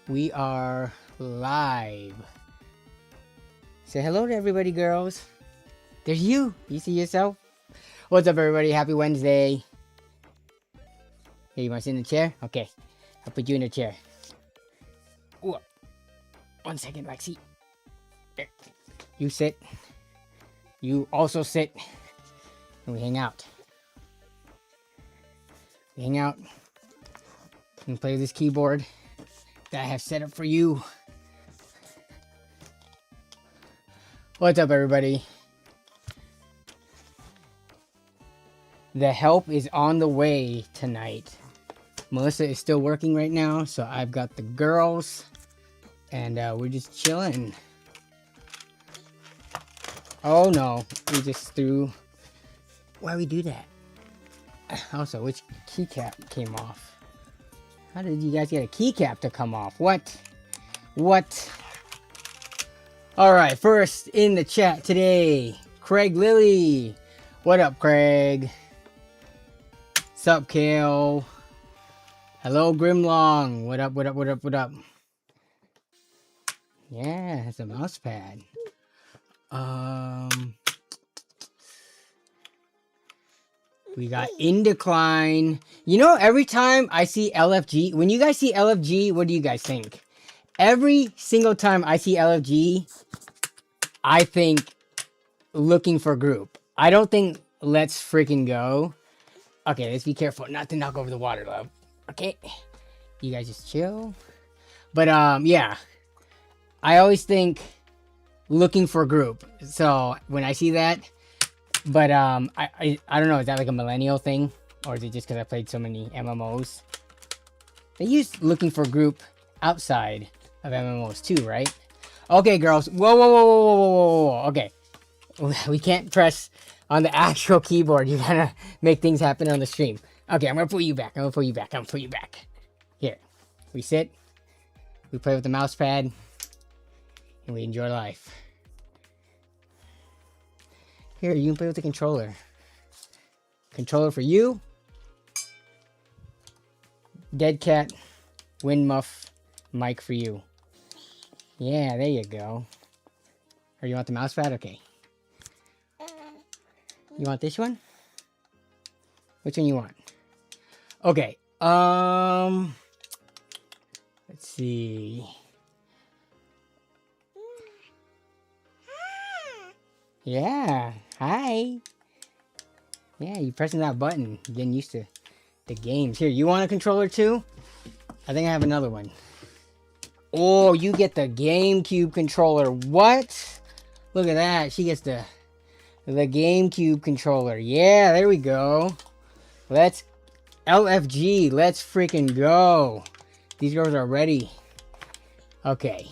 We are live. Say hello to everybody, girls. There's you. You see yourself? What's up, everybody? Happy Wednesday. Hey, you want to sit in the chair? Okay. I'll put you in the chair. Ooh. 1 second, Lexi. There. You sit. You also sit. And we hang out. We hang out and play this keyboard that I have set up for you. What's up, everybody? The help is on the way tonight. Melissa is still working right now, so I've got the girls, and we're just chilling. Oh no, we just threw. Why we do that? Also, which keycap came off? How did you guys get a keycap to come off? What? What? Alright, first in the chat today, Craig Lilly. What up, Craig? Sup, Kale? Hello, Grimlong. What up, what up, what up, what up? Yeah, it's a mouse pad. We got In Decline. You know, every time I see LFG, when you guys see LFG, what do you guys think? Every single time I see LFG, I think Looking for Group. I don't think Let's Freaking Go. Okay, let's be careful not to knock over the water, love. Okay? You guys just chill. But, yeah. I always think Looking for Group. So, when I see that, but I don't know, is that like a millennial thing? Or is it just because I played so many MMOs? They use Looking for Group outside of MMOs too, right? Okay, girls. Whoa, whoa, whoa, whoa, whoa, whoa, whoa. Okay. We can't press on the actual keyboard. You gotta make things happen on the stream. Okay, I'm gonna pull you back. I'm gonna pull you back. I'm gonna pull you back. Here. We sit. We play with the mouse pad. And we enjoy life. Here, you can play with the controller. Controller for you. Dead cat. Wind muff. Mic for you. Yeah, there you go. Or you want the mouse pad? Okay. You want this one? Which one you want? Okay. Let's see. Yeah. Hi. Yeah, you pressing that button. Getting used to the games. Here, you want a controller too? I think I have another one. Oh, you get the GameCube controller. What? Look at that. She gets the GameCube controller. Yeah, there we go. Let's LFG. Let's freaking go. These girls are ready. Okay.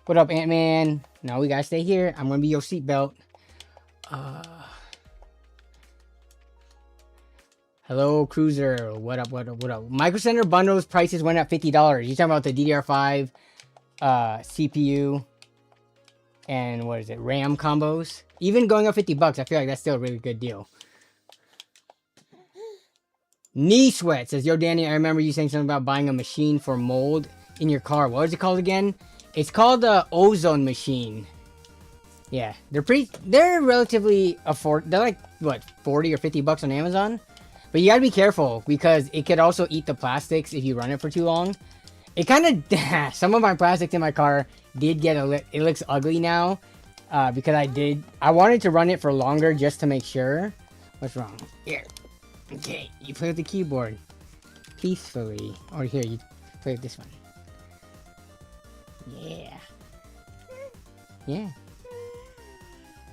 What up, Ant-Man? No, we gotta stay here. I'm gonna be your seatbelt. Hello, Cruiser. What up, what up, what up? Micro Center bundles prices went up $50. You talking about the DDR5 CPU and what is it, RAM combos? Even going up $50, I feel like that's still a really good deal. Knee Sweat says, yo, Danny, I remember you saying something about buying a machine for mold in your car. What is it called again? It's called the Ozone Machine. Yeah, they're relatively affordable. They're like, what, 40 or $50 on Amazon? But you gotta be careful because it could also eat the plastics if you run it for too long. It kind of, some of my plastics in my car did get it looks ugly now. Because I wanted to run it for longer just to make sure. What's wrong? Here. Okay, you play with the keyboard peacefully. Or here, you play with this one. Yeah. Yeah.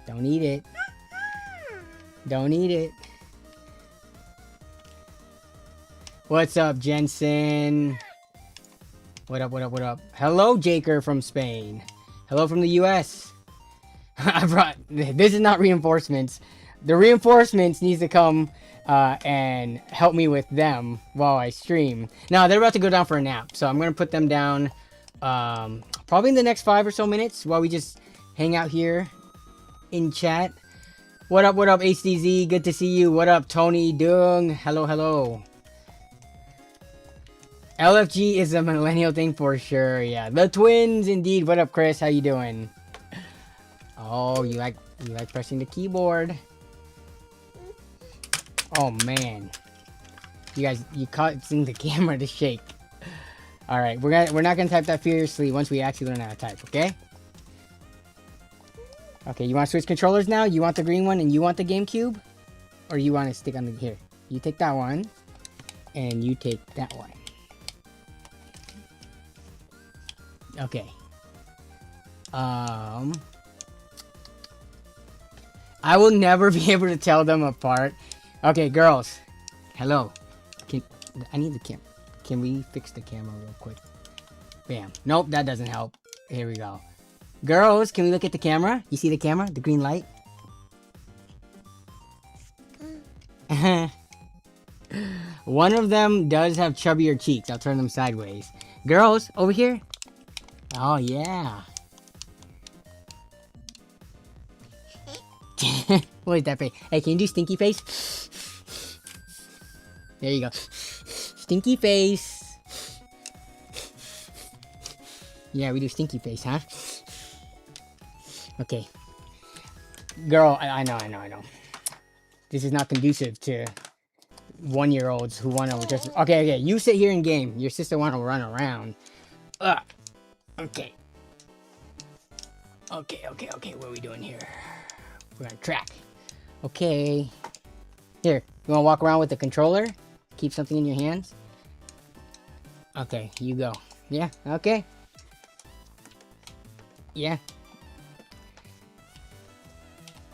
Don't eat it. Don't eat it. What's up, Jensen? What up, what up, what up? Hello, Jaker from Spain. Hello from the US. This is not reinforcements. The reinforcements needs to come and help me with them while I stream. Now, they're about to go down for a nap, so I'm going to put them down probably in the next 5 or so minutes while we just hang out here in chat. What up, HDZ? Good to see you. What up, Tony Dung? Hello, hello. LFG is a millennial thing for sure. Yeah, the twins indeed. What up, Chris? How you doing? Oh, you like pressing the keyboard? Oh man, you guys, you causing the camera to shake. All right, we're not gonna type that furiously once we actually learn how to type. Okay. Okay, you want to switch controllers now? You want the green one and you want the GameCube, or you want to stick on the here? You take that one, and you take that one. Okay. I will never be able to tell them apart. Okay, girls. Hello. I need the camera. Can we fix the camera real quick? Bam. Nope, that doesn't help. Here we go. Girls, can we look at the camera? You see the camera? The green light? One of them does have chubbier cheeks. I'll turn them sideways. Girls, over here. Oh, yeah. What is that face? Hey, can you do stinky face? There you go. Stinky face. Yeah, we do stinky face, huh? Okay. Girl, I know. This is not conducive to 1-year-olds who want to just... Okay, you sit here and game. Your sister want to run around. Okay. Okay, what are we doing here? We're gonna track. Okay. Here, you wanna walk around with the controller? Keep something in your hands? Okay, you go. Yeah, okay. Yeah.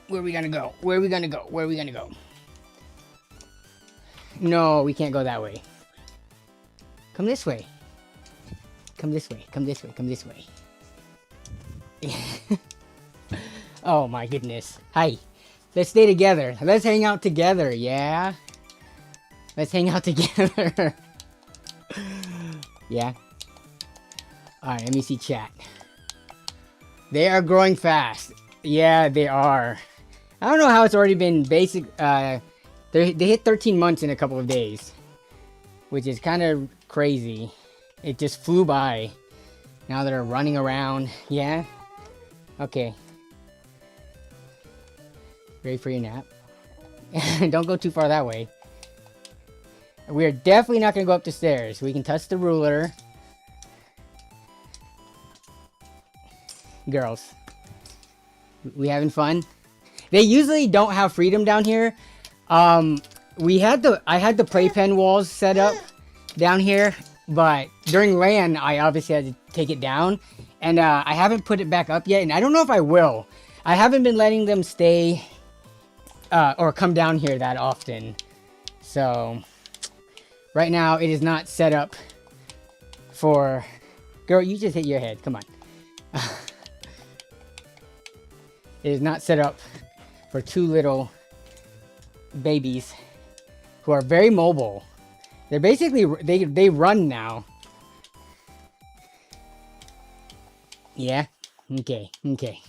Where are we gonna go? Where are we gonna go? Where are we gonna go? No, we can't go that way. Come this way. Come this way. Come this way. Come this way. Oh my goodness. Hi. Let's stay together. Let's hang out together, yeah? Let's hang out together. Yeah? Alright, let me see chat. They are growing fast. Yeah, they are. I don't know how it's already been basic. They hit 13 months in a couple of days, which is kind of crazy. It just flew by. Now they're running around. Yeah? Okay. Ready for your nap? Don't go too far that way. We're definitely not going to go up the stairs. We can touch the ruler. Girls. We having fun? They usually don't have freedom down here. I had the playpen walls set up down here, but during LAN, I obviously had to take it down, and I haven't put it back up yet, and I don't know if I will. I haven't been letting them stay or come down here that often. So right now it is not set up for... Girl, you just hit your head. Come on. It is not set up for two little babies who are very mobile. They're basically... They run now. Yeah? Okay. Okay.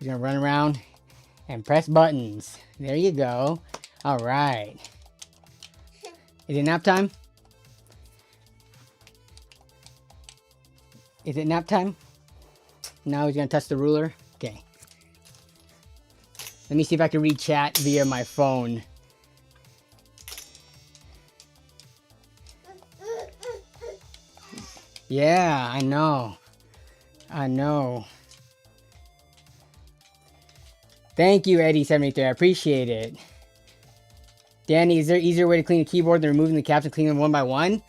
You're gonna run around and press buttons. There you go. Alright. Is it nap time? Is it nap time? Now he's gonna touch the ruler. Okay. Let me see if I can read chat via my phone. Yeah, I know. I know. Thank you, Eddie73. I appreciate it. Danny, is there an easier way to clean a keyboard than removing the caps and cleaning them one by one?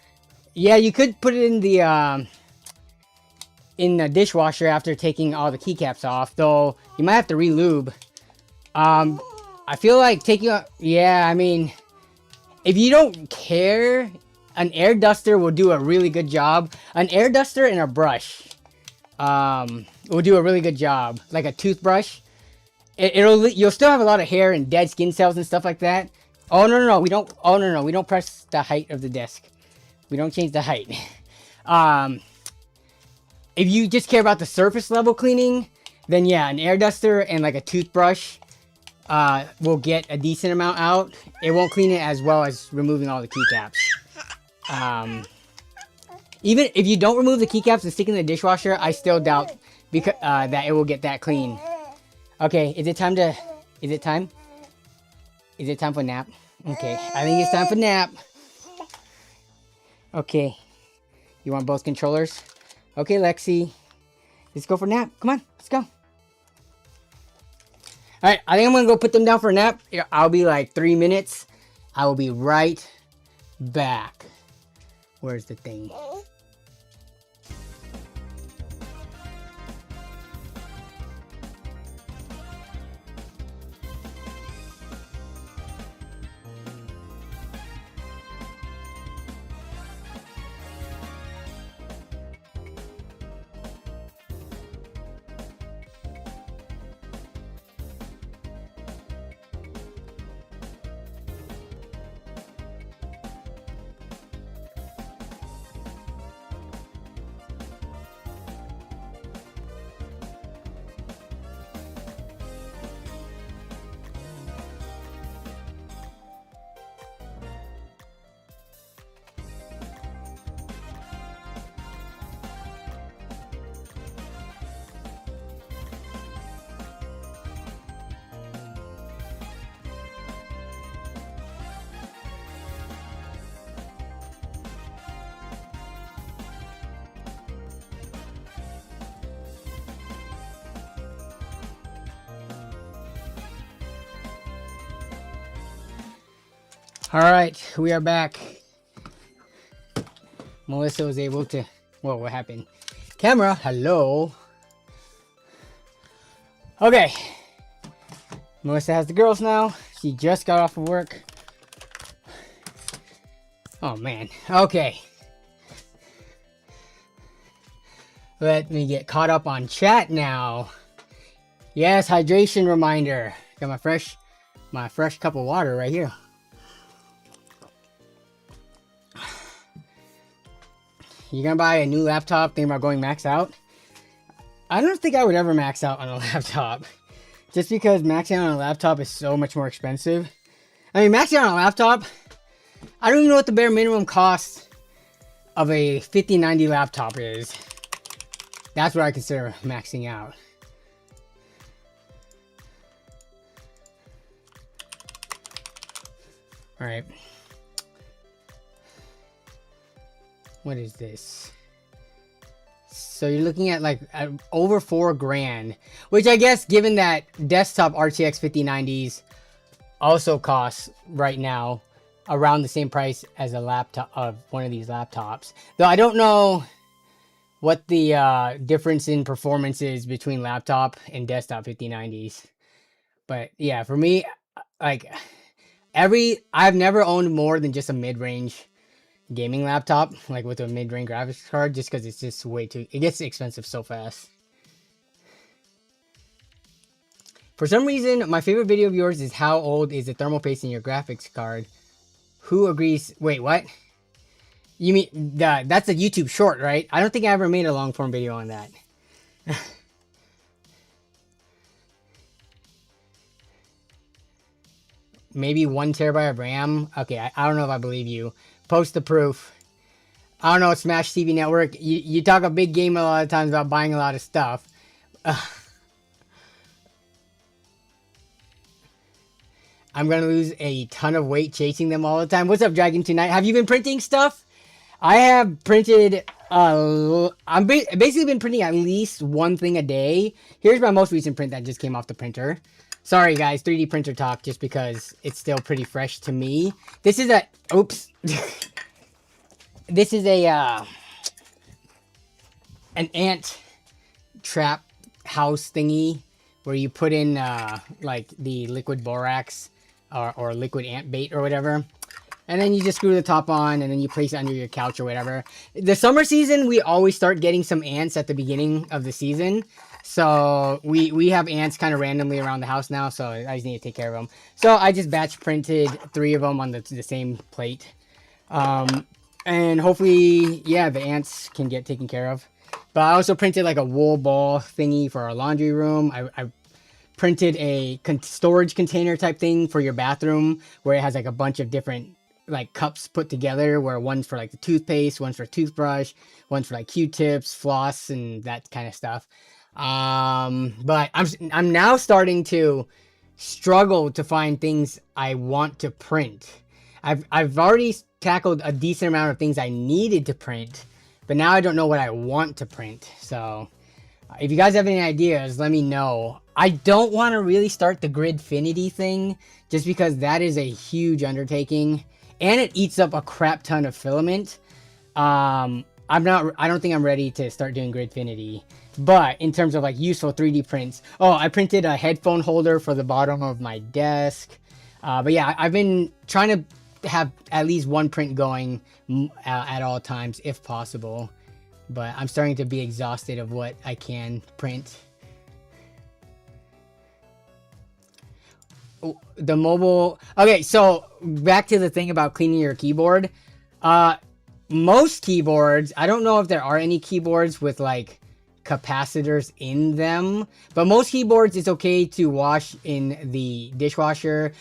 Yeah, you could put it in the dishwasher after taking all the keycaps off, though you might have to re-lube. I feel like taking yeah, I mean, if you don't care, an air duster will do a really good job. An air duster and a brush will do a really good job. Like a toothbrush. You'll still have a lot of hair and dead skin cells and stuff like that. Oh no, we don't. Oh no, we don't press the height of the desk. We don't change the height. If you just care about the surface level cleaning, then yeah, an air duster and like a toothbrush will get a decent amount out. It won't clean it as well as removing all the keycaps. Even if you don't remove the keycaps and stick in the dishwasher, I still doubt because that it will get that clean. Okay, is it time to? Is it time? Is it time for nap? Okay, I think it's time for nap. Okay, you want both controllers? Okay, Lexi, let's go for nap. Come on, let's go. All right, I think I'm gonna go put them down for a nap. I'll be like 3 minutes. I will be right back. Where's the thing? All right, we are back. Melissa was able to... Whoa, what happened? Camera, hello. Okay. Melissa has the girls now. She just got off of work. Oh, man. Okay. Let me get caught up on chat now. Yes, hydration reminder. Got my fresh cup of water right here. You're gonna buy a new laptop, thinking about going max out? I don't think I would ever max out on a laptop. Just because maxing out on a laptop is so much more expensive. I mean, maxing out on a laptop, I don't even know what the bare minimum cost of a 5090 laptop is. That's what I consider maxing out. Alright. What is this? So you're looking at like over $4,000, which I guess given that desktop RTX 5090s also costs right now around the same price as a laptop of one of these laptops. Though I don't know what the difference in performance is between laptop and desktop 5090s. But yeah, for me, like I've never owned more than just a mid-range gaming laptop, like with a mid-range graphics card, just because it's just way too... It gets expensive so fast. For some reason, my favorite video of yours is how old is the thermal paste in your graphics card? Who agrees? Wait, what? You mean... that's a YouTube short, right? I don't think I ever made a long-form video on that. Maybe 1 terabyte of RAM? Okay, I don't know if I believe you. Post the proof. I don't know, Smash TV Network. You talk a big game a lot of times about buying a lot of stuff. I'm gonna lose a ton of weight chasing them all the time. What's up, Dragon Tonight? Have you been printing stuff? I have printed... I'm basically been printing at least one thing a day. Here's my most recent print that just came off the printer. Sorry guys, 3D printer talk, just because it's still pretty fresh to me. This is a... Oops. This is a... an ant trap house thingy where you put in like the liquid borax or liquid ant bait or whatever. And then you just screw the top on and then you place it under your couch or whatever. The summer season, we always start getting some ants at the beginning of the season. So we have ants kind of randomly around the house now, so I just need to take care of them. So I just batch printed 3 of them on the same plate. And hopefully, yeah, the ants can get taken care of. But I also printed like a wool ball thingy for our laundry room. I printed a storage container type thing for your bathroom where it has like a bunch of different like cups put together, where one's for like the toothpaste, one's for toothbrush, one's for like Q-tips, floss, and that kind of stuff. But I'm now starting to struggle to find things I want to print. I've already tackled a decent amount of things I needed to print, but now I don't know what I want to print. So if you guys have any ideas, let me know. I don't want to really start the Gridfinity thing just because that is a huge undertaking and it eats up a crap ton of filament. I don't think I'm ready to start doing Gridfinity, but in terms of like useful 3D prints, I printed a headphone holder for the bottom of my desk. But yeah, I've been trying to have at least one print going at all times if possible, but I'm starting to be exhausted of what I can print. The mobile. Okay, so back to the thing about cleaning your keyboard. Most keyboards, I don't know if there are any keyboards with like capacitors in them, but most keyboards it's okay to wash in the dishwasher.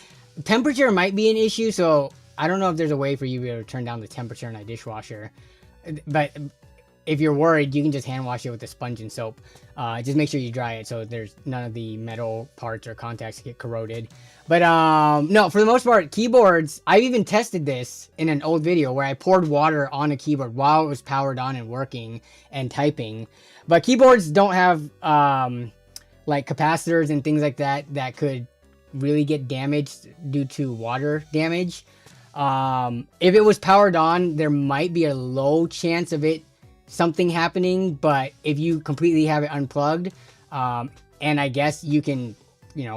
Temperature might be an issue, so I don't know if there's a way for you to be able to turn down the temperature in a dishwasher. But if you're worried, you can just hand wash it with a sponge and soap. Just make sure you dry it so there's none of the metal parts or contacts get corroded. But no, for the most part, keyboards, I've even tested this in an old video where I poured water on a keyboard while it was powered on and working and typing. But keyboards don't have like capacitors and things like that that could really get damaged due to water damage. If it was powered on, there might be a low chance of something happening, but if you completely have it unplugged, and I guess you can,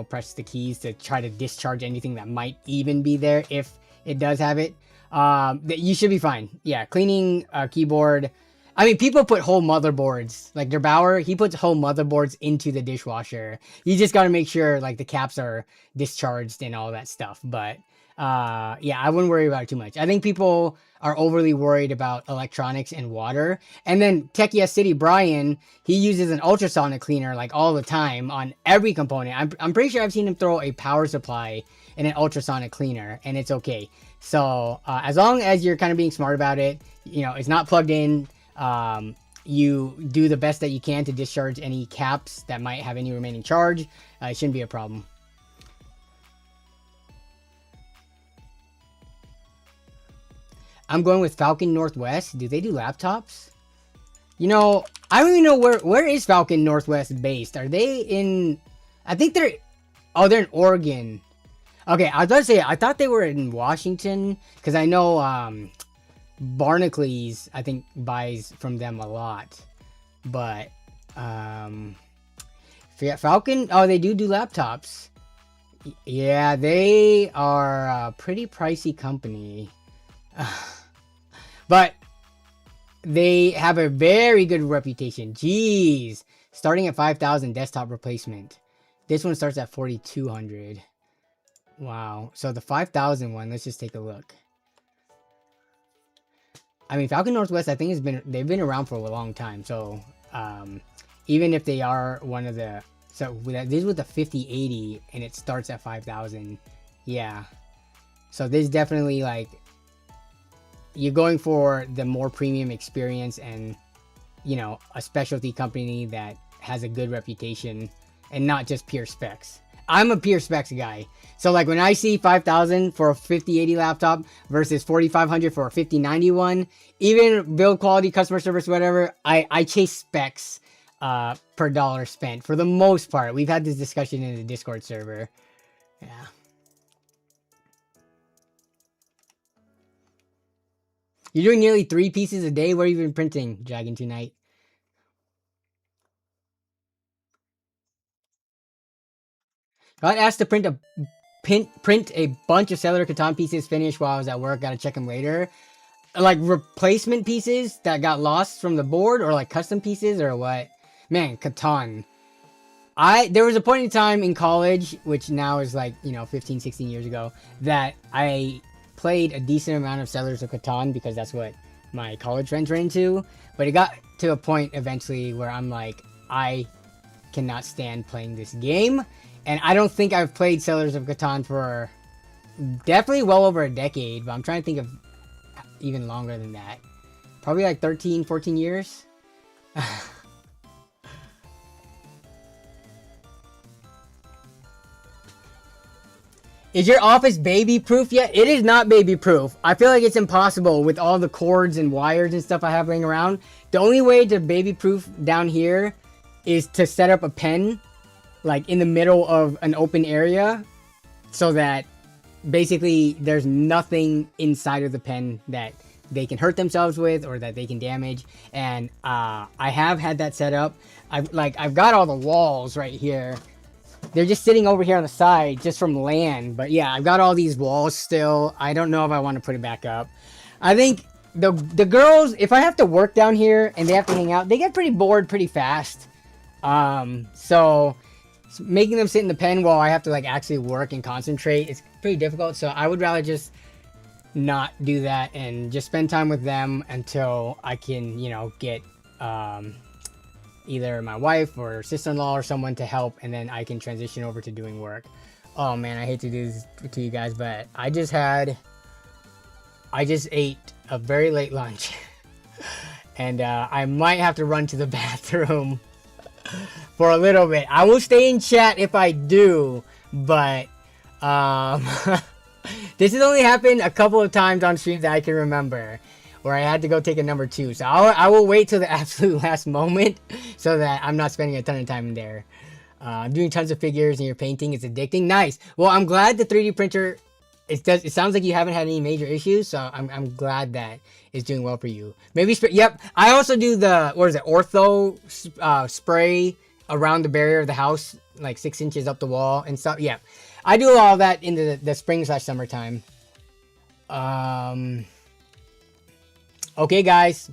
press the keys to try to discharge anything that might even be there if it does have it, you should be fine. Yeah, cleaning a keyboard. I mean, people put whole motherboards, like Der Bauer, he puts whole motherboards into the dishwasher. You just got to make sure like the caps are discharged and all that stuff. But yeah, I wouldn't worry about it too much. I think people are overly worried about electronics and water. And then Techie City Brian, he uses an ultrasonic cleaner like all the time on every component. I'm pretty sure I've seen him throw a power supply in an ultrasonic cleaner and it's okay. So as long as you're kind of being smart about it, it's not plugged in. You do the best that you can to discharge any caps that might have any remaining charge. It shouldn't be a problem. I'm going with Falcon Northwest. Do they do laptops? I don't even know where is Falcon Northwest based. Are they in? I think they're in Oregon. Okay, I was about to say I thought they were in Washington because I know Barnacules I think buys from them a lot. But Falcon, they do laptops. Yeah, they are a pretty pricey company. But they have a very good reputation. Jeez, starting at 5,000 desktop replacement. This one starts at 4,200. Wow. So the 5,000 one, let's just take a look. I mean, Falcon Northwest, I think they've been around for a long time. So even if they are one of the, this is with the 5080 and it starts at 5,000. Yeah. So this definitely like, you're going for the more premium experience and, a specialty company that has a good reputation and not just pure specs. I'm a pure specs guy. So like when I see 5,000 for a 5080 laptop versus 4,500 for a 5091, even build quality, customer service, whatever, I chase specs per dollar spent for the most part. We've had this discussion in the Discord server. Yeah. You're doing nearly 3 pieces a day? What have you been printing, Dragon Tonight? Got asked to print a bunch of cellular Catan pieces finished while I was at work. Gotta check them later. Like replacement pieces that got lost from the board, or like custom pieces, or what? Man, Catan. There was a point in time in college, which now is like, 15, 16 years ago, that I played a decent amount of Settlers of Catan because that's what my college friends were into. But it got to a point eventually where I'm like, I cannot stand playing this game. And I don't think I've played Settlers of Catan for definitely well over a decade, but I'm trying to think of even longer than that. Probably like 13, 14 years. Is your office baby proof yet? It is not baby proof. I feel like it's impossible with all the cords and wires and stuff I have laying around. The only way to baby proof down here is to set up a pen like in the middle of an open area so that basically there's nothing inside of the pen that they can hurt themselves with or that they can damage. And I have had that set up. I've got all the walls right here. They're just sitting over here on the side just from land. But yeah, I've got all these walls still. I don't know if I want to put it back up. I think the girls, if I have to work down here and they have to hang out, they get pretty bored pretty fast. So making them sit in the pen while I have to like actually work and concentrate is pretty difficult. So I would rather just not do that and just spend time with them until I can, you know, get either my wife or sister-in-law or someone to help, and then I can transition over to doing work. Oh man, I hate to do this to you guys, but I just ate a very late lunch and I might have to run to the bathroom for a little bit. I will stay in chat if I do, but this has only happened a couple of times on streams that I can remember where I had to go take a number 2. So I will wait till the absolute last moment so that I'm not spending a ton of time in there. I'm doing tons of figures and your painting is addicting. Nice. Well, I'm glad the 3D printer, it sounds like you haven't had any major issues, so I'm glad that it's doing well for you. Maybe, yep. I also do the, what is it, ortho spray around the barrier of the house, like 6 inches up the wall and stuff. Yeah, I do all that in the spring/summertime. Okay, guys.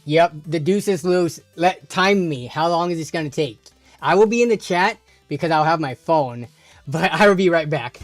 Yep, the deuce is loose. Time me. How long is this going to take? I will be in the chat because I'll have my phone, but I will be right back.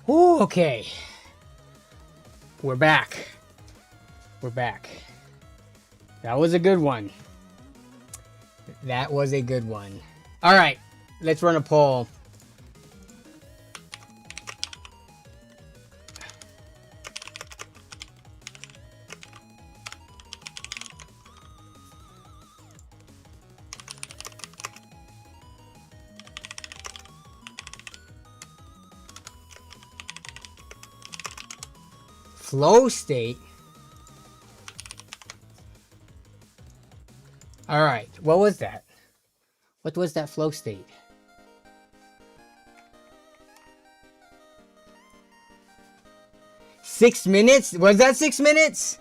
Ooh, okay. We're back. We're back. That was a good one. That was a good one. All right, let's run a poll. Flow state. All right, what was that? What was that flow state? Six minutes? Was that 6 minutes?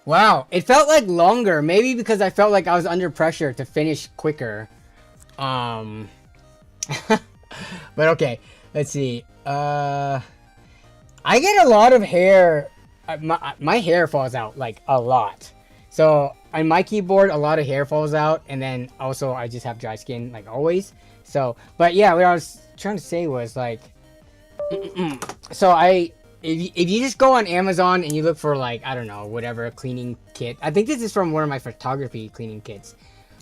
Wow, it felt like longer. Maybe because I felt like I was under pressure to finish quicker. But okay, let's see. I get a lot of hair. My hair falls out like a lot. So on my keyboard, a lot of hair falls out, and then also I just have dry skin like always. So, but yeah, what I was trying to say was like, so if you just go on Amazon and you look for like, I don't know, whatever cleaning kit. I think this is from one of my photography cleaning kits.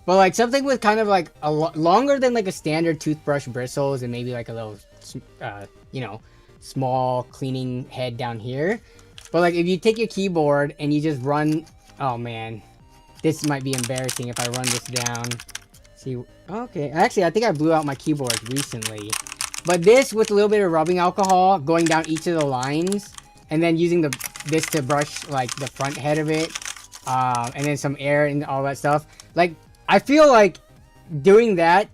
But like something with kind of like a longer than like a standard toothbrush bristles and maybe like a little, you know, small cleaning head down here. But like if you take your keyboard and you just run, oh man, this might be embarrassing if I run this down. See, okay, actually I think I blew out my keyboard recently. But this with a little bit of rubbing alcohol going down each of the lines and then using this to brush like the front head of it, and then some air and all that stuff. Like I feel like doing that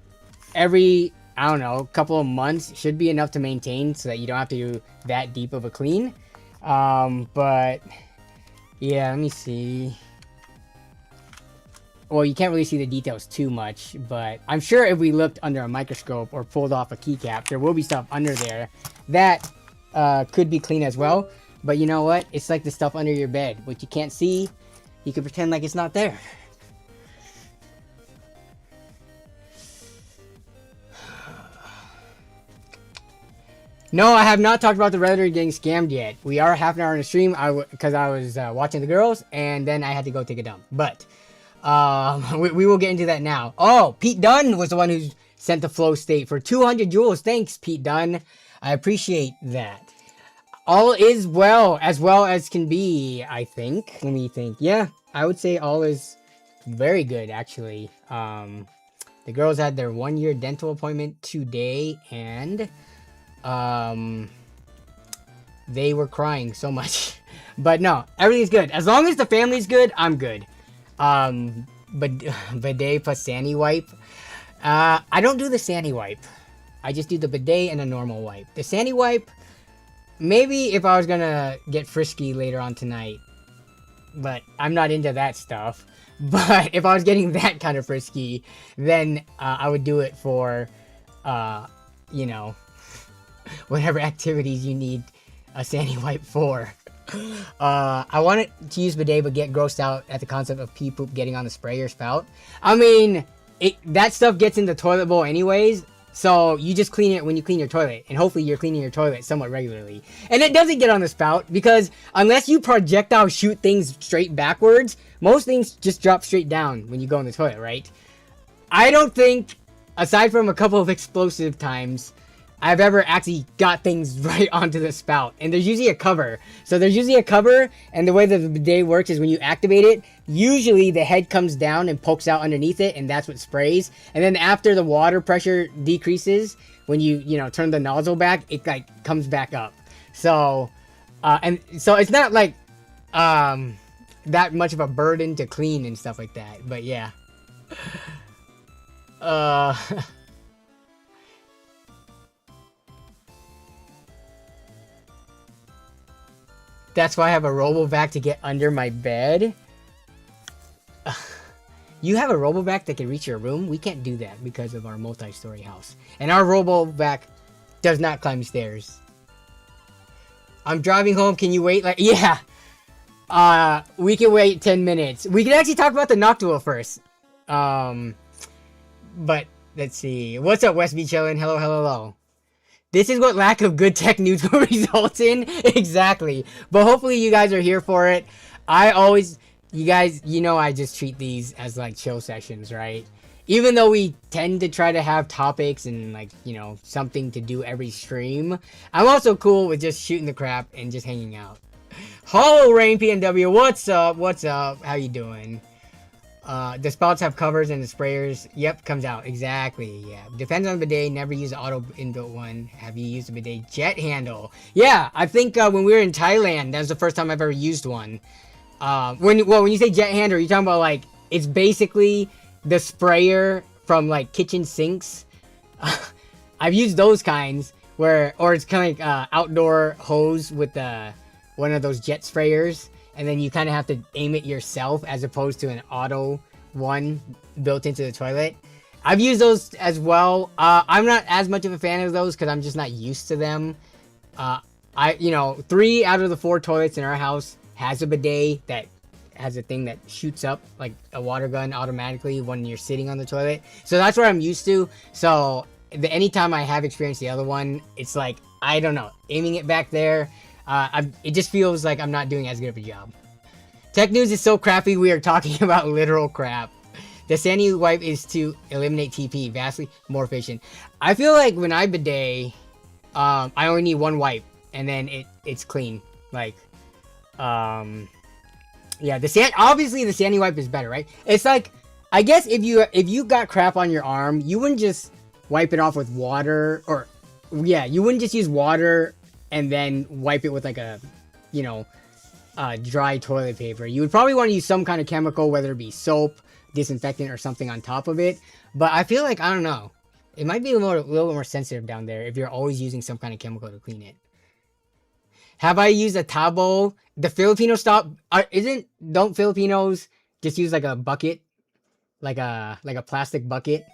every, I don't know, couple of months should be enough to maintain so that you don't have to do that deep of a clean. But yeah, let me see. Well, you can't really see the details too much, but I'm sure if we looked under a microscope or pulled off a keycap, there will be stuff under there that could be clean as well. But you know what? It's like the stuff under your bed. What you can't see, you can pretend like it's not there. No, I have not talked about the Redditor getting scammed yet. We are half an hour in the stream because I was watching the girls, and then I had to go take a dump. But we will get into that now. Oh, Pete Dunn was the one who sent the flow state for 200 joules. Thanks, Pete Dunn. I appreciate that. All is well as can be, I think. Let me think. Yeah, I would say all is very good, actually. The girls had their 1-year dental appointment today, and they were crying so much. But no, everything's good. As long as the family's good, I'm good. But bidet plus Sani wipe. I don't do the Sani wipe. I just do the bidet and a normal wipe. The Sani wipe, maybe if I was gonna get frisky later on tonight. But I'm not into that stuff. But if I was getting that kind of frisky, then I would do it for, you know, whatever activities you need a Sani wipe for. I wanted to use bidet but get grossed out at the concept of pee poop getting on the spray or spout. I mean, that stuff gets in the toilet bowl anyways, so you just clean it when you clean your toilet, and hopefully you're cleaning your toilet somewhat regularly. And it doesn't get on the spout because unless you projectile shoot things straight backwards, most things just drop straight down when you go in the toilet, right? I don't think, aside from a couple of explosive times, I've ever actually got things right onto the spout. And there's usually a cover. So there's usually a cover, and the way that the bidet works is when you activate it, usually the head comes down and pokes out underneath it, and that's what sprays. And then after the water pressure decreases, when you know, turn the nozzle back, it like comes back up. So, and so it's not like that much of a burden to clean and stuff like that. But yeah. That's why I have a RoboVac to get under my bed. You have a RoboVac that can reach your room? We can't do that because of our multi-story house. And our RoboVac does not climb stairs. I'm driving home. Can you wait? Like, yeah. We can wait 10 minutes. We can actually talk about the Noctua first. But let's see. What's up, West Beach Ellen? Hello, hello, hello. This is what lack of good tech news will result in. Exactly. But hopefully you guys are here for it. You guys, I just treat these as like chill sessions, right? Even though we tend to try to have topics and like, something to do every stream, I'm also cool with just shooting the crap and just hanging out. Hollow Rain PNW, what's up? What's up? How you doing? The spouts have covers and the sprayers. Yep, comes out. Exactly, yeah. Depends on the bidet. Never use an auto inbuilt one. Have you used a bidet jet handle? Yeah, I think when we were in Thailand, that was the first time I've ever used one. When you say jet handle, you're talking about like, it's basically the sprayer from like kitchen sinks. I've used those kinds or it's kind of like outdoor hose with one of those jet sprayers, and then you kind of have to aim it yourself as opposed to an auto one built into the toilet. I've used those as well. I'm not as much of a fan of those because I'm just not used to them. 3 out of the 4 toilets in our house has a bidet that has a thing that shoots up like a water gun automatically when you're sitting on the toilet. So that's what I'm used to. So anytime I have experienced the other one, it's like, I don't know, aiming it back there, it just feels like I'm not doing as good of a job. Tech news is so crappy, we are talking about literal crap. The sandy wipe is to eliminate TP, vastly more efficient. I feel like when I bidet, I only need 1 wipe and then it's clean. Like, yeah, obviously the sandy wipe is better, right? It's like, I guess if you got crap on your arm, you wouldn't just wipe it off with water, you wouldn't just use water and then wipe it with like a dry toilet paper. You would probably want to use some kind of chemical, whether it be soap, disinfectant, or something on top of it. But I feel like, I don't know, it might be a little more sensitive down there if you're always using some kind of chemical to clean it. Have I used a tabo? The Filipino stop, don't Filipinos just use like a bucket? Like a plastic bucket?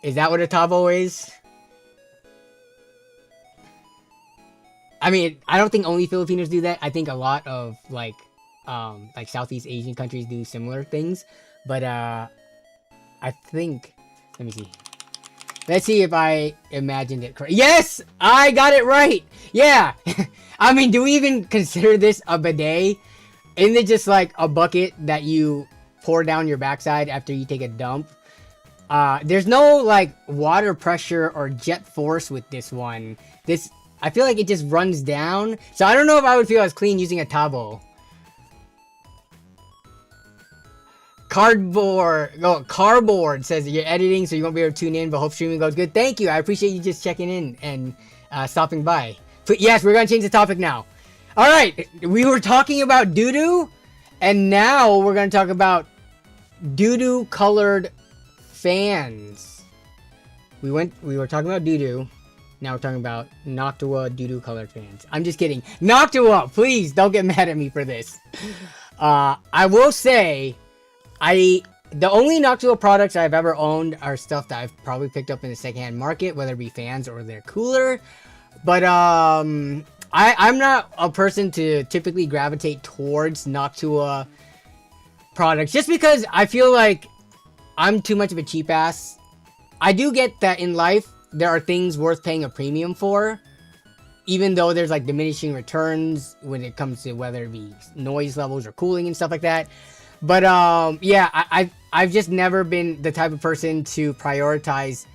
Is that what a tabo is? I mean, I don't think only Filipinos do that. I think a lot of like Southeast Asian countries do similar things. But I think, let me see. Let's see if I imagined it correct. Yes! I got it right! Yeah! I mean, do we even consider this a bidet? Isn't it just like a bucket that you pour down your backside after you take a dump? There's no like water pressure or jet force with this one. I feel like it just runs down. So I don't know if I would feel as clean using a tabo. Cardboard says you're editing, so you won't be able to tune in, but hope streaming goes good. Thank you. I appreciate you just checking in and stopping by. But yes, we're going to change the topic now. All right. We were talking about doo-doo, and now we're going to talk about doo-doo colored fans. We were talking about doo-doo. Now we're talking about Noctua doo-doo colored fans. I'm just kidding. Noctua, please don't get mad at me for this. I will say, the only Noctua products I've ever owned are stuff that I've probably picked up in the secondhand market, whether it be fans or their cooler. But I'm not a person to typically gravitate towards Noctua products just because I feel like I'm too much of a cheap ass. I do get that in life there are things worth paying a premium for, even though there's like diminishing returns when it comes to whether it be noise levels or cooling and stuff like that. But yeah, I've just never been the type of person to prioritize.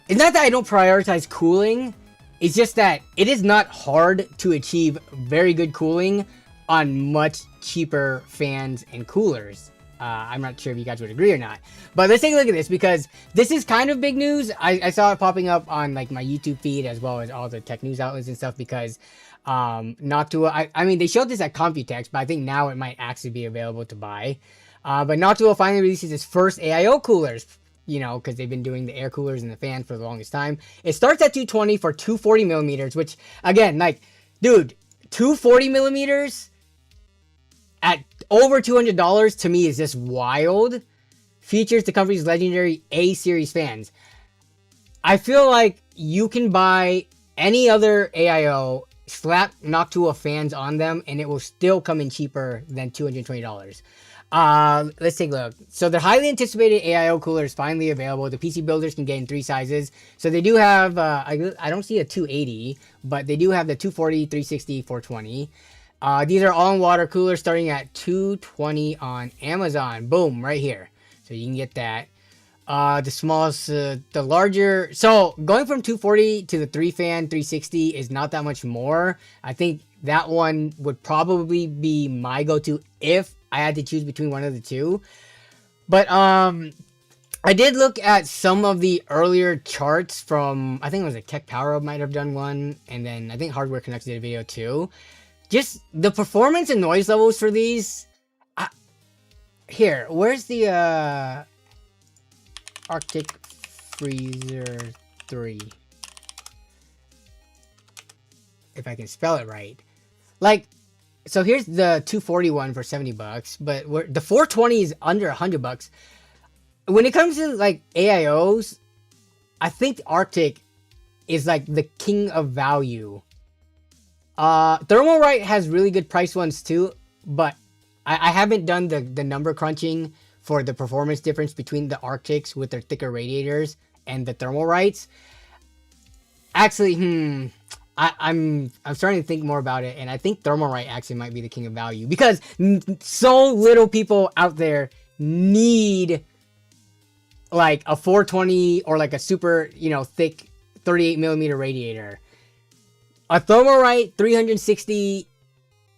It's not that I don't prioritize cooling. It's just that it is not hard to achieve very good cooling on much cheaper fans and coolers. I'm not sure if you guys would agree or not. But let's take a look at this because this is kind of big news. I saw it popping up on like my YouTube feed as well as all the tech news outlets and stuff because Noctua, I mean, they showed this at Computex, but I think now it might actually be available to buy. But Noctua finally releases its first AIO coolers, because they've been doing the air coolers and the fan for the longest time. It starts at $220 for 240 millimeters, which again, like, dude, 240 millimeters at over $200 to me is just wild. Features the company's legendary A series fans. I feel like you can buy any other AIO, slap Noctua fans on them, and it will still come in cheaper than $220. Let's take a look. So the highly anticipated AIO cooler is finally available. The PC builders can get in 3 sizes. So they do have, I don't see a 280, but they do have the 240, 360, 420. These are all-in-water coolers starting at $220 on Amazon. Boom, right here. So you can get that. The smallest, the larger. So going from 240 to the 3-fan 360 is not that much more. I think that one would probably be my go-to if I had to choose between one of the two. But I did look at some of the earlier charts from, I think it was like Tech Power Up might have done one, and then I think Hardware Connected did a video too. Just the performance and noise levels for these. Here, where's the Arctic Freezer 3? If I can spell it right. Like, so here's the 240 one for $70, but the 420 is under $100. When it comes to like AIOs, I think the Arctic is like the king of value. Thermalright has really good price ones too, but I haven't done the number crunching for the performance difference between the Arctics with their thicker radiators and the Thermalrights. Actually, I'm starting to think more about it, and I think Thermalright actually might be the king of value because so little people out there need like a 420 or like a super, thick 38 millimeter radiator. A Thermalright 360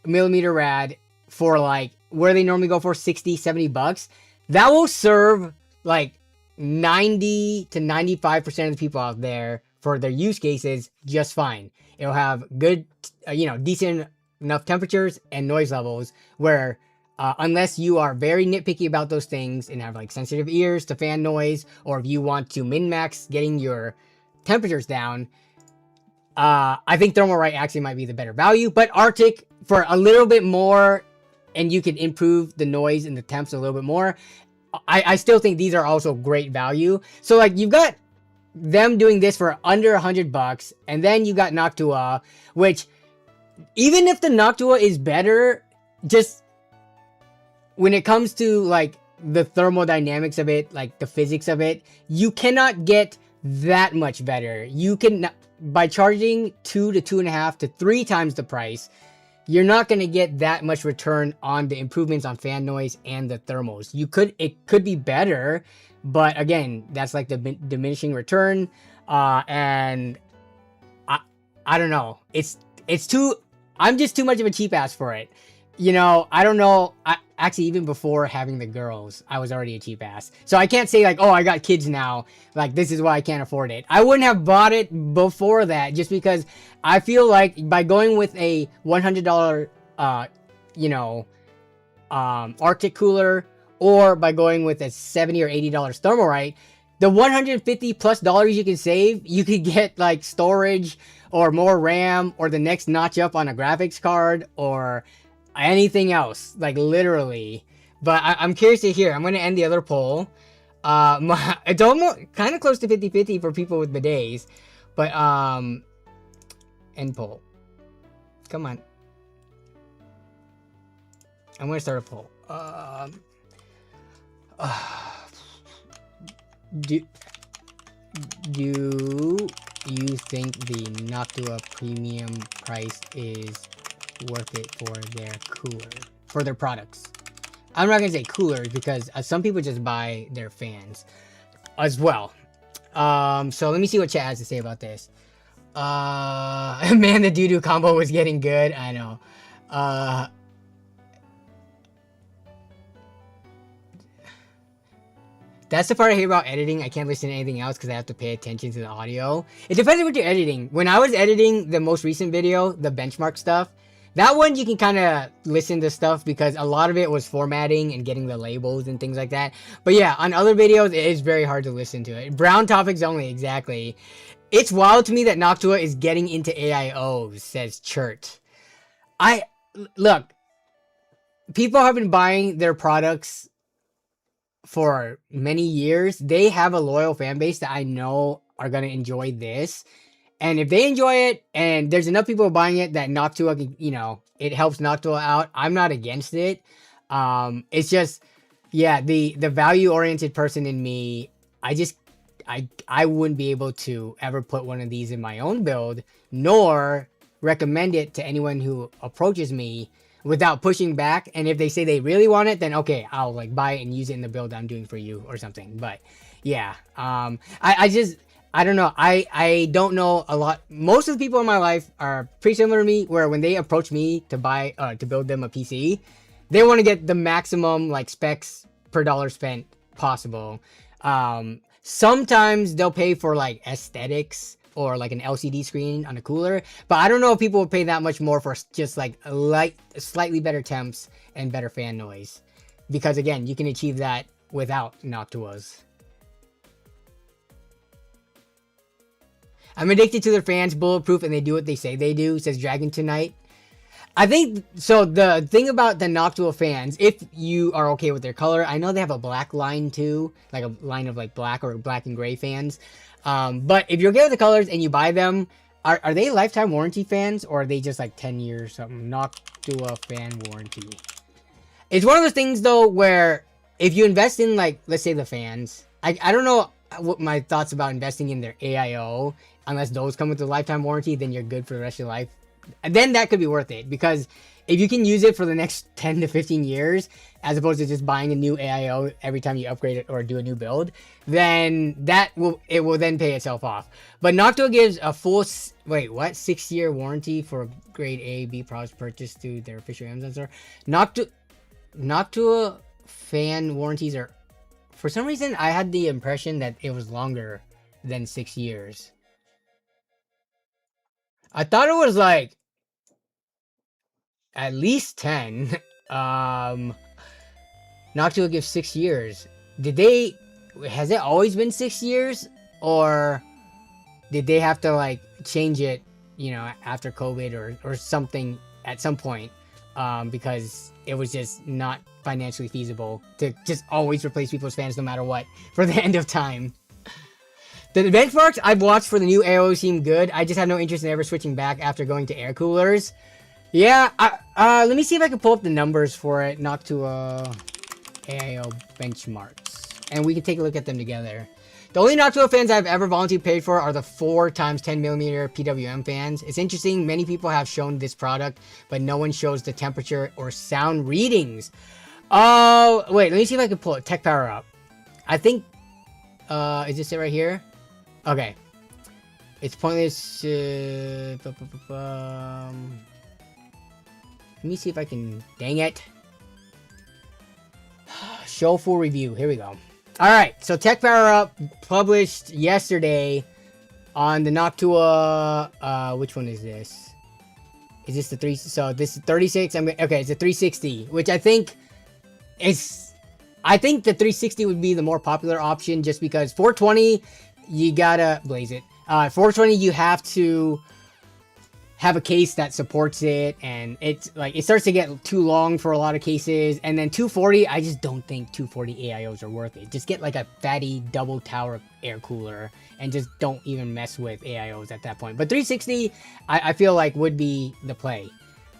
millimeter rad for like where they normally go for $60-$70, that will serve like 90 to 95% of the people out there for their use cases just fine. It'll have good, decent enough temperatures and noise levels where unless you are very nitpicky about those things and have like sensitive ears to fan noise, or if you want to min-max getting your temperatures down, I think Thermalright actually might be the better value. But Arctic for a little bit more, and you can improve the noise and the temps a little bit more, I still think these are also great value. So like you've got them doing this for under $100, and then you got Noctua, which even if the Noctua is better, just when it comes to like the thermodynamics of it, like the physics of it, you cannot get that much better. You can, by charging 2 to 2.5 to 3 times the price, you're not going to get that much return on the improvements on fan noise and the thermals. It could be better, but again, that's like the diminishing return. And I don't know. I'm just too much of a cheap ass for it. I don't know. Actually, even before having the girls, I was already a cheap ass. So I can't say like, oh, I got kids now, like this is why I can't afford it. I wouldn't have bought it before that, just because I feel like by going with a $100, Arctic cooler, or by going with a $70 or $80 Thermalright, the $150+ you can save, you could get like storage or more RAM or the next notch up on a graphics card or anything else, like literally. But I'm curious to hear. I'm going to end the other poll. It's almost kind of close to 50-50 for people with bidets, but end poll. Come on. I'm going to start a poll. Do you think the Noctua premium price is worth it for their products? I'm not gonna say coolers because some people just buy their fans as well. So let me see what chat has to say about this. Man, the doo-doo combo was getting good. I know. That's the part I hate about editing. I can't listen to anything else because I have to pay attention to the audio. It depends on what you're editing. When I was editing the most recent video, the benchmark stuff, that one you can kind of listen to stuff because a lot of it was formatting and getting the labels and things like that. But yeah, on other videos, it is very hard to listen to it. Brown topics only, exactly. It's wild to me that Noctua is getting into AIOs, says Chert. Look, people have been buying their products for many years. They have a loyal fan base that I know are going to enjoy this. And if they enjoy it and there's enough people buying it that Noctua, it helps Noctua out, I'm not against it. It's just, yeah, the value oriented person in me, I wouldn't be able to ever put one of these in my own build, nor recommend it to anyone who approaches me without pushing back. And if they say they really want it, then okay, I'll like buy it and use it in the build I'm doing for you or something. But yeah, I don't know. I don't know a lot. Most of the people in my life are pretty similar to me, where when they approach me to buy to build them a PC, they want to get the maximum like specs per dollar spent possible. Sometimes they'll pay for like aesthetics or like an LCD screen on a cooler, but I don't know if people will pay that much more for just like slightly better temps and better fan noise, because again, you can achieve that without Noctuas. I'm addicted to their fans, bulletproof, and they do what they say they do, says Dragon Tonight. I think, so the thing about the Noctua fans, if you are okay with their color, I know they have a black line too, like a line of like black or black and gray fans. But if you're okay with the colors and you buy them, are they lifetime warranty fans, or are they just like 10 years something? Noctua fan warranty. It's one of those things though, where if you invest in like, let's say the fans, I don't know what my thoughts about investing in their AIO, unless those come with a lifetime warranty, then you're good for the rest of your life. And then that could be worth it, because if you can use it for the next 10 to 15 years, as opposed to just buying a new AIO every time you upgrade it or do a new build, then it will then pay itself off. But Noctua gives a full 6-year warranty for grade A, B products purchased through their official Amazon store. Noctua fan warranties are, for some reason, I had the impression that it was longer than 6 years. I thought it was like at least 10. Noctua gives 6 years. Has it always been 6 years? Or did they have to like change it, you know, after COVID or something at some point? Because it was just not financially feasible to just always replace people's fans no matter what for the end of time. The benchmarks I've watched for the new AIO seem good. I just have no interest in ever switching back after going to air coolers. Yeah, let me see if I can pull up the numbers for it. Noctua AIO benchmarks, and we can take a look at them together. The only Noctua fans I've ever voluntarily paid for are the 4x10mm PWM fans. It's interesting, many people have shown this product, but no one shows the temperature or sound readings. Oh, wait, let me see if I can pull it. Tech Power Up. I think, is this it right here? Okay. It's pointless. Let me see if I can. Dang it. Show full review. Here we go. Alright, so Tech Power Up published yesterday on the Noctua. Which one is this? Is this the 3? So this is 36. Okay, it's a 360, which I think is. I think the 360 would be the more popular option, just because 420, you gotta blaze it. 420, you have to have a case that supports it, and it's like it starts to get too long for a lot of cases. And then 240, I just don't think 240 AIOs are worth it. Just get like a fatty double tower air cooler and just don't even mess with AIOs at that point. But 360, I feel like would be the play.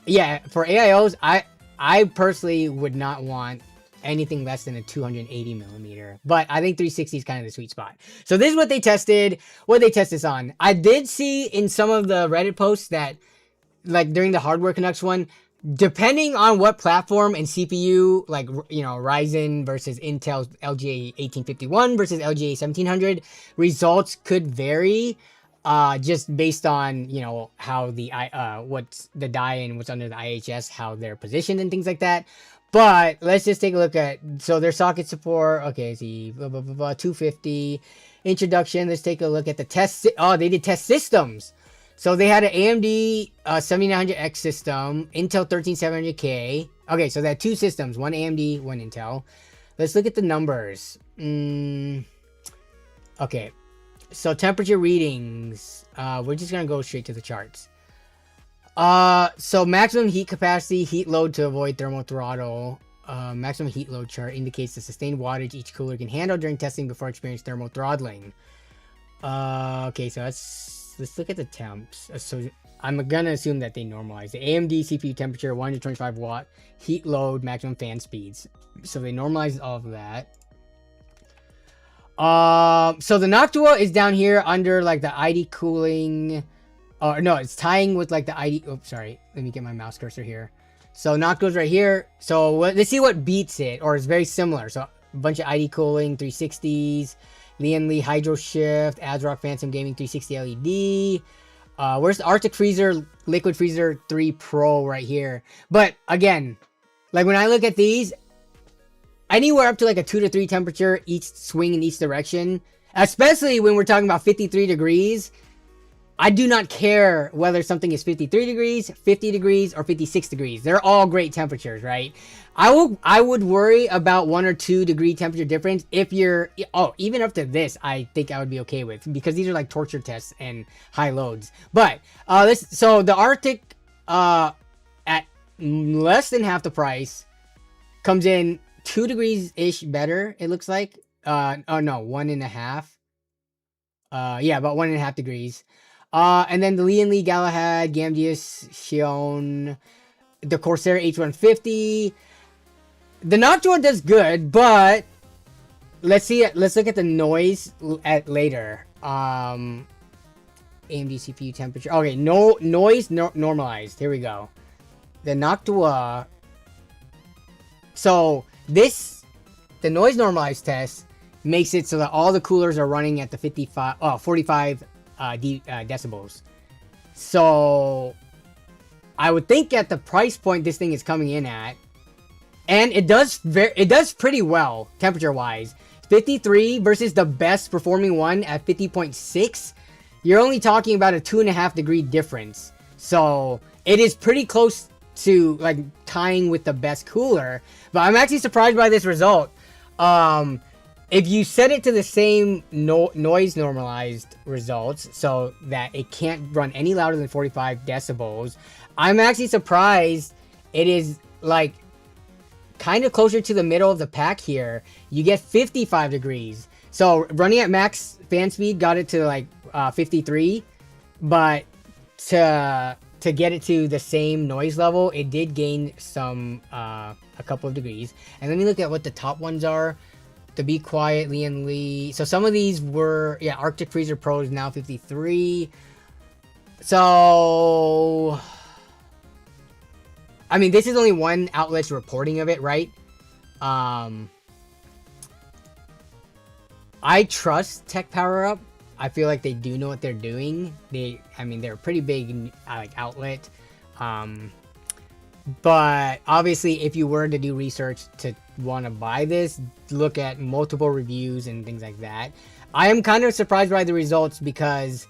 Yeah, for AIOs, I personally would not want anything less than a 280mm, but I think 360 is kind of the sweet spot. So this is what they tested. What they test this on. I did see in some of the Reddit posts that, like during the Hardware Canucks one, depending on what platform and CPU, like, you know, Ryzen versus Intel's LGA 1851 versus LGA 1700, results could vary. Just based on, you know, how the what's the die and what's under the IHS, how they're positioned and things like that. But let's just take a look at, so their socket support. Okay, see, 250 introduction. Let's take a look at the test. Oh, they did test systems. So they had an AMD 7900X system, Intel 13700K. Okay, so they had two systems, one AMD, one Intel. Let's look at the numbers. Okay, so temperature readings. We're just gonna go straight to the charts. So maximum heat capacity, heat load to avoid thermal throttle. Maximum heat load chart indicates the sustained wattage each cooler can handle during testing before experiencing thermal throttling. Okay, so that's let's look at the temps. So I'm gonna assume that they normalize the AMD CPU temperature, 125 watt, heat load, maximum fan speeds. So they normalize all of that. So the Noctua is down here under like the ID cooling. No, it's tying with like the ID. Oops, sorry. Let me get my mouse cursor here. So Noctua's right here. So let's see what beats it, or is very similar. So a bunch of ID cooling, 360s, Lee Hydro Shift, ASRock Phantom Gaming 360 LED. Where's the Arctic Freezer, Liquid Freezer 3 Pro right here? But again, like when I look at these, anywhere up to like a 2 to 3 temperature each swing in each direction, especially when we're talking about 53 degrees. I do not care whether something is 53 degrees, 50 degrees, or 56 degrees. They're all great temperatures, right? I would worry about 1 or 2 degree temperature difference if you're, even up to this, I think I would be okay with, because these are like torture tests and high loads. But so the Arctic at less than half the price comes in 2 degrees ish better, it looks like. Oh no, 1.5. Yeah, about 1.5 degrees. And then the Lee Galahad, Gamdius, Xion, the Corsair H150. The Noctua does good, but let's look at the noise later. AMD CPU temperature. Okay, noise normalized. Here we go. The Noctua. So the noise normalized test makes it so that all the coolers are running at the 45 decibels. So I would think at the price point this thing is coming in at, and it does pretty well temperature wise. 53 versus the best performing one at 50.6. You're only talking about a 2.5 degree difference. So it is pretty close to like tying with the best cooler. But I'm actually surprised by this result. If you set it to the same noise normalized results, so that it can't run any louder than 45 decibels, I'm actually surprised it is like kind of closer to the middle of the pack here. You get 55 degrees. So running at max fan speed got it to like 53, but to get it to the same noise level, it did gain some a couple of degrees. And let me look at what the top ones are. To Be Quiet, Lee. So some of these were, yeah, Arctic Freezer Pro is now 53. So, I mean, this is only one outlet's reporting of it, right? I trust Tech Power Up. I feel like they do know what they're doing. They're a pretty big like outlet. But obviously, if you were to do research to want to buy this, look at multiple reviews and things like that. I am kind of surprised by the results, because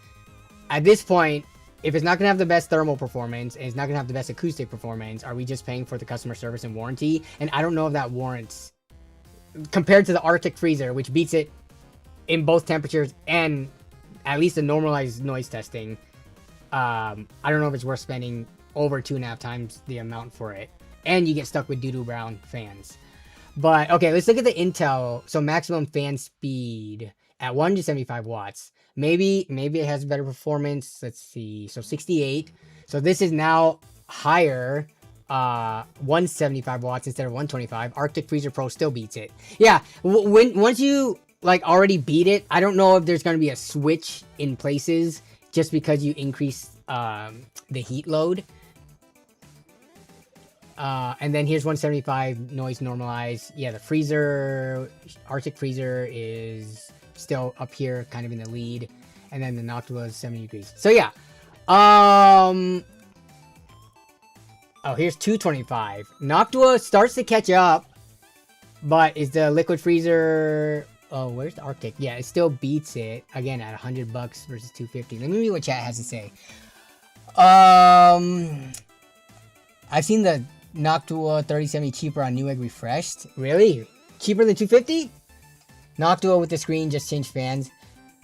at this point, if it's not going to have the best thermal performance and it's not going to have the best acoustic performance, are we just paying for the customer service and warranty? And I don't know if that warrants, compared to the Arctic Freezer, which beats it in both temperatures and at least the normalized noise testing. I don't know if it's worth spending over 2.5 times the amount for it, and you get stuck with doo-doo brown fans. But okay, let's look at the Intel. So maximum fan speed at 175 watts. Maybe it has better performance. Let's see. So 68. So this is now higher. 175 watts instead of 125. Arctic Freezer Pro still beats it. Yeah, once you like already beat it, I don't know if there's going to be a switch in places just because you increase the heat load. And then here's 175 noise normalized. Yeah, the freezer, Arctic Freezer is still up here, kind of in the lead. And then the Noctua is 70 degrees. So yeah. Oh, here's 225. Noctua starts to catch up, but is the Liquid Freezer... Oh, where's the Arctic? Yeah, it still beats it. Again, at $100 versus $250. Let me read what chat has to say. I've seen the Noctua 3070 cheaper on Newegg refreshed. Really? Cheaper than $250? Noctua with the screen, just change fans.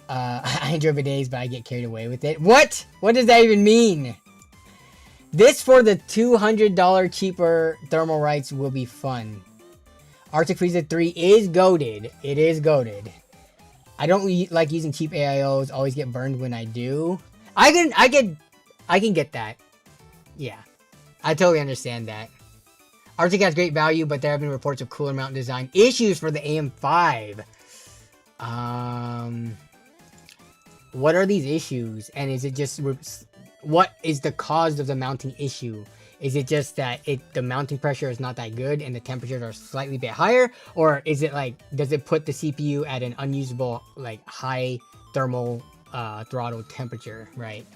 I enjoy bidets, but I get carried away with it. What? What does that even mean? This for the $200 cheaper thermal rights will be fun. Arctic Freezer 3 is goated. It is goated. I don't like using cheap AIOs. Always get burned when I do. I can get that. Yeah, I totally understand that. RTX has great value, but there have been reports of cooler mount design issues for the AM5. What are these issues? And is it just what is the cause of the mounting issue? Is it just that the mounting pressure is not that good and the temperatures are slightly bit higher, or is it like does it put the CPU at an unusable like high thermal throttle temperature, right?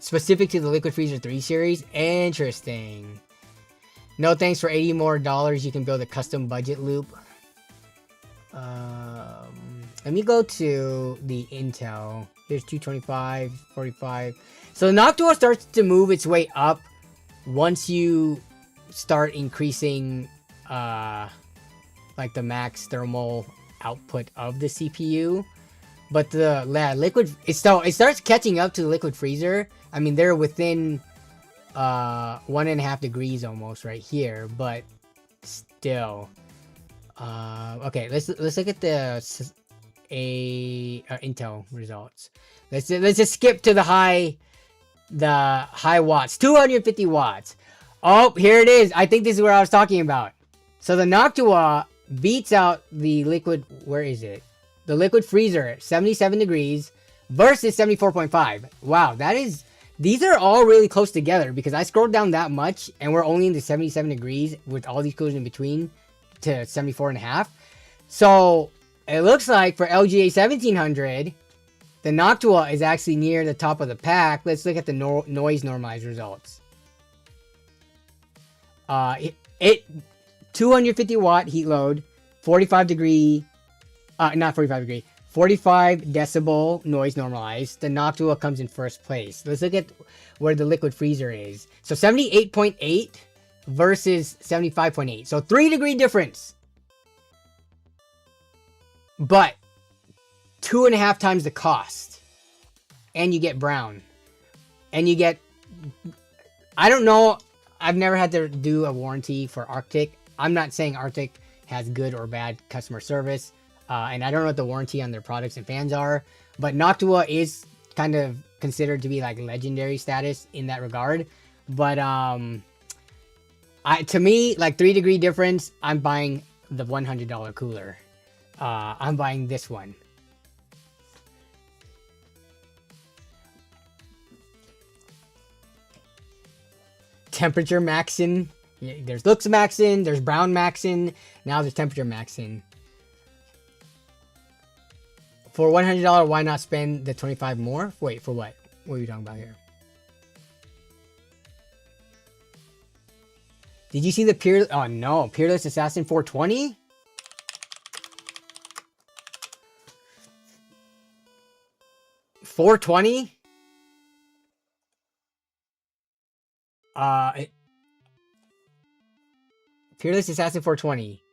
Specific to the Liquid Freezer 3 series, interesting. No thanks for $80 more. You can build a custom budget loop. Let me go to the Intel. Here's 225, 45. So the Noctua starts to move its way up once you start increasing like the max thermal output of the CPU. But the liquid, it starts catching up to the Liquid Freezer. I mean, they're within 1.5 degrees almost right here, but still. Okay, let's look at the Intel results. Let's just skip to the high watts, 250 watts. Oh, here it is. I think this is what I was talking about. So the Noctua beats out the liquid. Where is it? The Liquid Freezer, 77 degrees versus 74.5. Wow, that is. These are all really close together because I scrolled down that much and we're only in the 77 degrees with all these coolers in between to 74.5. So it looks like for LGA 1700, the Noctua is actually near the top of the pack. Let's look at the noise normalized results. It 250 watt heat load, 45 degree, not 45 degree, 45 decibel noise normalized. The Noctua comes in first place. Let's look at where the Liquid Freezer is. So 78.8 versus 75.8. So 3-degree difference. But 2.5 times the cost. And you get brown. And you get... I don't know. I've never had to do a warranty for Arctic. I'm not saying Arctic has good or bad customer service. And I don't know what the warranty on their products and fans are. But Noctua is kind of considered to be like legendary status in that regard. But to me, like 3-degree difference, I'm buying the $100 cooler. I'm buying this one. Temperature maxing. There's looks maxing. There's brown maxing. Now there's temperature maxing. For $100, why not spend the $25 more? Wait, for what? What are you talking about here? Did you see the Oh no, Peerless Assassin 420? $420? Peerless Assassin 420.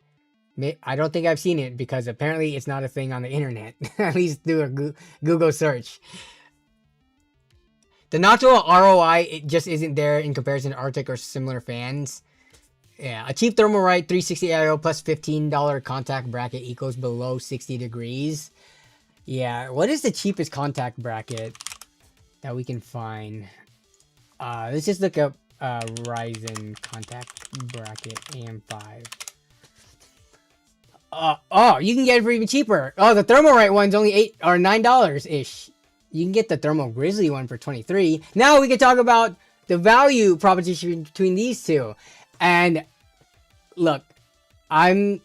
I don't think I've seen it because apparently it's not a thing on the internet. At least do a Google search. The Noctua ROI, it just isn't there in comparison to Arctic or similar fans. Yeah, a cheap thermal right, 360 AIO plus $15 contact bracket equals below 60 degrees. Yeah, what is the cheapest contact bracket that we can find? Let's just look up Ryzen contact bracket AM5. Oh, you can get it for even cheaper. Oh, the Thermalright one's only $8 or $9-ish. You can get the Thermal Grizzly one for $23. Now we can talk about the value proposition between these two. And look, I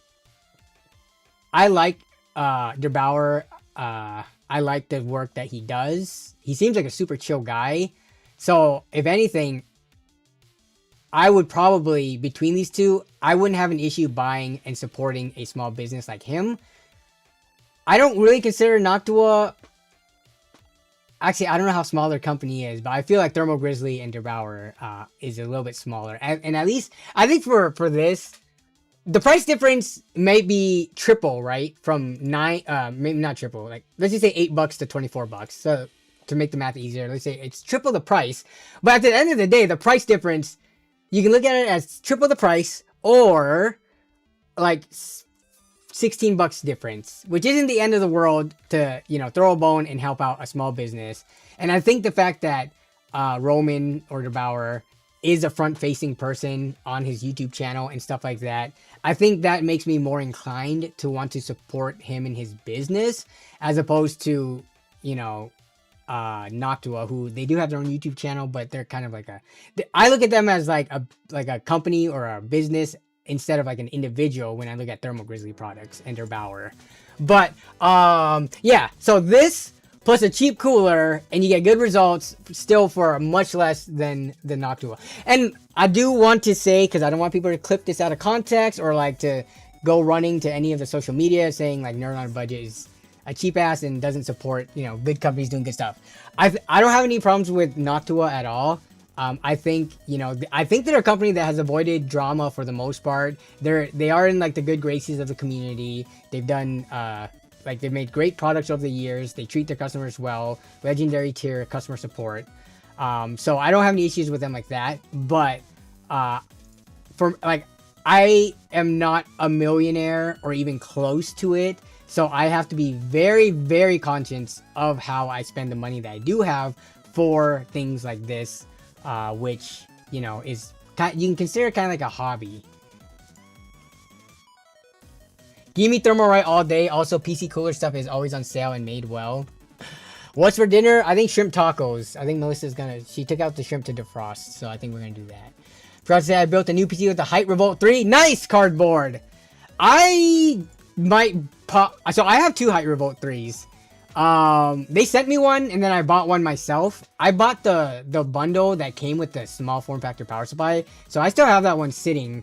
like Der Bauer. I like the work that he does. He seems like a super chill guy. So if anything, I would probably, between these two, I wouldn't have an issue buying and supporting a small business like him. I don't really consider Noctua... Actually, I don't know how small their company is, but I feel like Thermal Grizzly and Der Bauer is a little bit smaller. And at least, I think for this, the price difference may be triple, right? From maybe not triple, like, let's just say $8 to $24. So, to make the math easier, let's say it's triple the price. But at the end of the day, the price difference... You can look at it as triple the price or like $16 difference, which isn't the end of the world to, you know, throw a bone and help out a small business. And I think the fact that Roman Orderbauer is a front-facing person on his YouTube channel and stuff like that, I think that makes me more inclined to want to support him in his business, as opposed to, you know, Noctua, who they do have their own YouTube channel, but they're kind of like I look at them as like a company or a business instead of like an individual when I look at Thermal Grizzly products and their Bauer. But yeah, so this plus a cheap cooler and you get good results still for much less than the Noctua. And I do want to say, because I don't want people to clip this out of context or like to go running to any of the social media saying like Nerd on a Budget is a cheap ass and doesn't support, you know, big companies doing good stuff. I don't have any problems with Noctua at all. I think, you know, I think they're a company that has avoided drama for the most part. They are in like the good graces of the community. They've done like they've made great products over the years. They treat their customers well. Legendary tier customer support. So I don't have any issues with them like that. But for like, I am not a millionaire or even close to it. So I have to be very, very conscious of how I spend the money that I do have for things like this. Which, you know, is you can consider kind of like a hobby. Give me Thermalright all day. Also, PC cooler stuff is always on sale and made well. What's for dinner? I think shrimp tacos. I think Melissa's she took out the shrimp to defrost, so I think we're gonna do that. Forgot to say I built a new PC with the Height Revolt 3. Nice cardboard! I might pop... So I have two Height Revolt 3s. They sent me one and then I bought one myself. I bought the bundle that came with the small form factor power supply, so I still have that one sitting,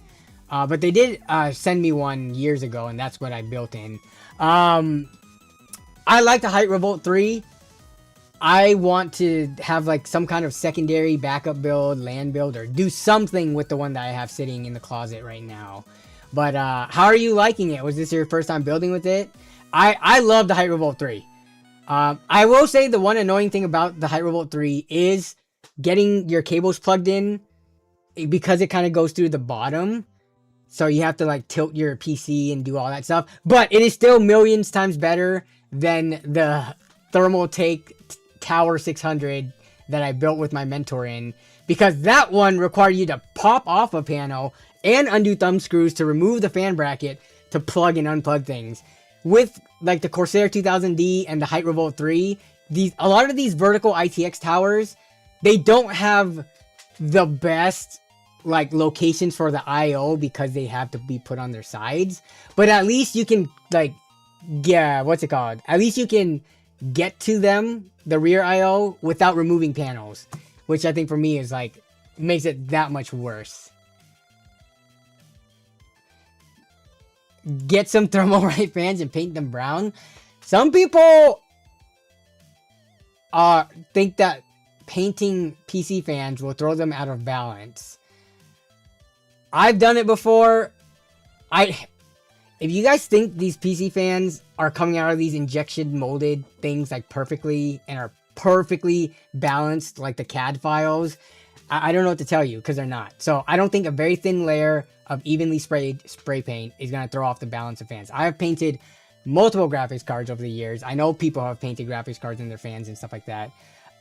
but they did send me one years ago and that's what I built in. I like the Height Revolt 3. I want to have like some kind of secondary backup build, LAN build, or do something with the one that I have sitting in the closet right now. But how are you liking it? Was this your first time building with it? I love the Height Revolt 3. I will say the one annoying thing about the Height Revolt 3 is getting your cables plugged in, because it kind of goes through the bottom. So you have to like tilt your PC and do all that stuff. But it is still millions times better than the Thermaltake Tower 600 that I built with my mentor in. Because that one required you to pop off a panel and undo thumb screws to remove the fan bracket to plug and unplug things. With like the Corsair 2000D and the Height Revolt 3, a lot of these vertical ITX towers, they don't have the best like locations for the AIO because they have to be put on their sides. But at least you can like, yeah, what's it called? At least you can get to them, the rear AIO, without removing panels, which I think for me is like, makes it that much worse. Get some Thermalright fans and paint them brown. Some people think that painting PC fans will throw them out of balance. I've done it before. If you guys think these PC fans are coming out of these injection molded things like perfectly and are perfectly balanced like the CAD files, I don't know what to tell you, because they're not. So I don't think a very thin layer of evenly sprayed spray paint is going to throw off the balance of fans. I have painted multiple graphics cards over the years. I know people have painted graphics cards in their fans and stuff like that.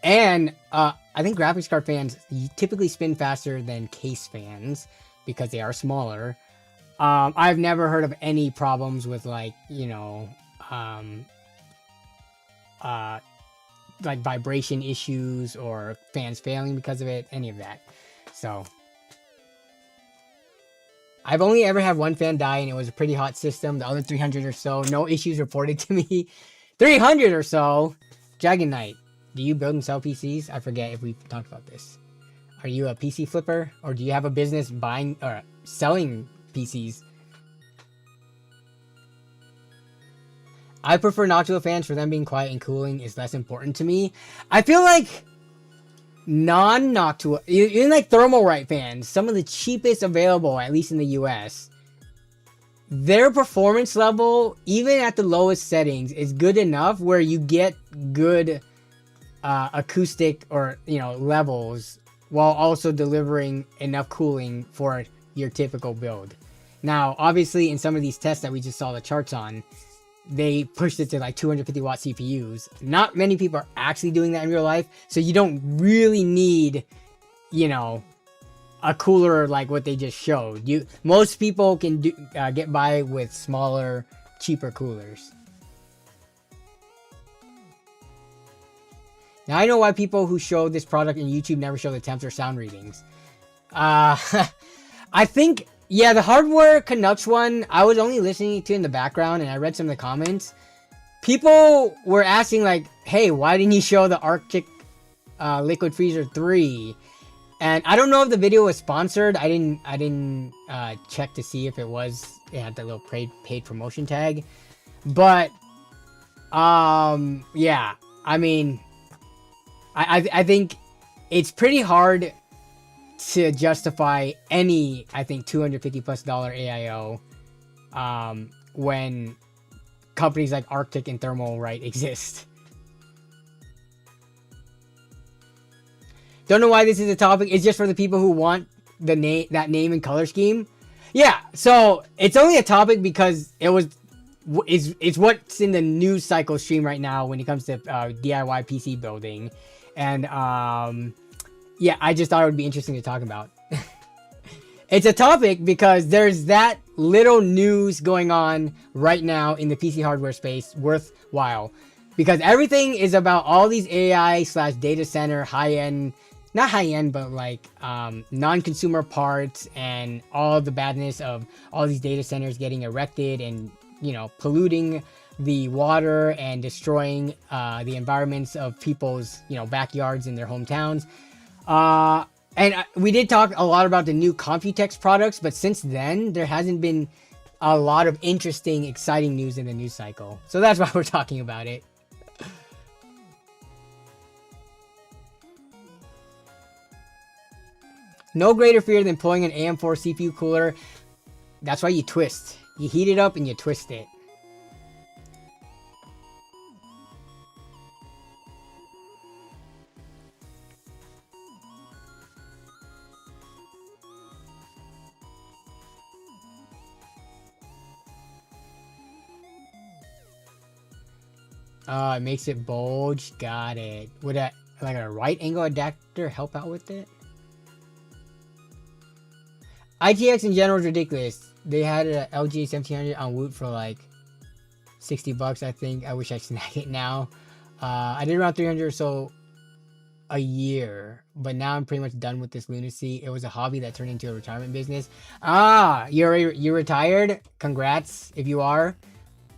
And I think graphics card fans typically spin faster than case fans because they are smaller. I've never heard of any problems with like, you know, like vibration issues or fans failing because of it, any of that. So I've only ever had one fan die and it was a pretty hot system. The other 300 or so, no issues reported to me. 300 or so. Dragon Knight, do you build and sell PCs? I forget if we've talked about this. Are you a PC flipper or do you have a business buying or selling PCs? I prefer Noctua fans for them being quiet and cooling is less important to me. I feel like non-Noctua, even like Thermalright fans, some of the cheapest available, at least in the US, their performance level, even at the lowest settings, is good enough where you get good acoustic or, you know, levels while also delivering enough cooling for your typical build. Now, obviously, in some of these tests that we just saw the charts on, they pushed it to like 250 watt CPUs. Not many people are actually doing that in real life, so you don't really need, you know, a cooler like what they just showed. Most people can get by with smaller, cheaper coolers. Now I know why people who show this product on YouTube never show the temps or sound readings. I think, yeah, the hardware Canucks one, I was only listening to in the background and I read some of the comments. People were asking like, hey, why didn't you show the Arctic Liquid Freezer 3? And I don't know if the video was sponsored. I didn't check to see if it had that little paid promotion tag. But yeah, I mean, I think it's pretty hard to justify any, I think, $250+ AIO when companies like Arctic and Thermalright exist. Don't know why this is a topic. It's just for the people who want that name and color scheme. Yeah, so it's only a topic because it's what's in the news cycle stream right now when it comes to DIY PC building. And yeah, I just thought it would be interesting to talk about. It's a topic because there's that little news going on right now in the PC hardware space worthwhile. Because everything is about all these AI/data center high-end, not high-end, but like non-consumer parts and all the badness of all these data centers getting erected and, you know, polluting the water and destroying the environments of people's, you know, backyards in their hometowns. And we did talk a lot about the new Computex products, but since then, there hasn't been a lot of interesting, exciting news in the news cycle. So that's why we're talking about it. No greater fear than pulling an AM4 CPU cooler. That's why you twist. You heat it up and you twist it. It makes it bulge. Got it. Would that, like a right angle adapter, help out with it? ITX in general is ridiculous. They had an LG 1700 on Woot for like $60, I think. I wish I snagged it now. I did around 300 or so a year, but now I'm pretty much done with this lunacy. It was a hobby that turned into a retirement business. You're retired? Congrats if you are.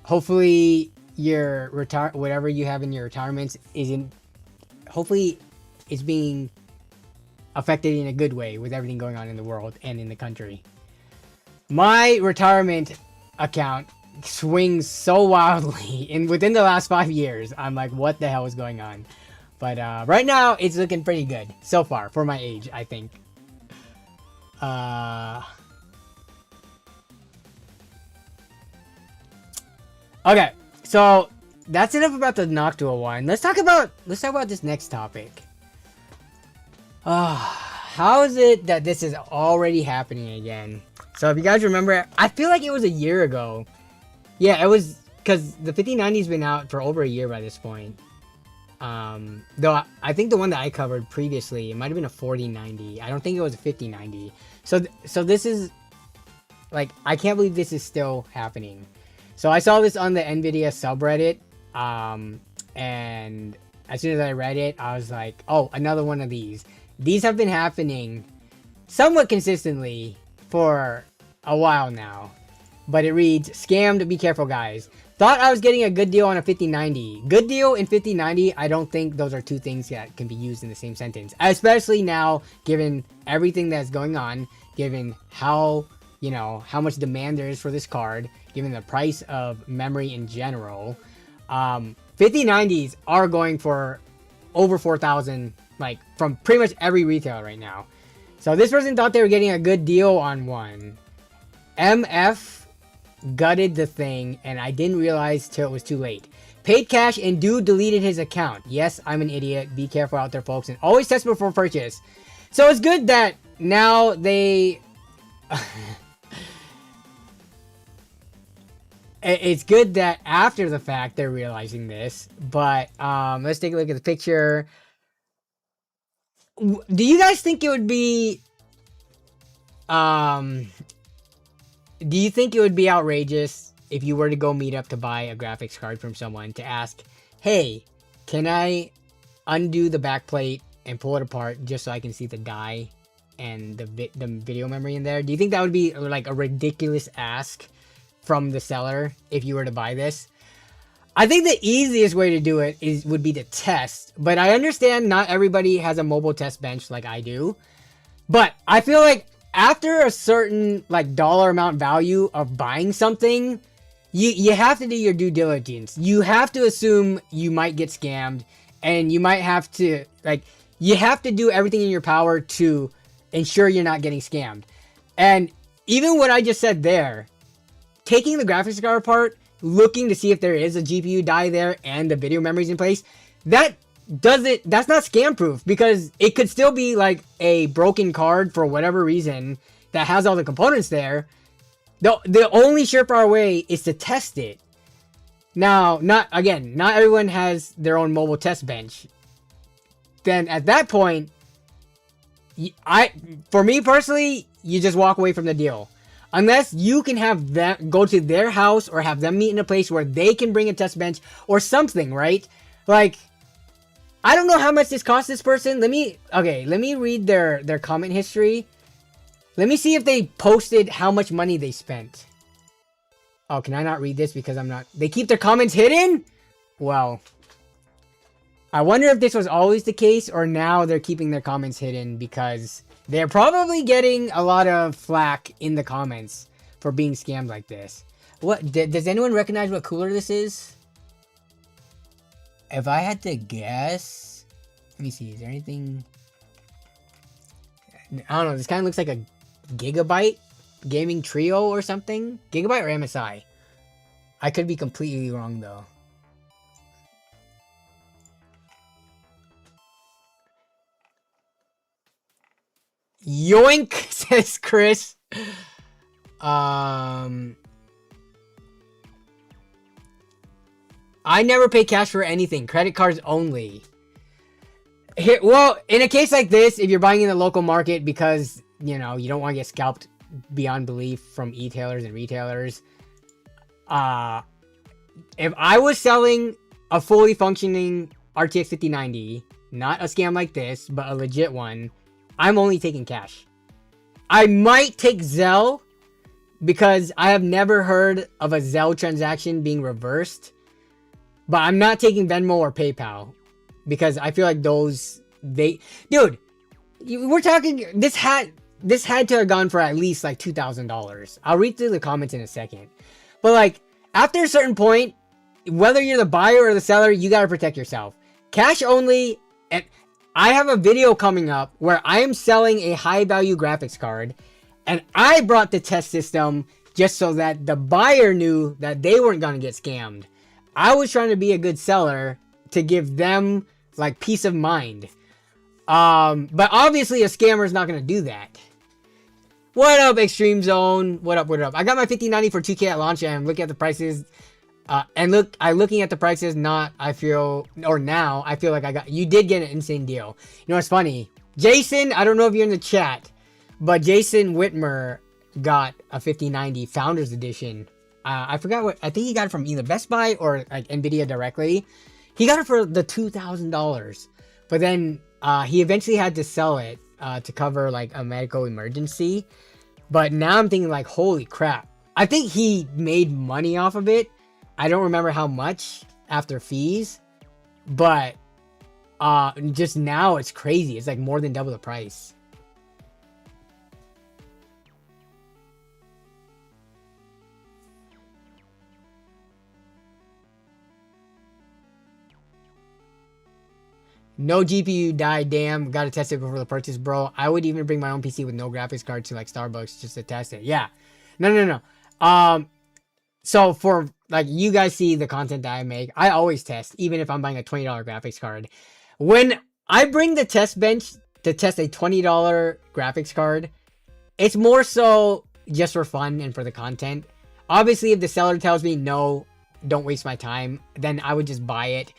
Hopefully your whatever you have in your retirements hopefully it's being affected in a good way with everything going on in the world and in the country. My retirement account swings so wildly within the last 5 years. I'm like, what the hell is going on? But right now it's looking pretty good so far for my age, I think. Okay, so that's enough about the Noctua one. Let's talk about this next topic. How is it that this is already happening again? So if you guys remember, I feel like it was a year ago. Yeah, it was, because the 5090's been out for over a year by this point. Though I think the one that I covered previously, it might have been a 4090. I don't think it was a 5090. So this is, like, I can't believe this is still happening. So I saw this on the NVIDIA subreddit, and as soon as I read it, I was like, oh, another one of these. These have been happening somewhat consistently for a while now. But it reads, scammed, be careful guys. Thought I was getting a good deal on a 5090. Good deal and 5090, I don't think those are two things that can be used in the same sentence. Especially now, given everything that's going on, given how, you know, how much demand there is for this card, given the price of memory in general. 5090s are going for over 4,000, like, from pretty much every retailer right now. So this person thought they were getting a good deal on one. MF gutted the thing, and I didn't realize till it was too late. Paid cash, and dude deleted his account. Yes, I'm an idiot. Be careful out there, folks, and always test before purchase. So it's good that now they... it's good that after the fact they're realizing this. But let's take a look at the picture. Do you guys think it would be do you think it would be outrageous if you were to go meet up to buy a graphics card from someone to ask, hey, can I undo the backplate and pull it apart just so I can see the die and the video memory in there? Do you think that would be like a ridiculous ask from the seller if you were to buy this? I think the easiest way to do it would be to test, but I understand not everybody has a mobile test bench like I do. But I feel like after a certain like dollar amount value of buying something, you have to do your due diligence. You have to assume you might get scammed, and you might have to you have to do everything in your power to ensure you're not getting scammed. And even what I just said there, taking the graphics card apart, looking to see if there is a GPU die there and the video memory's in place, that's not scam proof, because it could still be like a broken card for whatever reason that has all the components there. The only surefire way is to test it. Now, not everyone has their own mobile test bench. Then at that point, for me personally, you just walk away from the deal. Unless you can have them go to their house or have them meet in a place where they can bring a test bench or something, right? Like, I don't know how much this cost this person. Let me read their comment history. Let me see if they posted how much money they spent. Oh, can I not read this because they keep their comments hidden? Well, I wonder if this was always the case or now they're keeping their comments hidden because they're probably getting a lot of flack in the comments for being scammed like this. What, does anyone recognize what cooler this is? If I had to guess, let me see, is there anything? I don't know, this kind of looks like a Gigabyte gaming trio or something. Gigabyte or MSI? I could be completely wrong though. Yoink, says Chris. I never pay cash for anything. Credit cards only. Here, well, in a case like this, if you're buying in the local market because, you know, you don't want to get scalped beyond belief from e-tailers and retailers. If I was selling a fully functioning RTX 5090, not a scam like this, but a legit one, I'm only taking cash. I might take Zelle because I have never heard of a Zelle transaction being reversed. But I'm not taking Venmo or PayPal because I feel like dude, we're talking, this had to have gone for at least like $2,000. I'll read through the comments in a second. But like, after a certain point, whether you're the buyer or the seller, you got to protect yourself. Cash only. And I have a video coming up where I am selling a high value graphics card, and I brought the test system just so that the buyer knew that they weren't going to get scammed. I was trying to be a good seller to give them like peace of mind. But obviously a scammer is not going to do that. What up, Extreme Zone? What up, what up? I got my 5090 for 2K at launch and I'm looking at the prices. Looking at the prices, now I feel like you did get an insane deal. You know what's funny? Jason, I don't know if you're in the chat, but Jason Whitmer got a 5090 Founders Edition. I forgot I think he got it from either Best Buy or like Nvidia directly. He got it for the $2,000, but then he eventually had to sell it to cover like a medical emergency. But now I'm thinking like, holy crap. I think he made money off of it. I don't remember how much after fees, but just now it's crazy. It's like more than double the price. No GPU died, damn. Gotta test it before the purchase, bro. I would even bring my own PC with no graphics card to like Starbucks just to test it. Yeah. No. So for like, you guys see the content that I make, I always test, even if I'm buying a $20 graphics card. When I bring the test bench to test a $20 graphics card, it's more so just for fun and for the content. obviously if the seller tells me no, don't waste my time, then I would just buy it.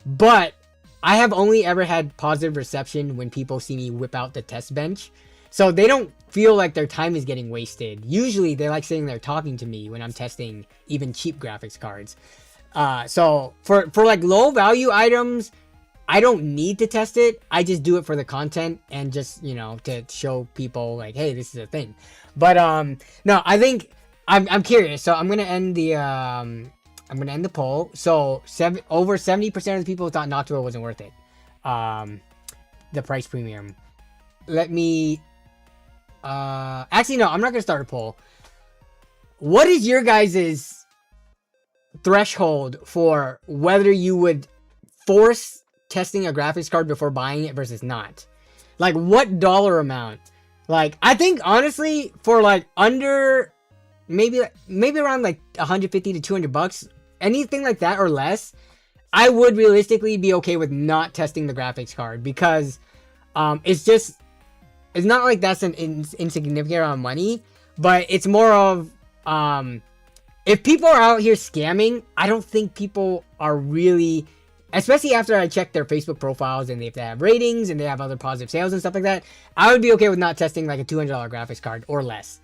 But I have only ever had positive reception when people see me whip out the test bench. So they don't feel like their time is getting wasted. Usually they like sitting there talking to me when I'm testing even cheap graphics cards. So for like low value items, I don't need to test it. I just do it for the content and just, you know, to show people like, hey, this is a thing. But no, I think I'm curious. So I'm gonna end the poll. So over 70% of the people thought Noctua wasn't worth it. The price premium. Let me actually no, I'm not gonna start a poll. What is your guys's threshold for whether you would force testing a graphics card before buying it versus not? Like what dollar amount? Like I think honestly for like under maybe around like 150 to 200 bucks, anything like that or less, I would realistically be okay with not testing the graphics card, because it's not like that's an insignificant amount of money, but it's more of if people are out here scamming, I don't think people are really, especially after I check their Facebook profiles and if they have ratings and they have other positive sales and stuff like that, I would be okay with not testing like a $200 graphics card or less.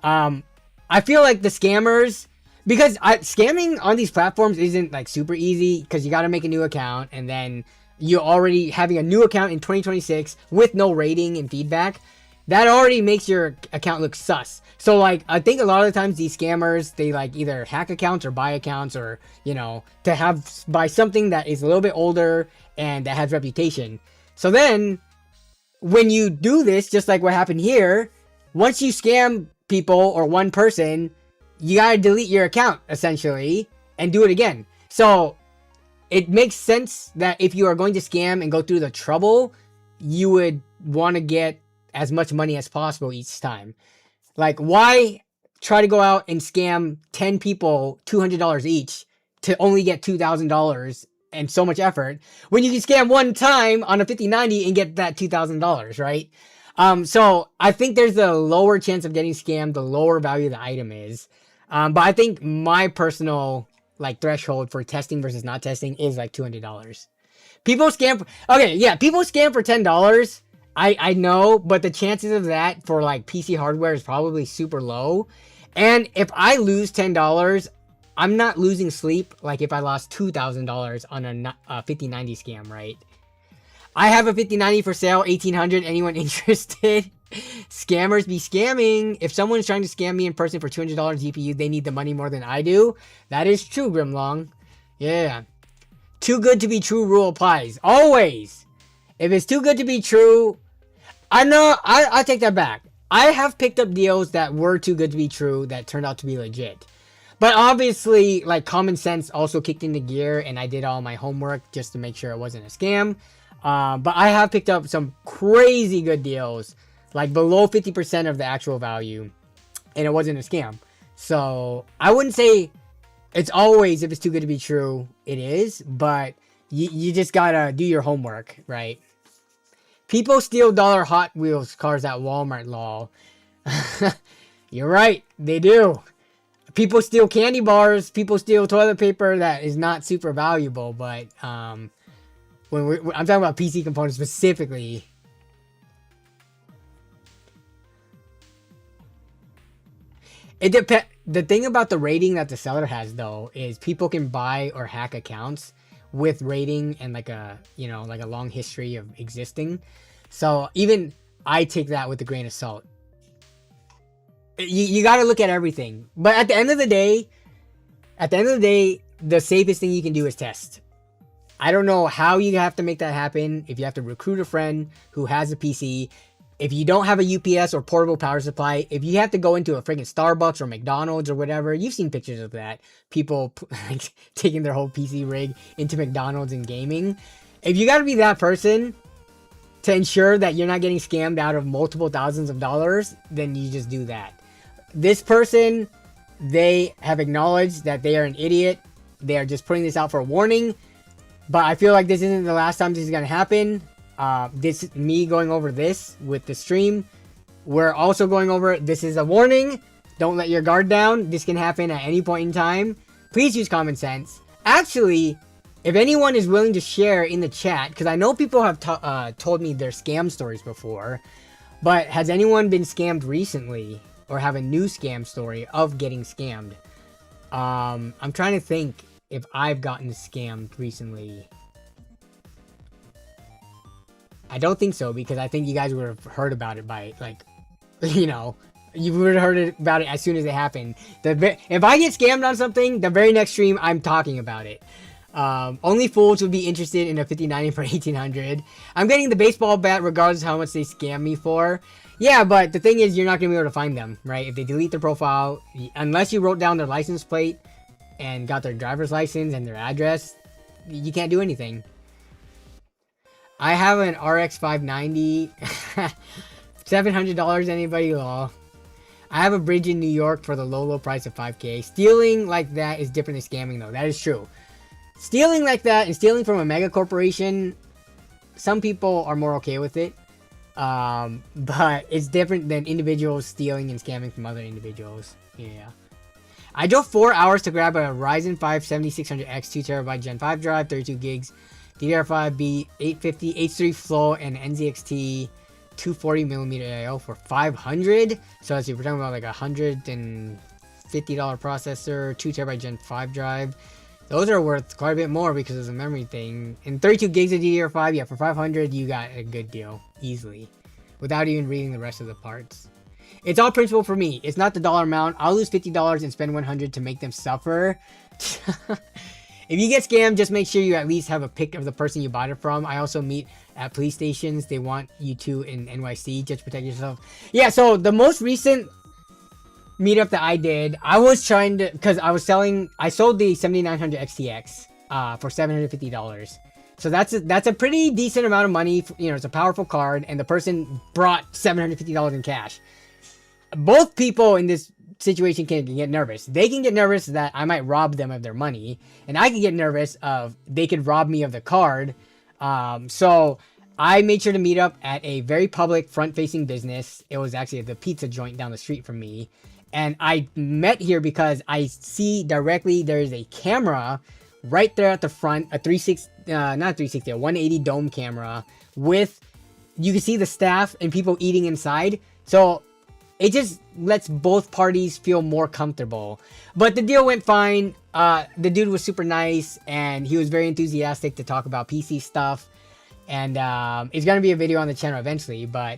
I feel like the scammers, because scamming on these platforms isn't like super easy, because you got to make a new account, and then you're already having a new account in 2026 with no rating and feedback. That already makes your account look sus. So like, I think a lot of the times these scammers, they like either hack accounts or buy accounts, or, you know, to buy something that is a little bit older and that has reputation. So then when you do this, just like what happened here, once you scam people or one person, you gotta delete your account essentially and do it again. So it makes sense that if you are going to scam and go through the trouble, you would want to get as much money as possible each time. Like, why try to go out and scam 10 people $200 each to only get $2,000 and so much effort, when you can scam one time on a 5090 and get that $2,000, right? So I think there's a lower chance of getting scammed the lower value the item is. But I think my personal like threshold for testing versus not testing is like $200. People scam people scam for $10. I know, but the chances of that for like PC hardware is probably super low. And if I lose $10, I'm not losing sleep like if I lost $2,000 on a 5090 scam, right? I have a 5090 for sale, 1800. Anyone interested? Scammers be scamming. If someone's trying to scam me in person for $200 GPU, they need the money more than I do. That is true, Grimlong. Yeah. Too good to be true rule applies. Always. If it's too good to be true, I know, I'll take that back. I have picked up deals that were too good to be true that turned out to be legit. But obviously, like, common sense also kicked into gear, and I did all my homework just to make sure it wasn't a scam. But I have picked up some crazy good deals, like below 50% of the actual value, and it wasn't a scam. So I wouldn't say it's always, if it's too good to be true, it is, but you just gotta do your homework, right? People steal dollar Hot Wheels cars at Walmart, lol. You're right, they do. People steal candy bars, people steal toilet paper that is not super valuable, but I'm talking about PC components specifically. It depends. The thing about the rating that the seller has, though, is people can buy or hack accounts with rating and like a long history of existing. So even I take that with a grain of salt. You got to look at everything. But at the end of the day, the safest thing you can do is test. I don't know how you have to make that happen. If you have to recruit a friend who has a PC, if you don't have a UPS or portable power supply, if you have to go into a freaking Starbucks or McDonald's or whatever, you've seen pictures of that. People like taking their whole PC rig into McDonald's and gaming. If you got to be that person to ensure that you're not getting scammed out of multiple thousands of dollars, then you just do that. This person, they have acknowledged that they are an idiot. They are just putting this out for a warning. But I feel like this isn't the last time this is going to happen. This me going over this with the stream. We're also going over it. This is a warning. Don't let your guard down. This can happen at any point in time. Please use common sense. Actually, if anyone is willing to share in the chat, because I know people have told me their scam stories before, but has anyone been scammed recently or have a new scam story of getting scammed? I'm trying to think if I've gotten scammed recently. I don't think so, because I think you guys would have heard about it by, like, you know, you would have heard about it as soon as it happened. If I get scammed on something, the very next stream, I'm talking about it. Only fools would be interested in a 5090 for 1800. I'm getting the baseball bat regardless of how much they scam me for. Yeah, but the thing is, you're not going to be able to find them, right? If they delete their profile, unless you wrote down their license plate and got their driver's license and their address, you can't do anything. I have an RX 590. $700, anybody? Lol. I have a bridge in New York for the low price of 5K. Stealing like that is different than scamming, though. That is true. Stealing like that and stealing from a mega corporation, some people are more okay with it. But it's different than individuals stealing and scamming from other individuals. Yeah. I drove 4 hours to grab a Ryzen 5 7600X 2TB Gen 5 drive, 32 gigs, DDR5B 850 H3 Flow, and NZXT 240mm AIO for $500. So as we're talking about like $150 processor, 2TB Gen 5 drive. Those are worth quite a bit more because of the memory thing. And 32 gigs of DDR5, yeah, for $500, you got a good deal easily, without even reading the rest of the parts. It's all principle for me. It's not the dollar amount. I'll lose $50 and spend $100 to make them suffer. If you get scammed, just make sure you at least have a pic of the person you bought it from. I also meet at police stations. They want you to in NYC. Just protect yourself. Yeah, so the most recent meetup that I did, I was trying to, because I sold the 7900 XTX for $750. So that's a pretty decent amount of money. You know, it's a powerful card, and the person brought $750 in cash. Both people in this situation can get nervous. They can get nervous that I might rob them of their money, and I can get nervous of they could rob me of the card. So I made sure to meet up at a very public front-facing business. It was actually the pizza joint down the street from me. And I met here because I see directly there's a camera right there at the front, a 180 dome camera with, you can see the staff and people eating inside. So it just lets both parties feel more comfortable. But the deal went fine. The dude was super nice, and he was very enthusiastic to talk about PC stuff. And it's going to be a video on the channel eventually, but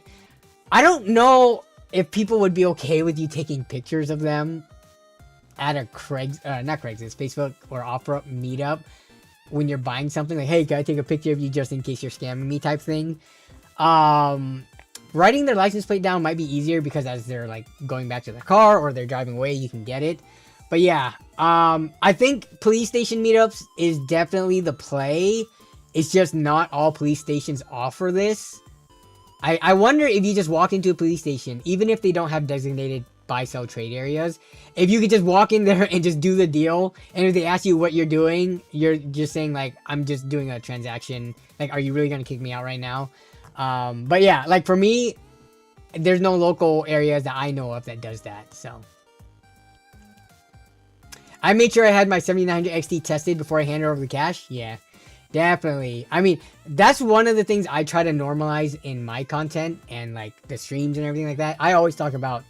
I don't know if people would be okay with you taking pictures of them at a not Craigslist, Facebook or Opera meetup when you're buying something. Like, hey, can I take a picture of you just in case you're scamming me type thing? Writing their license plate down might be easier because as they're like going back to their car or they're driving away, you can get it. But yeah, I think police station meetups is definitely the play. It's just not all police stations offer this. I wonder if you just walk into a police station, even if they don't have designated buy-sell trade areas, if you could just walk in there and just do the deal, and if they ask you what you're doing, you're just saying like, I'm just doing a transaction. Like, are you really going to kick me out right now? But yeah, like for me, there's no local areas that I know of that does that, so. I made sure I had my 7900 XT tested before I handed over the cash. Yeah. Definitely. I mean, that's one of the things I try to normalize in my content and like the streams and everything like that. I always talk about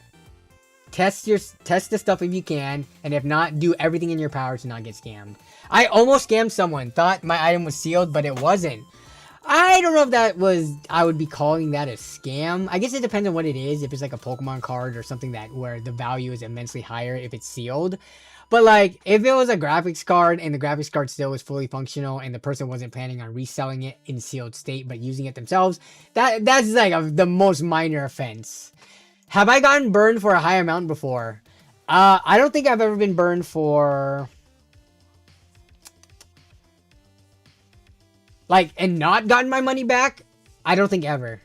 test the stuff if you can, and if not, do everything in your power to not get scammed. I almost scammed someone, thought my item was sealed, but it wasn't. I don't know if that was, I would be calling that a scam. I guess it depends on what it is. If it's like a Pokemon card or something that where the value is immensely higher if it's sealed. But like, if it was a graphics card and the graphics card still was fully functional and the person wasn't planning on reselling it in sealed state but using it themselves, that's like the most minor offense. Have I gotten burned for a high amount before? I don't think I've ever been burned for like, and not gotten my money back. I don't think ever.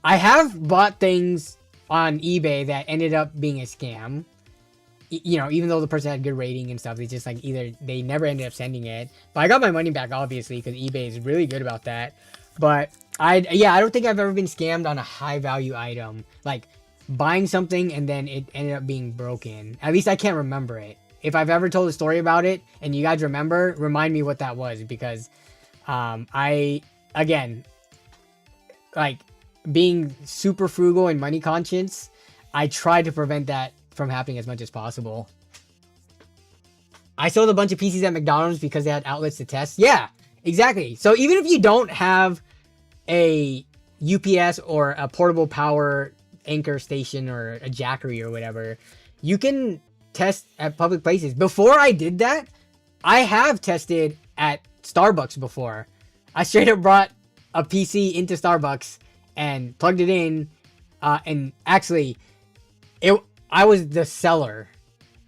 I have bought things on eBay that ended up being a scam. You know, even though the person had good rating and stuff, they just like either they never ended up sending it. But I got my money back obviously because eBay is really good about that. But I don't think I've ever been scammed on a high value item. Like buying something and then it ended up being broken. At least I can't remember it. If I've ever told a story about it and you guys remember, remind me what that was, because I, again, like being super frugal and money conscious, I try to prevent that from happening as much as possible. I sold a bunch of PCs at McDonald's because they had outlets to test. Yeah, exactly. So even if you don't have a UPS or a portable power anchor station or a jackery or whatever, you can test at public places. Before I did that, I have tested at Starbucks before. I straight up brought a PC into Starbucks and plugged it in, and actually I was the seller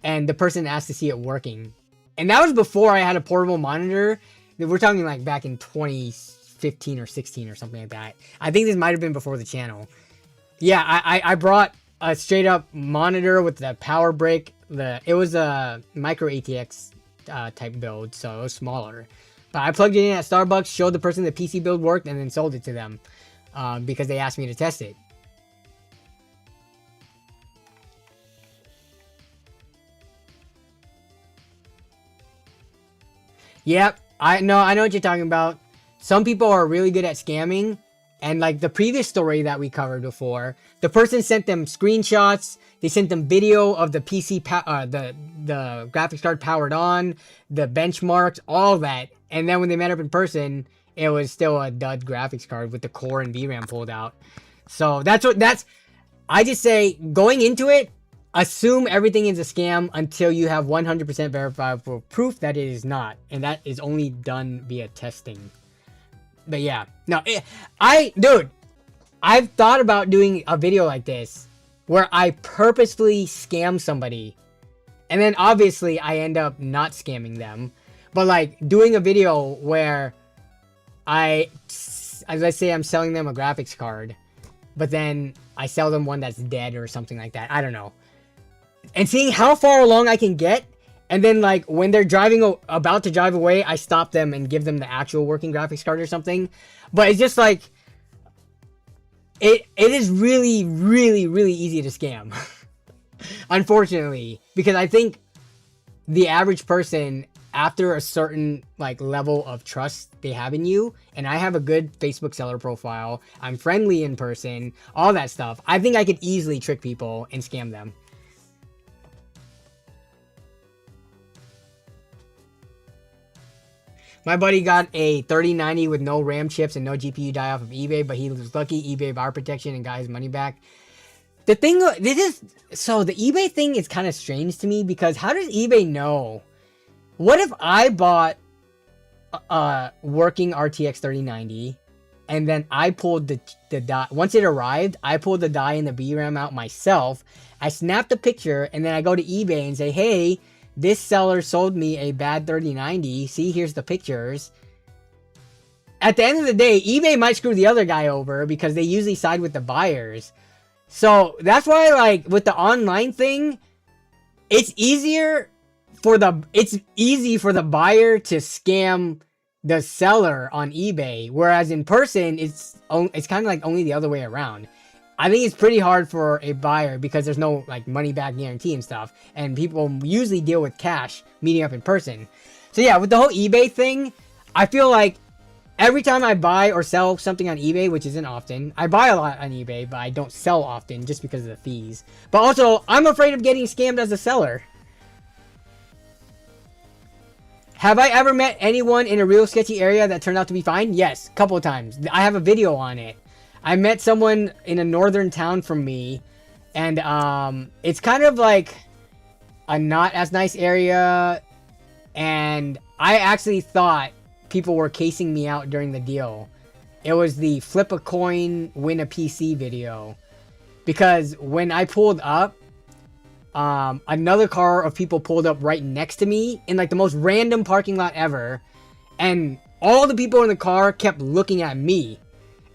and the person asked to see it working. And that was before I had a portable monitor. We're talking like back in 2015 or 16 or something like that. I think this might have been before the channel. Yeah, I brought a straight up monitor with the power brick. It was a micro ATX type build, so it was smaller. But I plugged it in at Starbucks, showed the person the PC build worked, and then sold it to them because they asked me to test it. Yep, I know what you're talking about. Some people are really good at scamming, and like the previous story that we covered before, the person sent them screenshots, they sent them video of the PC, the graphics card powered on, the benchmarks, all that, and then when they met up in person, it was still a dud graphics card with the core and VRAM pulled out. So I just say, going into it, assume everything is a scam until you have 100% verifiable proof that it is not. And that is only done via testing. But yeah, no, dude, I've thought about doing a video like this where I purposefully scam somebody. And then obviously I end up not scamming them. But like doing a video where let's say I'm selling them a graphics card, but then I sell them one that's dead or something like that. I don't know. And seeing how far along I can get, and then like when they're about to drive away, I stop them and give them the actual working graphics card or something. But it's just like, it is really, really, really easy to scam. Unfortunately, because I think the average person, after a certain like level of trust they have in you, and I have a good Facebook seller profile, I'm friendly in person, all that stuff, I think I could easily trick people and scam them. My buddy got a 3090 with no RAM chips and no GPU die off of eBay, but he was lucky, eBay buyer protection, and got his money back. The thing, the eBay thing is kind of strange to me, because how does eBay know? What if I bought a working RTX 3090 and then I pulled the die, once it arrived, I pulled the die and the VRAM out myself, I snapped a picture, and then I go to eBay and say, hey, this seller sold me a bad 3090. See, here's the pictures. At the end of the day, eBay might screw the other guy over because they usually side with the buyers. So that's why, like, with the online thing, it's easy for the buyer to scam the seller on eBay, whereas in person, it's kind of like only the other way around. I think it's pretty hard for a buyer because there's no like money back guarantee and stuff, and people usually deal with cash meeting up in person. So yeah, with the whole eBay thing, I feel like every time I buy or sell something on eBay, which isn't often, I buy a lot on eBay, but I don't sell often just because of the fees. But also, I'm afraid of getting scammed as a seller. Have I ever met anyone in a real sketchy area that turned out to be fine? Yes, a couple of times. I have a video on it. I met someone in a northern town from me, and it's kind of like a not as nice area, and I actually thought people were casing me out during the deal. It was the flip a coin, win a PC video, because when I pulled up, another car of people pulled up right next to me in like the most random parking lot ever, and all the people in the car kept looking at me.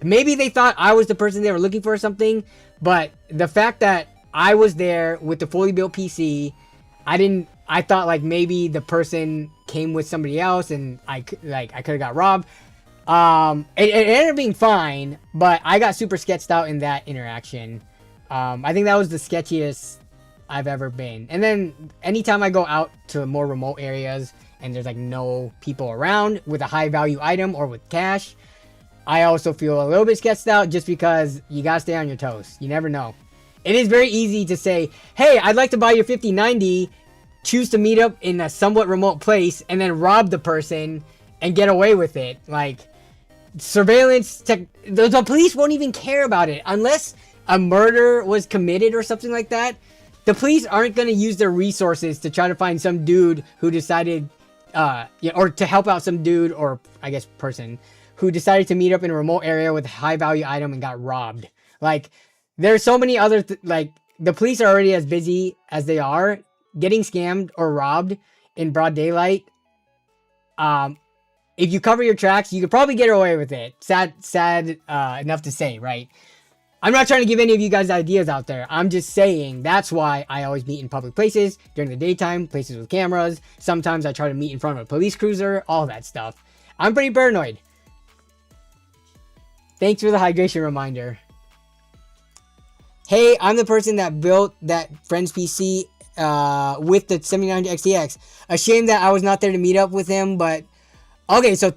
Maybe they thought I was the person they were looking for or something, but the fact that I was there with the fully built PC, I thought like maybe the person came with somebody else and I could have got robbed. It ended up being fine, but I got super sketched out in that interaction. I think that was the sketchiest I've ever been. And then anytime I go out to more remote areas and there's like no people around with a high value item or with cash, I also feel a little bit sketched out just because you gotta stay on your toes. You never know. It is very easy to say, hey, I'd like to buy your 5090, choose to meet up in a somewhat remote place, and then rob the person and get away with it. Like, surveillance tech, the police won't even care about it unless a murder was committed or something like that. The police aren't going to use their resources to try to find some dude who decided, or to help out some dude, or I guess person, who decided to meet up in a remote area with a high value item and got robbed. Like, there's so many other, like, the police are already as busy as they are. Getting scammed or robbed in broad daylight, if you cover your tracks, you could probably get away with it. Sad enough to say, right? I'm not trying to give any of you guys ideas out there. I'm just saying that's why I always meet in public places during the daytime, places with cameras. Sometimes I try to meet in front of a police cruiser, all that stuff. I'm pretty paranoid. Thanks for the hydration reminder. Hey, I'm the person that built that friend's PC with the 7900 XTX. A shame that I was not there to meet up with him, but okay, so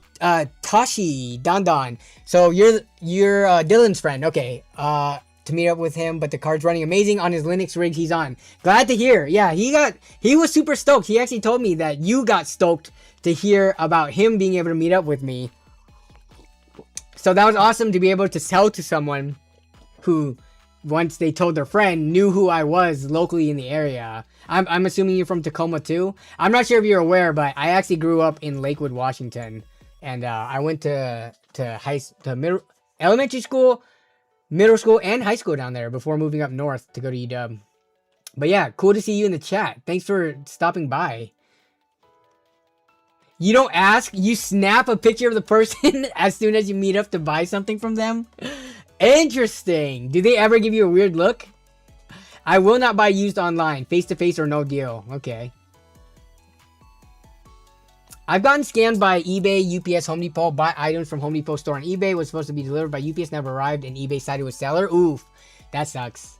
Tashi Don. So you're Dylan's friend. Okay. To meet up with him, but the card's running amazing on his Linux rig he's on. Glad to hear. Yeah, he was super stoked. He actually told me that you got stoked to hear about him being able to meet up with me. So that was awesome to be able to sell to someone who, once they told their friend, knew who I was locally in the area. I'm assuming you're from Tacoma too. I'm not sure if you're aware, but I actually grew up in Lakewood, Washington, and I went to elementary school, middle school, and high school down there before moving up north to go to UW. But yeah, cool to see you in the chat. Thanks for stopping by. You don't ask, you snap a picture of the person as soon as you meet up to buy something from them. Interesting. Do they ever give you a weird look? I will not buy used online, face-to-face or no deal. Okay. I've gotten scammed by eBay, UPS, Home Depot, bought items from Home Depot store on eBay, was supposed to be delivered by UPS, never arrived, and eBay sided with seller. Oof, that sucks.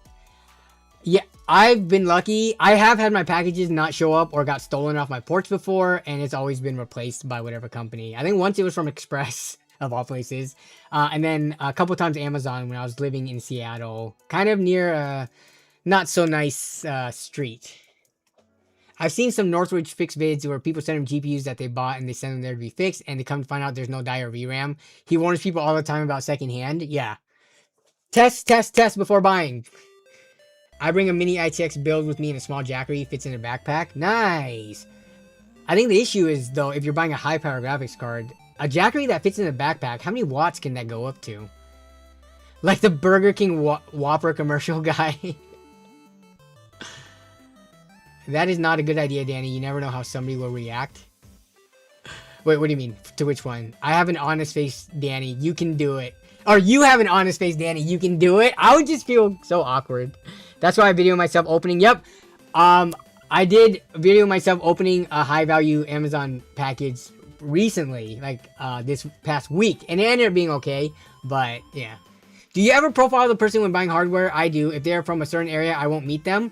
Yeah, I've been lucky. I have had my packages not show up or got stolen off my porch before, and it's always been replaced by whatever company. I think once it was from Express, of all places. And then a couple times Amazon when I was living in Seattle, kind of near a not so nice street. I've seen some Northridge fix vids where people send them GPUs that they bought and they send them there to be fixed, and they come to find out there's no die or VRAM. He warns people all the time about secondhand. Yeah. Test before buying. I bring a mini ITX build with me in a small Jackery, fits in a backpack. Nice. I think the issue is, though, if you're buying a high power graphics card, a Jackery that fits in a backpack, how many watts can that go up to? Like the Burger King Whopper commercial guy. That is not a good idea, Danny. You never know how somebody will react. Wait, what do you mean? To which one? I have an honest face, Danny. You can do it. Or you have an honest face, Danny. You can do it. I would just feel so awkward. That's why I video myself opening. Yep. I did video myself opening a high value Amazon package recently, like this past week, and it ended up being okay. But yeah. Do you ever profile the person when buying hardware? I do. If they're from a certain area, I won't meet them.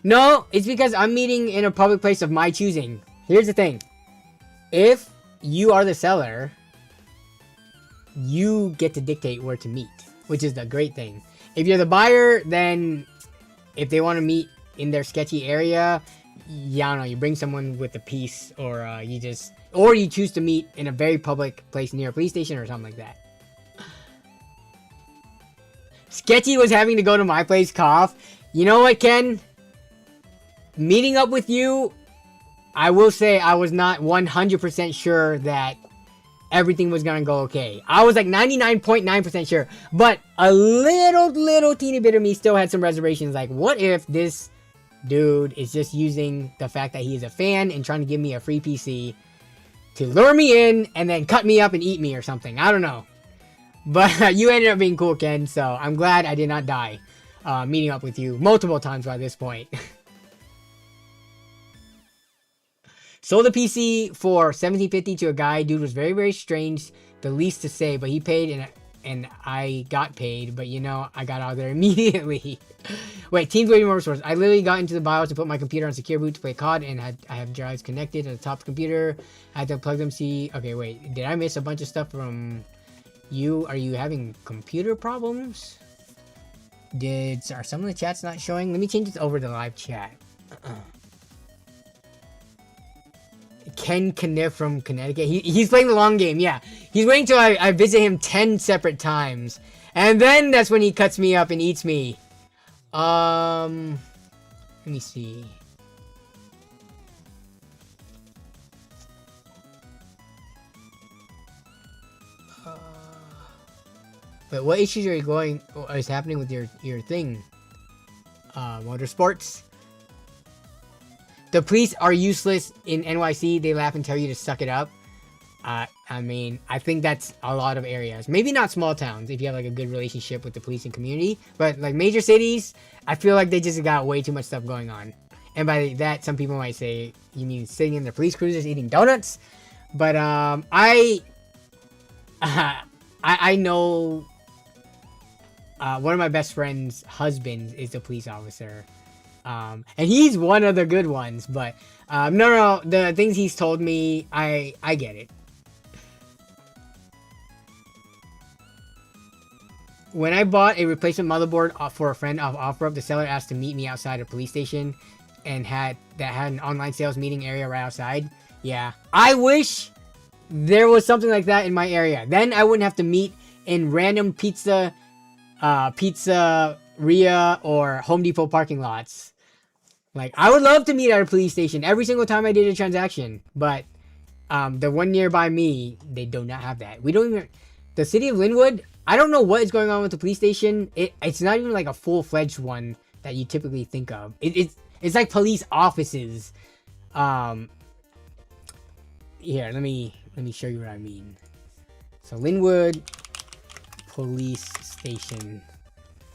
No, it's because I'm meeting in a public place of my choosing. Here's the thing. If you are the seller, you get to dictate where to meet, which is the great thing. If you're the buyer, then if they want to meet in their sketchy area, yeah, I don't know, you bring someone with a piece, or you choose to meet in a very public place near a police station or something like that. Sketchy was having to go to my place, cough. You know what, Ken? Meeting up with you, I will say I was not 100% sure that everything was gonna go okay. I was like 99.9% sure, but a little teeny bit of me still had some reservations. Like, what if this dude is just using the fact that he is a fan and trying to give me a free PC to lure me in and then cut me up and eat me or something? I don't know. But you ended up being cool, Ken, so I'm glad I did not die meeting up with you multiple times by this point. Sold the PC for $17.50 to a guy. Dude was very, very strange, the least to say, but he paid and I got paid, but you know, I got out of there immediately. Wait, teams waiting more resources. I literally got into the BIOS to put my computer on secure boot to play COD, and I have drives connected to the top computer. I had to plug them. See, okay, wait, did I miss a bunch of stuff from you? Are you having computer problems? Are some of the chats not showing? Let me change it over to live chat. Ken Kniff from Connecticut. He's playing the long game, yeah. He's waiting till I visit him 10 separate times. And then that's when he cuts me up and eats me. Let me see. But what issues are you is happening with your thing? Motorsports? The police are useless in NYC. They laugh and tell you to suck it up. I mean, I think that's a lot of areas. Maybe not small towns if you have like a good relationship with the police and community. But like major cities, I feel like they just got way too much stuff going on. And by that, some people might say, you mean sitting in their police cruisers eating donuts? But I know one of my best friend's husbands is a police officer. And he's one of the good ones, but no, the things he's told me, I get it. When I bought a replacement motherboard for a friend off OfferUp, the seller asked to meet me outside a police station and had an online sales meeting area right outside. Yeah, I wish there was something like that in my area. Then I wouldn't have to meet in random pizzeria or Home Depot parking lots. Like, I would love to meet at a police station every single time I did a transaction. But the one nearby me, they do not have that. We don't even... The city of Lynnwood, I don't know what is going on with the police station. It's not even like a full-fledged one that you typically think of. It's like police offices. Here, let me show you what I mean. So, Lynnwood Police Station.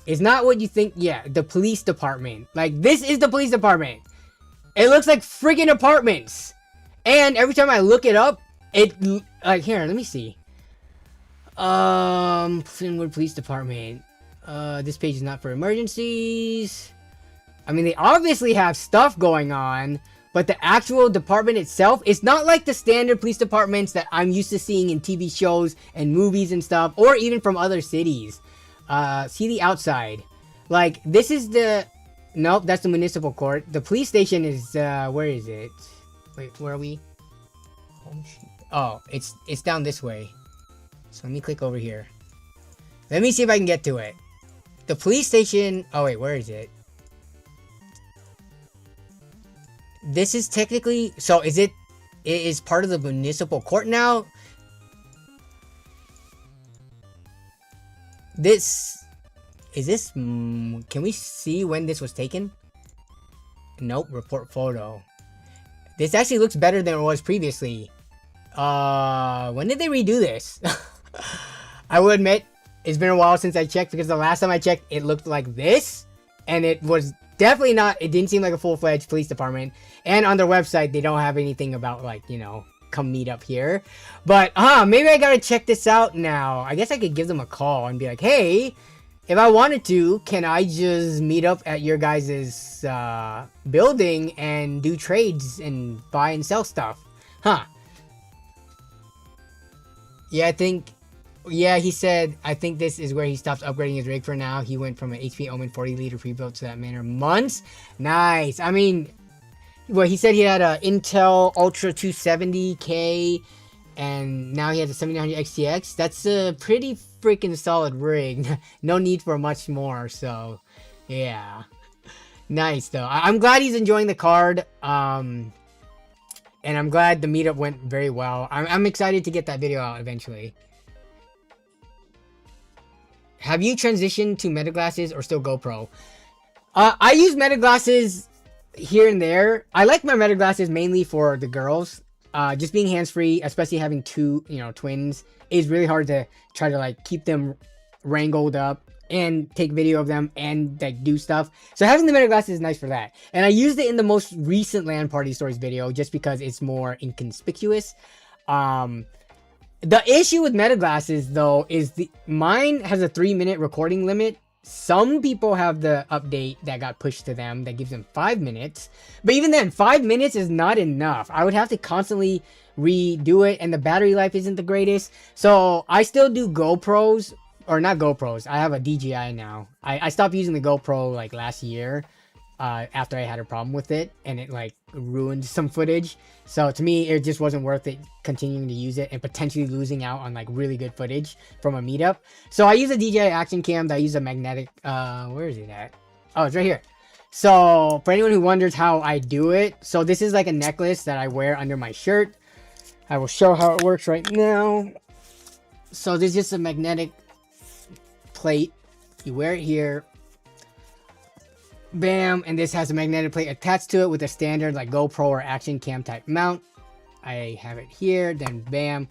It's not what you think. Yeah, the police department. Like, this is the police department. It looks like freaking apartments. And every time I look it up, like, here, let me see. Lynnwood Police Department. This page is not for emergencies. I mean, they obviously have stuff going on, but the actual department itself, it's not like the standard police departments that I'm used to seeing in TV shows and movies and stuff, or even from other cities. See the outside. Like, this is the... Nope, that's the municipal court. The police station is, where is it? Wait, where are we? Oh, it's down this way. So let me click over here. Let me see if I can get to it. The police station... Oh, wait, where is it? This is technically... So, it is part of the municipal court now? Is this... can we see when this was taken? Nope, report photo. This actually looks better than it was previously. When did they redo this? I will admit, it's been a while since I checked, because the last time I checked, it looked like this. And it was definitely not... It didn't seem like a full-fledged police department. And on their website, they don't have anything about, like, you know... come meet up here. But maybe I gotta check this out now. I guess I could give them a call and be like, hey, if I wanted to, can I just meet up at your guys' building and do trades and buy and sell stuff? Yeah, he said, I think this is where he stops upgrading his rig for now. He went from an HP Omen 40-liter pre-built to that manner months. Nice. I mean, well, he said he had a Intel Ultra 270K, and now he has a 7900 XTX. That's a pretty freaking solid rig. No need for much more, so yeah. Nice, though. I'm glad he's enjoying the card, and I'm glad the meetup went very well. I'm excited to get that video out eventually. Have you transitioned to Meta glasses or still GoPro? I use Meta glasses here and there. I like my Meta glasses mainly for the girls. Just being hands-free, especially having two, twins, is really hard to try to like keep them wrangled up and take video of them and like do stuff. So having the Meta glasses is nice for that. And I used it in the most recent LAN party stories video just because it's more inconspicuous. The issue with Meta glasses though is mine has a 3-minute recording limit. Some people have the update that got pushed to them that gives them 5 minutes. But even then, 5 minutes is not enough. I would have to constantly redo it, and the battery life isn't the greatest. So I still do GoPros, or not GoPros. I have a DJI now. I stopped using the GoPro like last year. After I had a problem with it and it like ruined some footage. So to me, it just wasn't worth it continuing to use it and potentially losing out on like really good footage from a meetup. So I use a DJI action cam that I use a magnetic, where is it at? Oh, it's right here. So for anyone who wonders how I do it, so this is like a necklace that I wear under my shirt. I will show how it works right now. So there's just a magnetic plate. You wear it here. Bam, and this has a magnetic plate attached to it with a standard like GoPro or action cam type mount. I have it here, then bam,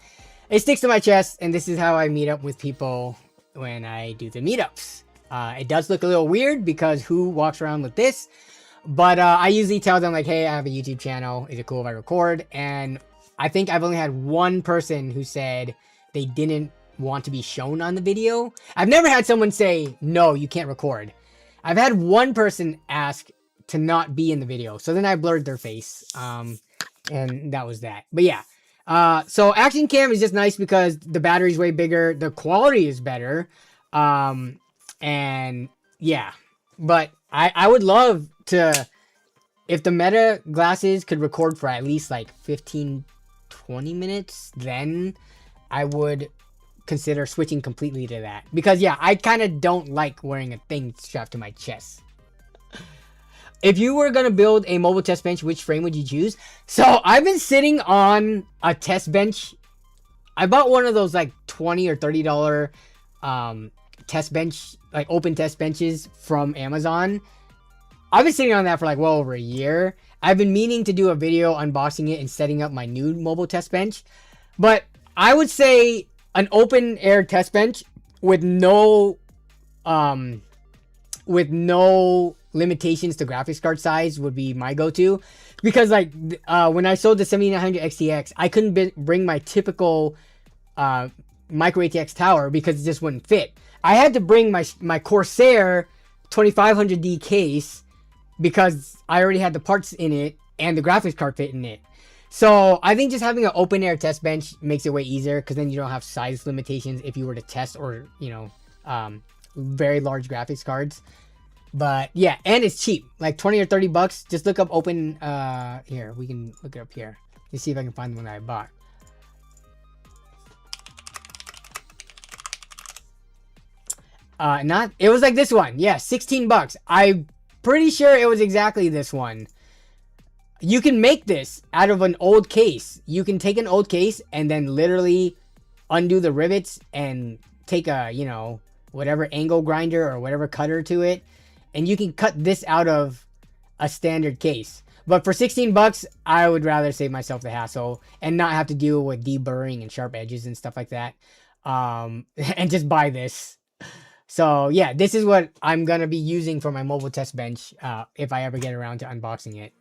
it sticks to my chest, and this is how I meet up with people when I do the meetups. It does look a little weird because who walks around with this? But I usually tell them like, hey, I have a YouTube channel. Is it cool if I record? And I think I've only had one person who said they didn't want to be shown on the video. I've never had someone say, no, you can't record. I've had one person ask to not be in the video. So then I blurred their face. And that was that. But yeah. So action cam is just nice because the battery's way bigger. The quality is better. And yeah. But I would love to, if the Meta glasses could record for at least like 15, 20 minutes, then I would consider switching completely to that, because yeah, I kind of don't like wearing a thing strapped to my chest. If you were gonna build a mobile test bench, which frame would you choose? So I've been sitting on a test bench. I bought one of those like $20 or $30 test bench, like open test benches from Amazon. I've been sitting on that for like well over a year. I've been meaning to do a video unboxing it and setting up my new mobile test bench, but I would say an open air test bench with no limitations to graphics card size would be my go-to, because like when I sold the 7900 XTX, I couldn't bring my typical micro ATX tower because it just wouldn't fit. I had to bring my Corsair 2500D case because I already had the parts in it and the graphics card fit in it. So I think just having an open air test bench makes it way easier, because then you don't have size limitations if you were to test, or very large graphics cards. But yeah, and it's cheap, like 20 or 30 bucks. Just look up open, here, we can look it up here. Let's see if I can find the one that I bought. It was like this one. Yeah, 16 bucks. I'm pretty sure it was exactly this one. You can make this out of an old case. You can take an old case and then literally undo the rivets and take a, whatever angle grinder or whatever cutter to it, and you can cut this out of a standard case. But for 16 bucks, I would rather save myself the hassle and not have to deal with deburring and sharp edges and stuff like that. And just buy this. So yeah, this is what I'm going to be using for my mobile test bench if I ever get around to unboxing it.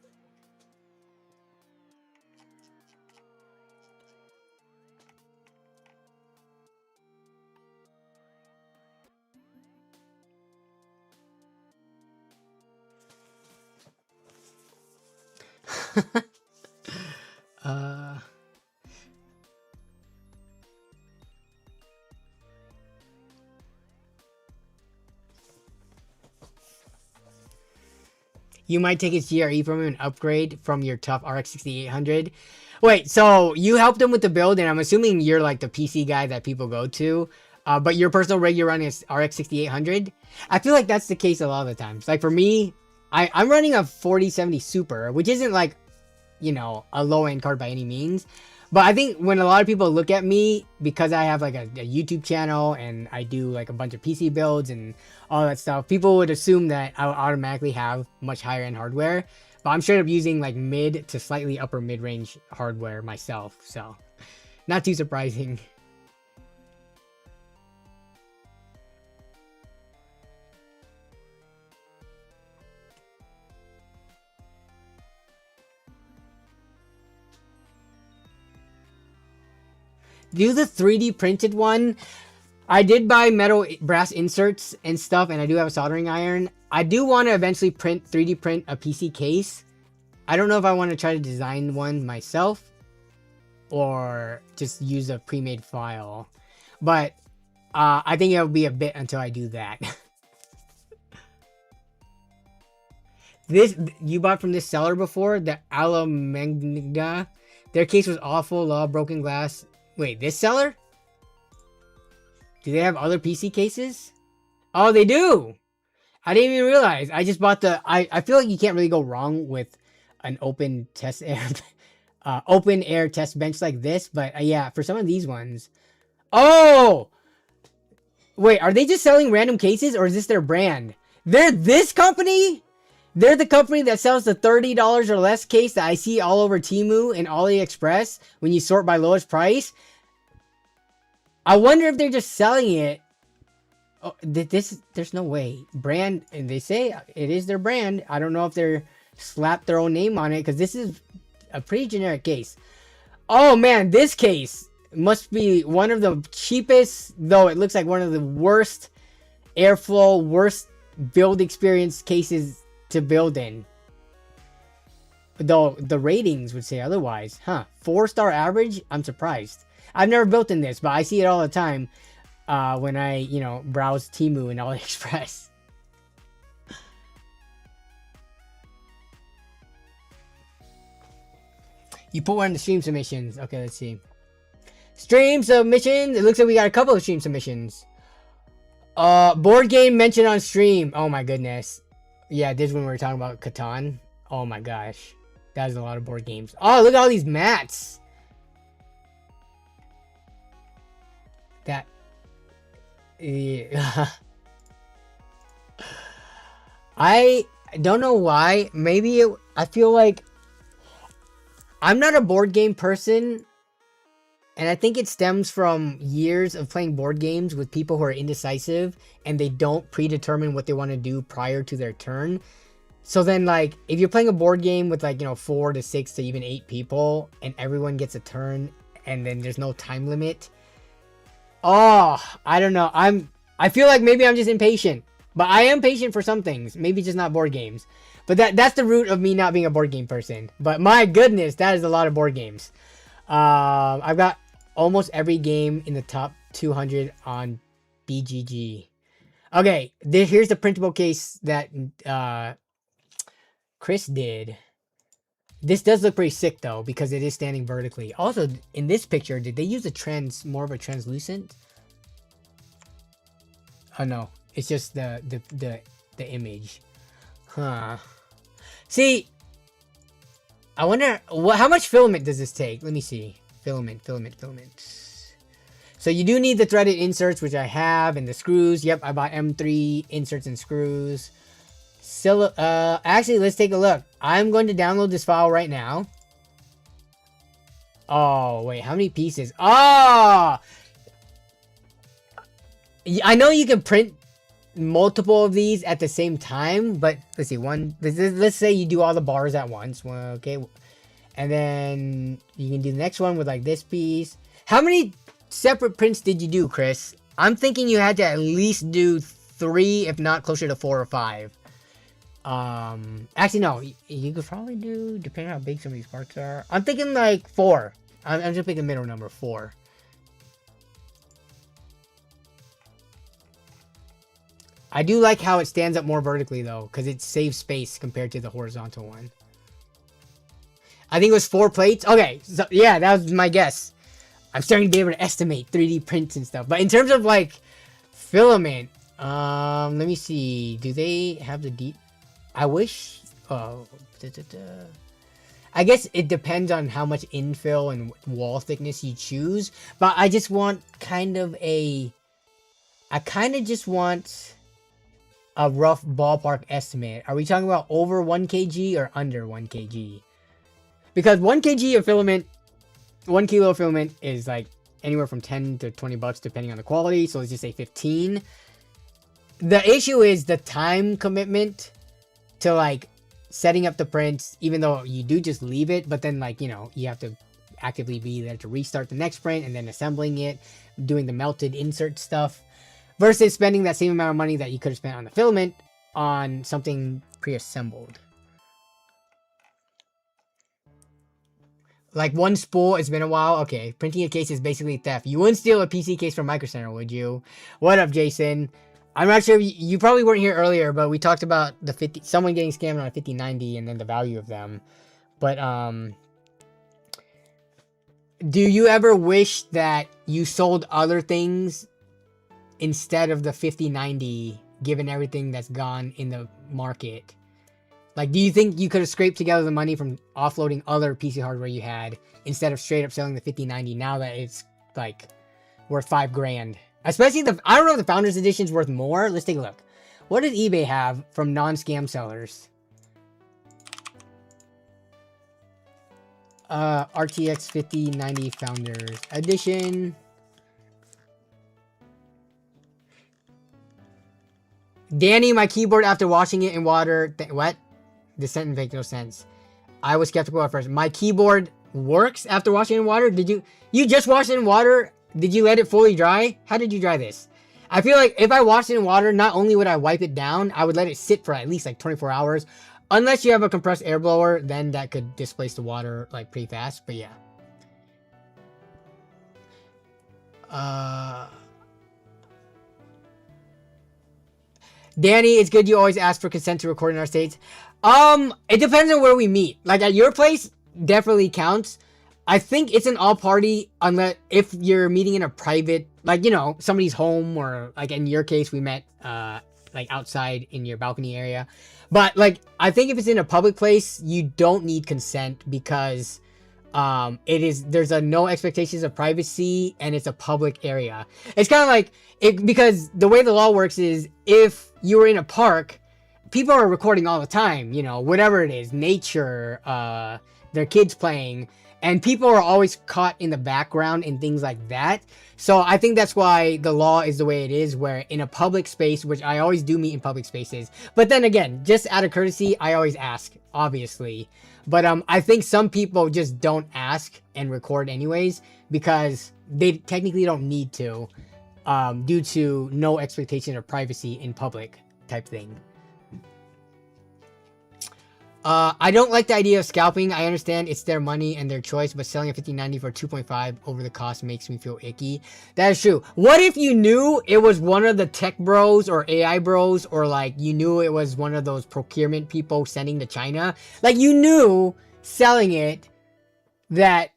You might take his GRE from him and upgrade from your tough RX 6800. Wait, so you helped him with the build, and I'm assuming you're like the PC guy that people go to, but your personal rig you're running is RX 6800? I feel like that's the case a lot of the times. Like for me, I'm running a 4070 Super, which isn't like, a low-end card by any means. But I think when a lot of people look at me, because I have like a YouTube channel and I do like a bunch of PC builds and all that stuff, people would assume that I'll automatically have much higher end hardware. But I'm straight up using like mid to slightly upper mid-range hardware myself. So not too surprising. do the 3D printed one. I did buy metal brass inserts and stuff, and I do have a soldering iron. I do want to eventually 3D print a PC case. I don't know if I want to try to design one myself or just use a pre-made file, but I think it'll be a bit until I do that. This you bought from this seller before, the Alamegna. Their case was awful, law broken glass. Wait, this seller? Do they have other PC cases? Oh, they do. I didn't even realize. I just bought the. I feel like you can't really go wrong with an open air test bench like this. But yeah, for some of these ones. Oh, wait, are they just selling random cases or is this their brand? They're this company. They're the company that sells the $30 or less case that I see all over Temu and AliExpress when you sort by lowest price. I wonder if they're just selling it. Oh, there's no way. Brand, and they say it is their brand. I don't know if they're slapped their own name on it because this is a pretty generic case. Oh man, this case must be one of the cheapest, though it looks like one of the worst airflow, worst build experience cases to build in. Though the ratings would say otherwise. Huh. 4-star average? I'm surprised. I've never built in this, but I see it all the time when I, browse Temu and AliExpress. You put one in the stream submissions. Okay, let's see. Stream submissions. It looks like we got a couple of stream submissions. Board game mentioned on stream. Oh my goodness. Yeah, this is when we were talking about Catan. Oh my gosh. That is a lot of board games. Oh, look at all these mats. That. Yeah. I don't know why. Maybe I feel like I'm not a board game person. And I think it stems from years of playing board games with people who are indecisive and they don't predetermine what they want to do prior to their turn. So then, like, if you're playing a board game with, 4 to 6 to even 8 people and everyone gets a turn and then there's no time limit. Oh, I don't know. I feel like maybe I'm just impatient. But I am patient for some things. Maybe just not board games. But that's the root of me not being a board game person. But my goodness, that is a lot of board games. I've got almost every game in the top 200 on BGG. Okay, here's the printable case that Chris did. This does look pretty sick though, because it is standing vertically. Also, in this picture, did they use more of a translucent? Oh no, it's just the image. Huh. See, I wonder how much filament does this take? Let me see. Filament. So you do need the threaded inserts, which I have, and the screws. Yep, I bought M3 inserts and screws. Actually, let's take a look. I'm going to download this file right now. Oh, wait, how many pieces? Oh! I know you can print multiple of these at the same time, but let's see, let's say you do all the bars at once. Well, okay. And then you can do the next one with like this piece. How many separate prints did you do, Chris? I'm thinking you had to at least do 3, if not closer to 4 or 5. Actually, no. You could probably do, depending on how big some of these parts are. I'm thinking like 4. I'm just picking middle number 4. I do like how it stands up more vertically though, because it saves space compared to the horizontal one. I think it was 4 plates. Okay, so yeah, that was my guess. I'm starting to be able to estimate 3D prints and stuff. But in terms of like filament, let me see. Do they have the deep? I wish. Oh, I guess it depends on how much infill and wall thickness you choose. But I just want I kind of just want a rough ballpark estimate. Are we talking about over 1 kg or under 1 kg? Because 1 kg of filament, 1 kilo of filament is like anywhere from 10 to 20 bucks depending on the quality. So let's just say 15. The issue is the time commitment to like setting up the prints, even though you do just leave it, but then like, you have to actively be there to restart the next print and then assembling it, doing the melted insert stuff, versus spending that same amount of money that you could have spent on the filament on something pre-assembled. Like one spool, it's been a while. Okay, printing a case is basically theft. You wouldn't steal a PC case from Micro Center, would you? What up, Jason? I'm not sure, you probably weren't here earlier, but we talked about the someone getting scammed on a 5090 and then the value of them. But, do you ever wish that you sold other things instead of the 5090, given everything that's gone in the market? Like, do you think you could have scraped together the money from offloading other PC hardware you had instead of straight up selling the 5090 now that it's like worth $5 grand? Especially I don't know if the Founders Edition is worth more. Let's take a look. What does eBay have from non-scam sellers? RTX 5090 Founders Edition. Danny, my keyboard after washing it in water. What? This sentence makes no sense. I was skeptical at first. My keyboard works after washing it in water? Did you just wash it in water? Did you let it fully dry? How did you dry this? I feel like if I washed it in water, not only would I wipe it down, I would let it sit for at least like 24 hours. Unless you have a compressed air blower, then that could displace the water like pretty fast. But yeah. Danny, it's good you always ask for consent to record in our states. It depends on where we meet. Like at your place, definitely counts. I think it's an all party unless if you're meeting in a private, like, you know, somebody's home, or like in your case, we met like outside in your balcony area. But like, I think if it's in a public place, you don't need consent because there's no expectations of privacy and it's a public area. It's kind of like because the way the law works is if you were in a park, people are recording all the time, you know, whatever it is, nature, their kids playing, and people are always caught in the background and things like that. So I think that's why the law is the way it is, where in a public space, which I always do meet in public spaces, but then again, just out of courtesy, I always ask, obviously. But I think some people just don't ask and record anyways because they technically don't need to, due to no expectation of privacy in public type thing. I don't like the idea of scalping. I understand it's their money and their choice, but selling a 5090 for 2.5 over the cost makes me feel icky. That is true. What if you knew it was one of the tech bros or AI bros, or like you knew it was one of those procurement people sending to China? Like you knew selling it that,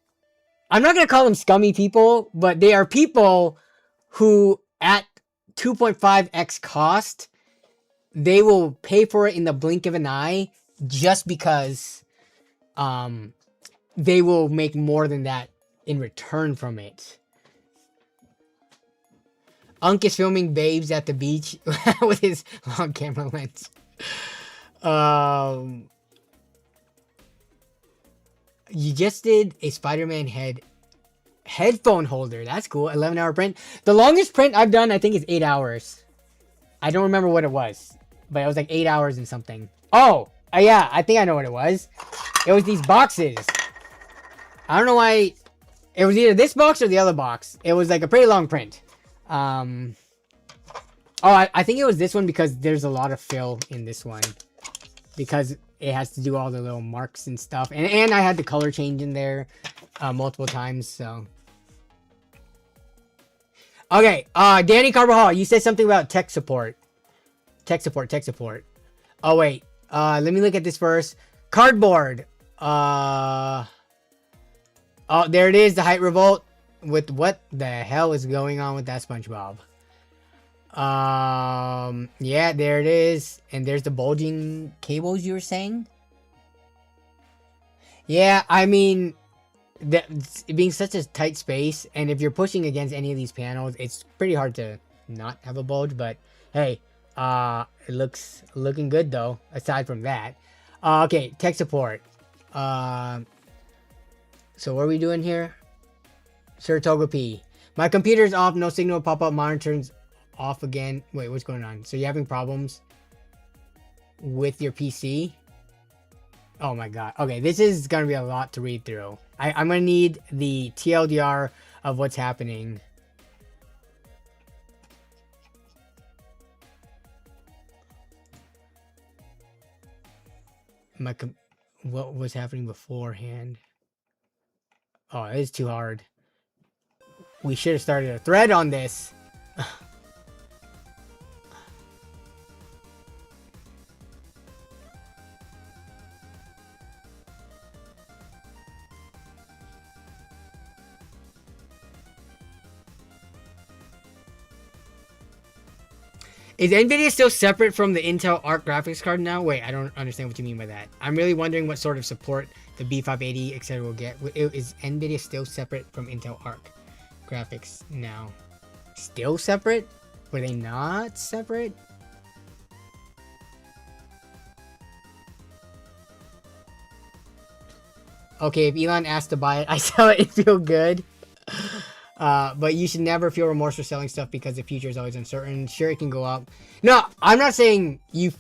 I'm not going to call them scummy people, but they are people who at 2.5x cost, they will pay for it in the blink of an eye just because they will make more than that in return from it. Unk is filming babes at the beach with his long camera lens. You just did a Spider-Man headphone holder. That's cool. 11-hour print. The longest print I've done, I think, is 8 hours. I don't remember what it was, but it was like 8 hours and something. Oh! Yeah, I think I know what it was. It was these boxes. I don't know why. It was either this box or the other box. It was like a pretty long print. I think it was this one because there's a lot of fill in this one. Because it has to do all the little marks and stuff. And I had the color change in there multiple times, so. Okay, Danny Carvajal, you said something about tech support. Tech support. Oh, wait. Let me look at this first. Cardboard. Oh, there it is. The height revolt. With what the hell is going on with that SpongeBob? Yeah, there it is. And there's the bulging cables you were saying. Yeah, I mean, it being such a tight space, and if you're pushing against any of these panels, it's pretty hard to not have a bulge. But hey, it looking good though, aside from that. Okay, tech support. So what are we doing here? Certography. My computer's off, no signal pop-up, monitor's off again. Wait, what's going on? So you're having problems with your PC? Oh my god. Okay, this is gonna be a lot to read through. I'm gonna need the TLDR of what's happening. What was happening beforehand? Oh, it is too hard. We should have started a thread on this. Is NVIDIA still separate from the Intel Arc graphics card now? Wait, I don't understand what you mean by that. I'm really wondering what sort of support the B580, etc. will get. Is NVIDIA still separate from Intel Arc graphics now? Still separate? Were they not separate? Okay, if Elon asked to buy it, I sell it and feel good. But you should never feel remorse for selling stuff because the future is always uncertain. Sure, it can go up. No, I'm not saying you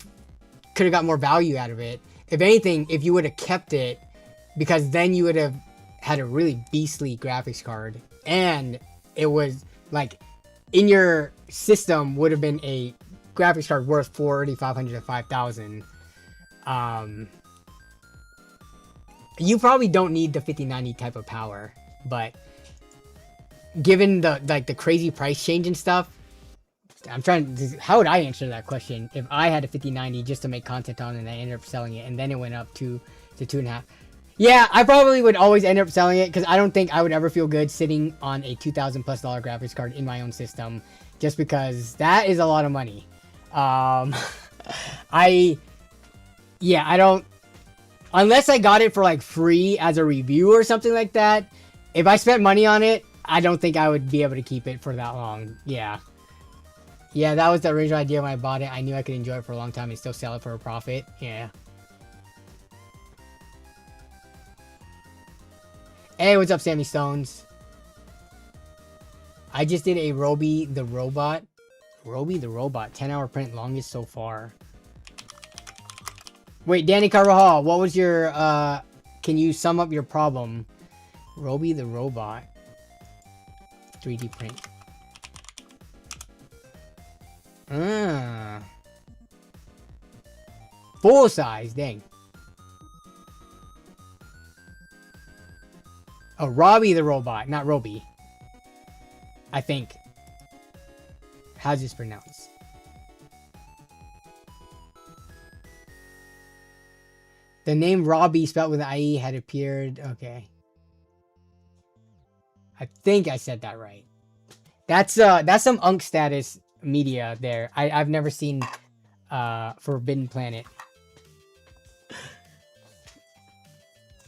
could have got more value out of it. If anything, if you would have kept it, because then you would have had a really beastly graphics card. And it was like in your system would have been a graphics card worth 4,500 to 5,000. You probably don't need the 5090 type of power, but given the crazy price change and stuff, I'm trying to, how would I answer that question if I had a 5090 just to make content on it and I ended up selling it and then it went up to 2.5? Yeah, I probably would always end up selling it because I don't think I would ever feel good sitting on a $2,000+ graphics card in my own system, just because that is a lot of money. I don't, unless I got it for like free as a review or something like that. If I spent money on it, I don't think I would be able to keep it for that long. Yeah. Yeah, that was the original idea when I bought it. I knew I could enjoy it for a long time and still sell it for a profit. Yeah. Hey, what's up, Sammy Stones? I just did a Roby the Robot. Roby the Robot. 10-hour print, longest so far. Wait, Danny Carvajal, what was your, can you sum up your problem? Roby the Robot. 3D print. Full size, dang. Oh, Robbie the Robot, not Roby. I think. How's this pronounced? The name Robbie spelled with an IE had appeared. Okay. I think I said that right. That's some Unk status media there. I've never seen Forbidden Planet.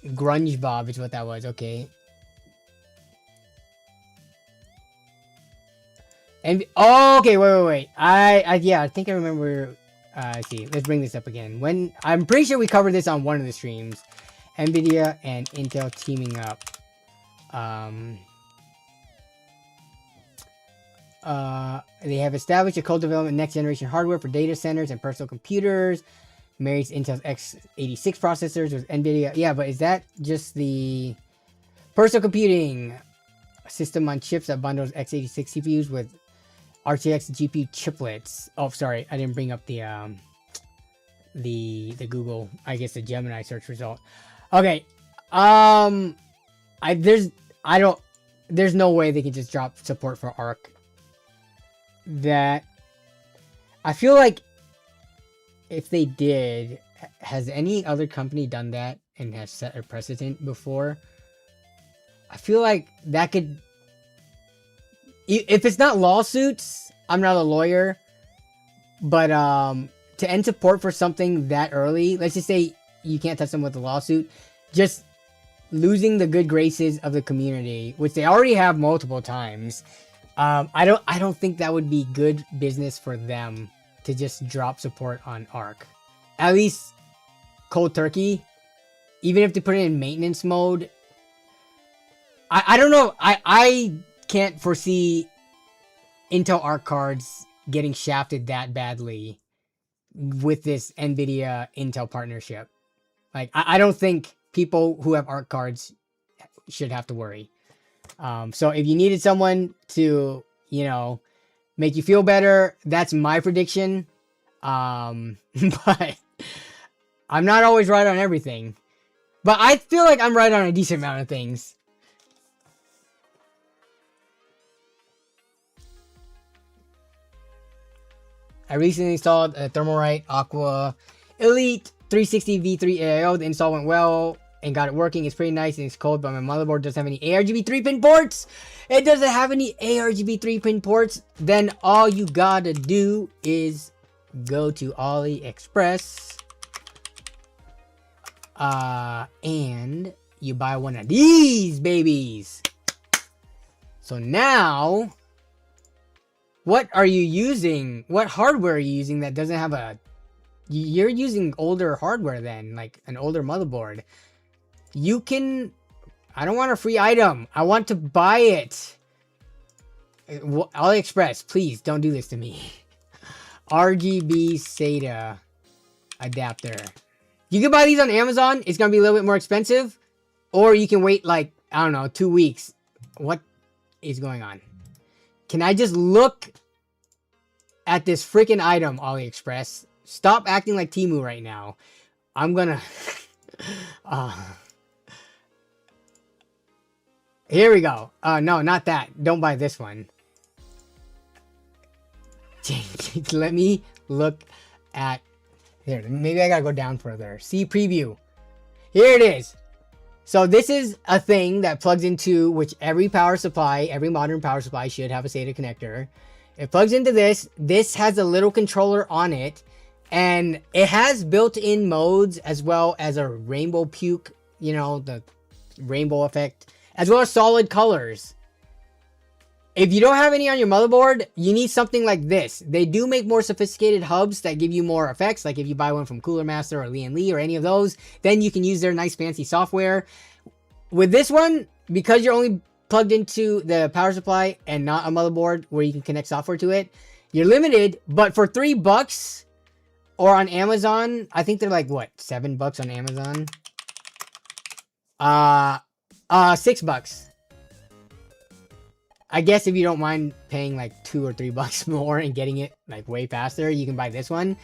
Grunge Bob is what that was. Okay. And oh, okay, wait. Yeah, I think I remember. Let's see. Let's bring this up again. When I'm pretty sure we covered this on one of the streams. NVIDIA and Intel teaming up. They have established a co-development next generation hardware for data centers and personal computers. Marries Intel's x86 processors with NVIDIA. Yeah, but is that just the personal computing system on chips that bundles x86 CPUs with RTX GPU chiplets? Oh, sorry, I didn't bring up the Google, I guess the Gemini search result. Okay, there's no way they can just drop support for Arc. That I feel like if they did, has any other company done that and has set a precedent before? I feel like that could, if it's not lawsuits, I'm not a lawyer, but to end support for something that early, let's just say you can't touch them with a lawsuit, just losing the good graces of the community, which they already have multiple times. I don't think that would be good business for them to just drop support on Arc. At least cold turkey. Even if they put it in maintenance mode. I don't know. I can't foresee Intel Arc cards getting shafted that badly with this NVIDIA Intel partnership. Like, I don't think people who have Arc cards should have to worry. So if you needed someone to, you know, make you feel better, that's my prediction. But I'm not always right on everything. But I feel like I'm right on a decent amount of things. I recently installed a Thermalright Aqua Elite 360 V3 AIO. The install went well and got it working. It's pretty nice and it's cold, but my motherboard doesn't have any ARGB 3-pin ports. It doesn't have any ARGB 3-pin ports. Then all you gotta do is go to AliExpress. And you buy one of these babies. So now, what are you using? What hardware are you using that doesn't have a... You're using older hardware then, like an older motherboard. You can... I don't want a free item. I want to buy it. AliExpress, please don't do this to me. RGB SATA adapter. You can buy these on Amazon. It's going to be a little bit more expensive. Or you can wait like, I don't know, 2 weeks. What is going on? Can I just look at this freaking item, AliExpress? Stop acting like Temu right now. I'm going to... Here we go. No, not that. Don't buy this one. Let me look at... Here, maybe I gotta go down further. See preview. Here it is. So this is a thing that plugs into which every power supply, every modern power supply should have a SATA connector. It plugs into this. This has a little controller on it. And it has built-in modes as well as a rainbow puke, you know, the rainbow effect, as well as solid colors. If you don't have any on your motherboard, you need something like this. They do make more sophisticated hubs that give you more effects. Like if you buy one from Cooler Master or Lee or any of those, then you can use their nice fancy software. With this one, because you're only plugged into the power supply and not a motherboard where you can connect software to it, you're limited. But for $3 or on Amazon, I think they're like, what, $7 on Amazon? $6. I guess if you don't mind paying like $2 or $3 more and getting it like way faster, you can buy this one.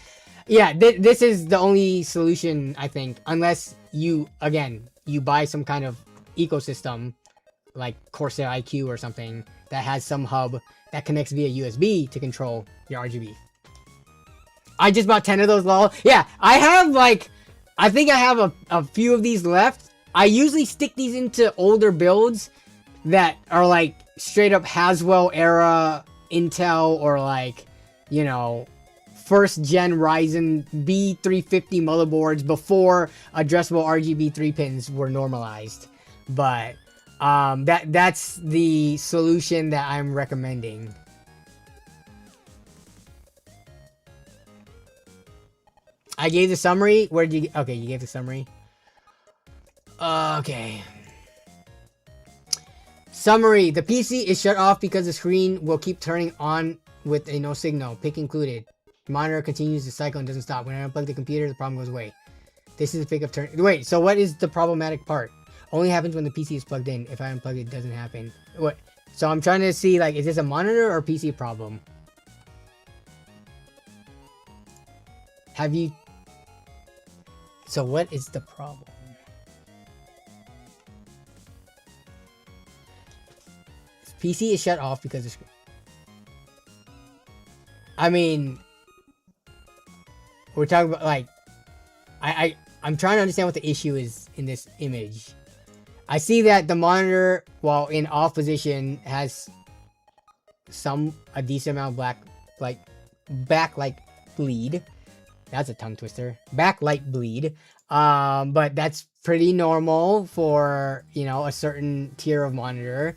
Yeah, this is the only solution, I think, unless you, again, you buy some kind of ecosystem like Corsair IQ or something that has some hub that connects via USB to control your RGB. I just bought 10 of those, lol. Yeah, I have like, I think I have a few of these left. I usually stick these into older builds that are like straight up Haswell era Intel or like, you know, first gen Ryzen B350 motherboards before addressable RGB 3 pins were normalized. But that's the solution that I'm recommending. I gave the summary. Where did you... Okay, you gave the summary. Okay. Summary. The PC is shut off because the screen will keep turning on with a no signal. Pick included. The monitor continues to cycle and doesn't stop. When I unplug the computer, the problem goes away. This is a pick of turn... Wait, so what is the problematic part? Only happens when the PC is plugged in. If I unplug it, it doesn't happen. What? So I'm trying to see, like, is this a monitor or PC problem? Have you... So what is the problem? PC is shut off because of... I mean... We're talking about, like... I'm trying to understand what the issue is in this image. I see that the monitor, while in off position, has a decent amount of backlight bleed. That's a tongue twister. Backlight bleed. But that's pretty normal for, you know, a certain tier of monitor.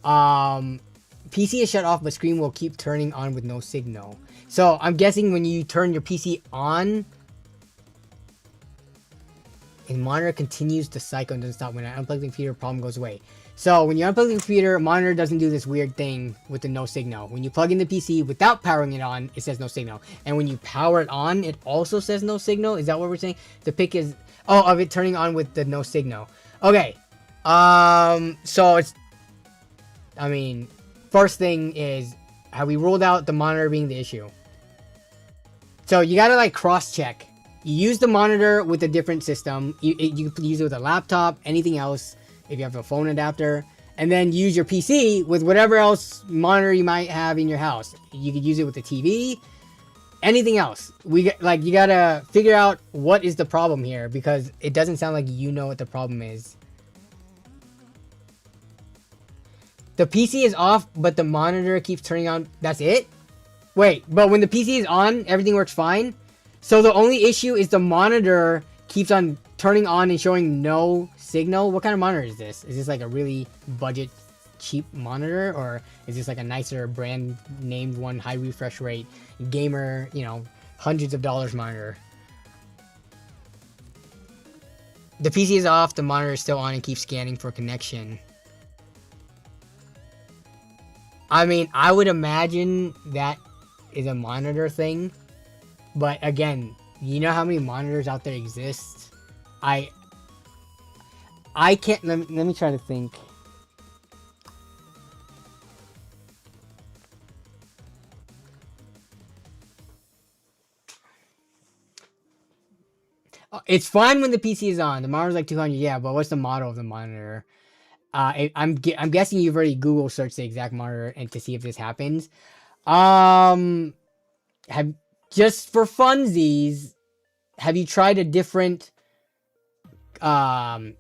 PC is shut off, but screen will keep turning on with no signal. So I'm guessing when you turn your PC on, and monitor continues to cycle and doesn't stop. When I unplug the computer, problem goes away. So when you unplug the computer, monitor doesn't do this weird thing with the no signal. When you plug in the PC without powering it on, it says no signal. And when you power it on, it also says no signal. Is that what we're saying? The pick is, oh, of it turning on with the no signal. Okay. So it's, I mean, first thing is, have we ruled out the monitor being the issue? So you gotta like cross-check. You use the monitor with a different system. You can use it with a laptop, anything else, if you have a phone adapter. And then use your PC with whatever else monitor you might have in your house. You could use it with the TV, anything else. You gotta figure out what is the problem here, because it doesn't sound like you know what the problem is. The PC is off, but the monitor keeps turning on. That's it? Wait, but when the PC is on, everything works fine? So the only issue is the monitor keeps on turning on and showing no signal? What kind of monitor is this? Is this like a really budget, cheap monitor? Or is this like a nicer brand named one, high refresh rate, gamer, you know, hundreds of dollars monitor? The PC is off, the monitor is still on and keeps scanning for connection. I mean, I would imagine that is a monitor thing. But again, you know how many monitors out there exist? I can't, let me try to think. It's fine when the PC is on. The monitor's like 200, yeah, but what's the model of the monitor? I'm guessing you've already Google searched the exact monitor and to see if this happens. Just for funsies, have you tried a different, like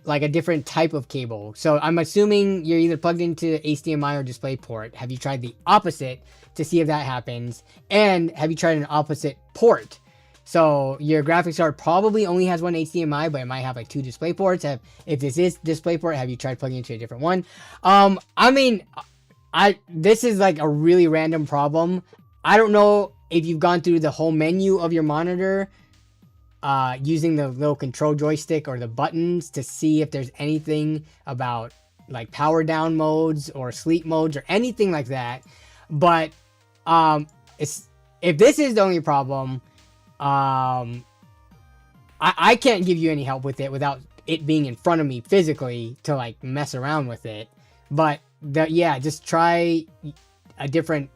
a different type of cable? So I'm assuming you're either plugged into HDMI or DisplayPort. Have you tried the opposite to see if that happens? And have you tried an opposite port? So your graphics card probably only has one HDMI, but it might have like 2 DisplayPorts. If this is DisplayPort, have you tried plugging into a different one? I mean, this is like a really random problem. I don't know if you've gone through the whole menu of your monitor, using the little control joystick or the buttons to see if there's anything about like power down modes or sleep modes or anything like that. But if this is the only problem, I can't give you any help with it without it being in front of me physically to like mess around with it. But yeah, just try a different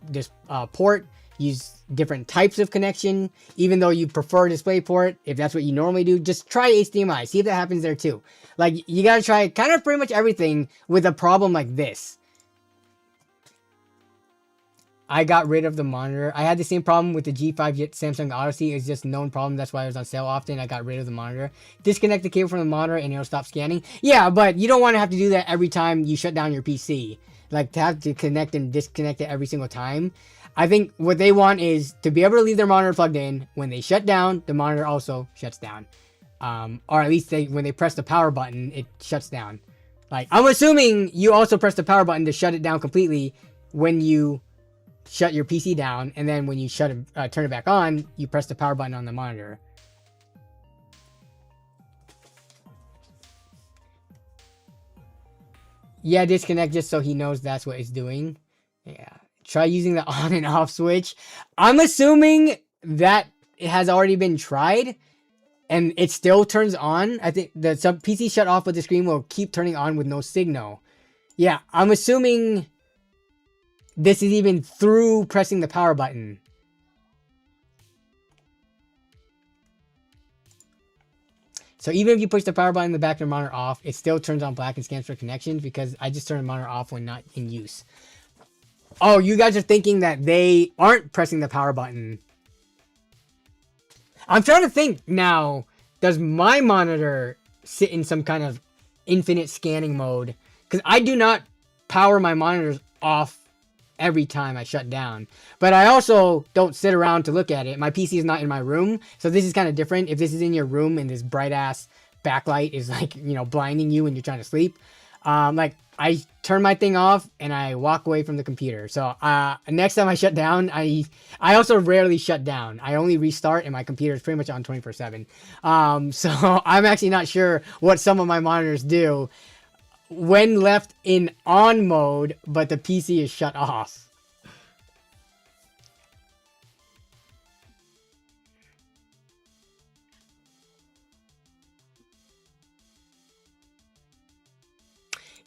port. Use different types of connection. Even though you prefer DisplayPort, if that's what you normally do, just try HDMI. See if that happens there too. Like, you gotta try kind of pretty much everything with a problem like this. I got rid of the monitor. I had the same problem with the G5 Samsung Odyssey. It's just a known problem. That's why it was on sale often. I got rid of the monitor. Disconnect the cable from the monitor and it'll stop scanning. Yeah, but you don't want to have to do that every time you shut down your PC. Like, to have to connect and disconnect it every single time. I think what they want is to be able to leave their monitor plugged in. When they shut down, the monitor also shuts down. Or at least when they press the power button, it shuts down. Like, I'm assuming you also press the power button to shut it down completely when you shut your PC down, and then when you turn it back on, you press the power button on the monitor. Yeah, disconnect just so he knows that's what it's doing. Yeah. Try using the on and off switch. I'm assuming that it has already been tried and it still turns on. I think the PC shut off, but the screen will keep turning on with no signal. Yeah, I'm assuming this is even through pressing the power button. So even if you push the power button in the back of the monitor off, it still turns on black and scans for connections because I just turned the monitor off when not in use. Oh, you guys are thinking that they aren't pressing the power button. I'm trying to think now, does my monitor sit in some kind of infinite scanning mode? Because I do not power my monitors off every time I shut down. But I also don't sit around to look at it. My PC is not in my room, so this is kind of different. If this is in your room and this bright ass backlight is like, you know, blinding you when you're trying to sleep, like I turn my thing off and I walk away from the computer. So next time I shut down, I also rarely shut down. I only restart and my computer is pretty much on 24/7. So I'm actually not sure what some of my monitors do when left in on mode, but the PC is shut off.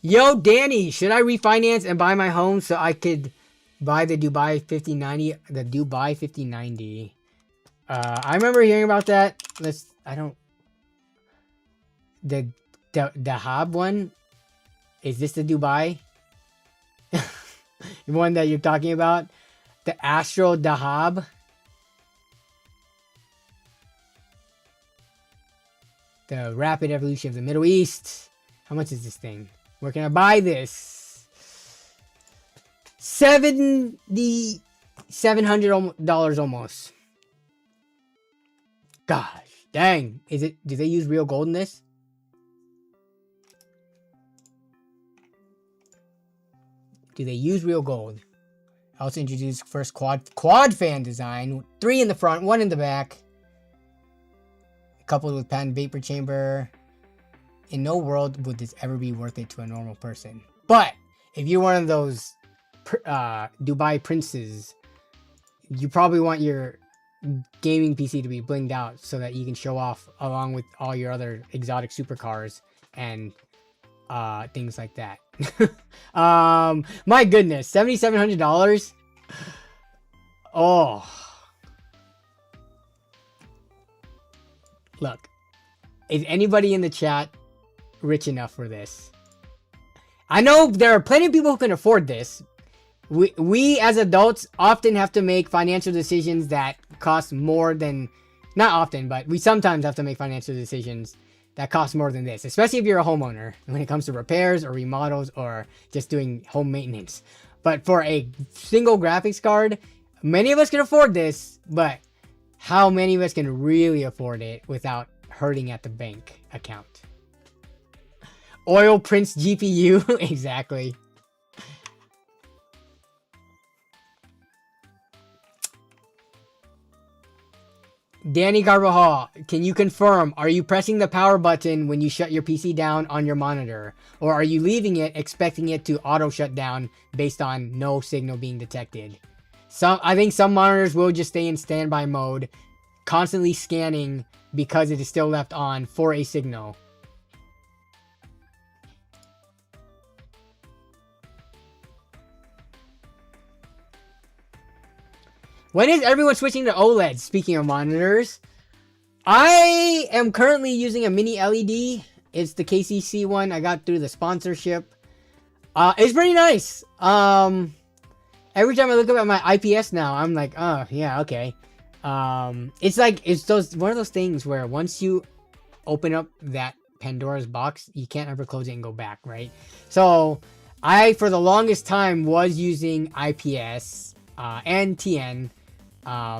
Yo, Danny, should I refinance and buy my home so I could buy the Dubai 5090? The Dubai 5090. I remember hearing about that. The Dahab one? Is this the Dubai? The one that you're talking about? The Astro Dahab? The rapid evolution of the Middle East. How much is this thing? Where can I buy this? $700 almost. Gosh, dang. Do they use real gold in this? Do they use real gold? I also introduced first quad fan design. 3 in the front, 1 in the back. Coupled with patent vapor chamber. In no world would this ever be worth it to a normal person. But if you're one of those Dubai princes, you probably want your gaming PC to be blinged out so that you can show off along with all your other exotic supercars and things like that. My goodness, $7,700. Oh, look, is anybody in the chat rich enough for this? I know there are plenty of people who can afford this. We as adults often have to make financial decisions that cost more than, not often, but we sometimes have to make financial decisions that cost more than this, especially if you're a homeowner when it comes to repairs or remodels or just doing home maintenance. But for a single graphics card, many of us can afford this, but how many of us can really afford it without hurting at the bank account? Oil Prince GPU, exactly. Danny Carvajal, can you confirm, are you pressing the power button when you shut your PC down on your monitor? Or are you leaving it expecting it to auto shut down based on no signal being detected? I think some monitors will just stay in standby mode, constantly scanning because it is still left on for a signal. When is everyone switching to OLED? Speaking of monitors, I am currently using a mini LED. It's the KCC one I got through the sponsorship. It's pretty nice. Every time I look up at my IPS now, I'm like, oh yeah, okay. It's one of those things where once you open up that Pandora's box, you can't ever close it and go back, right? So I, for the longest time, was using IPS and TN.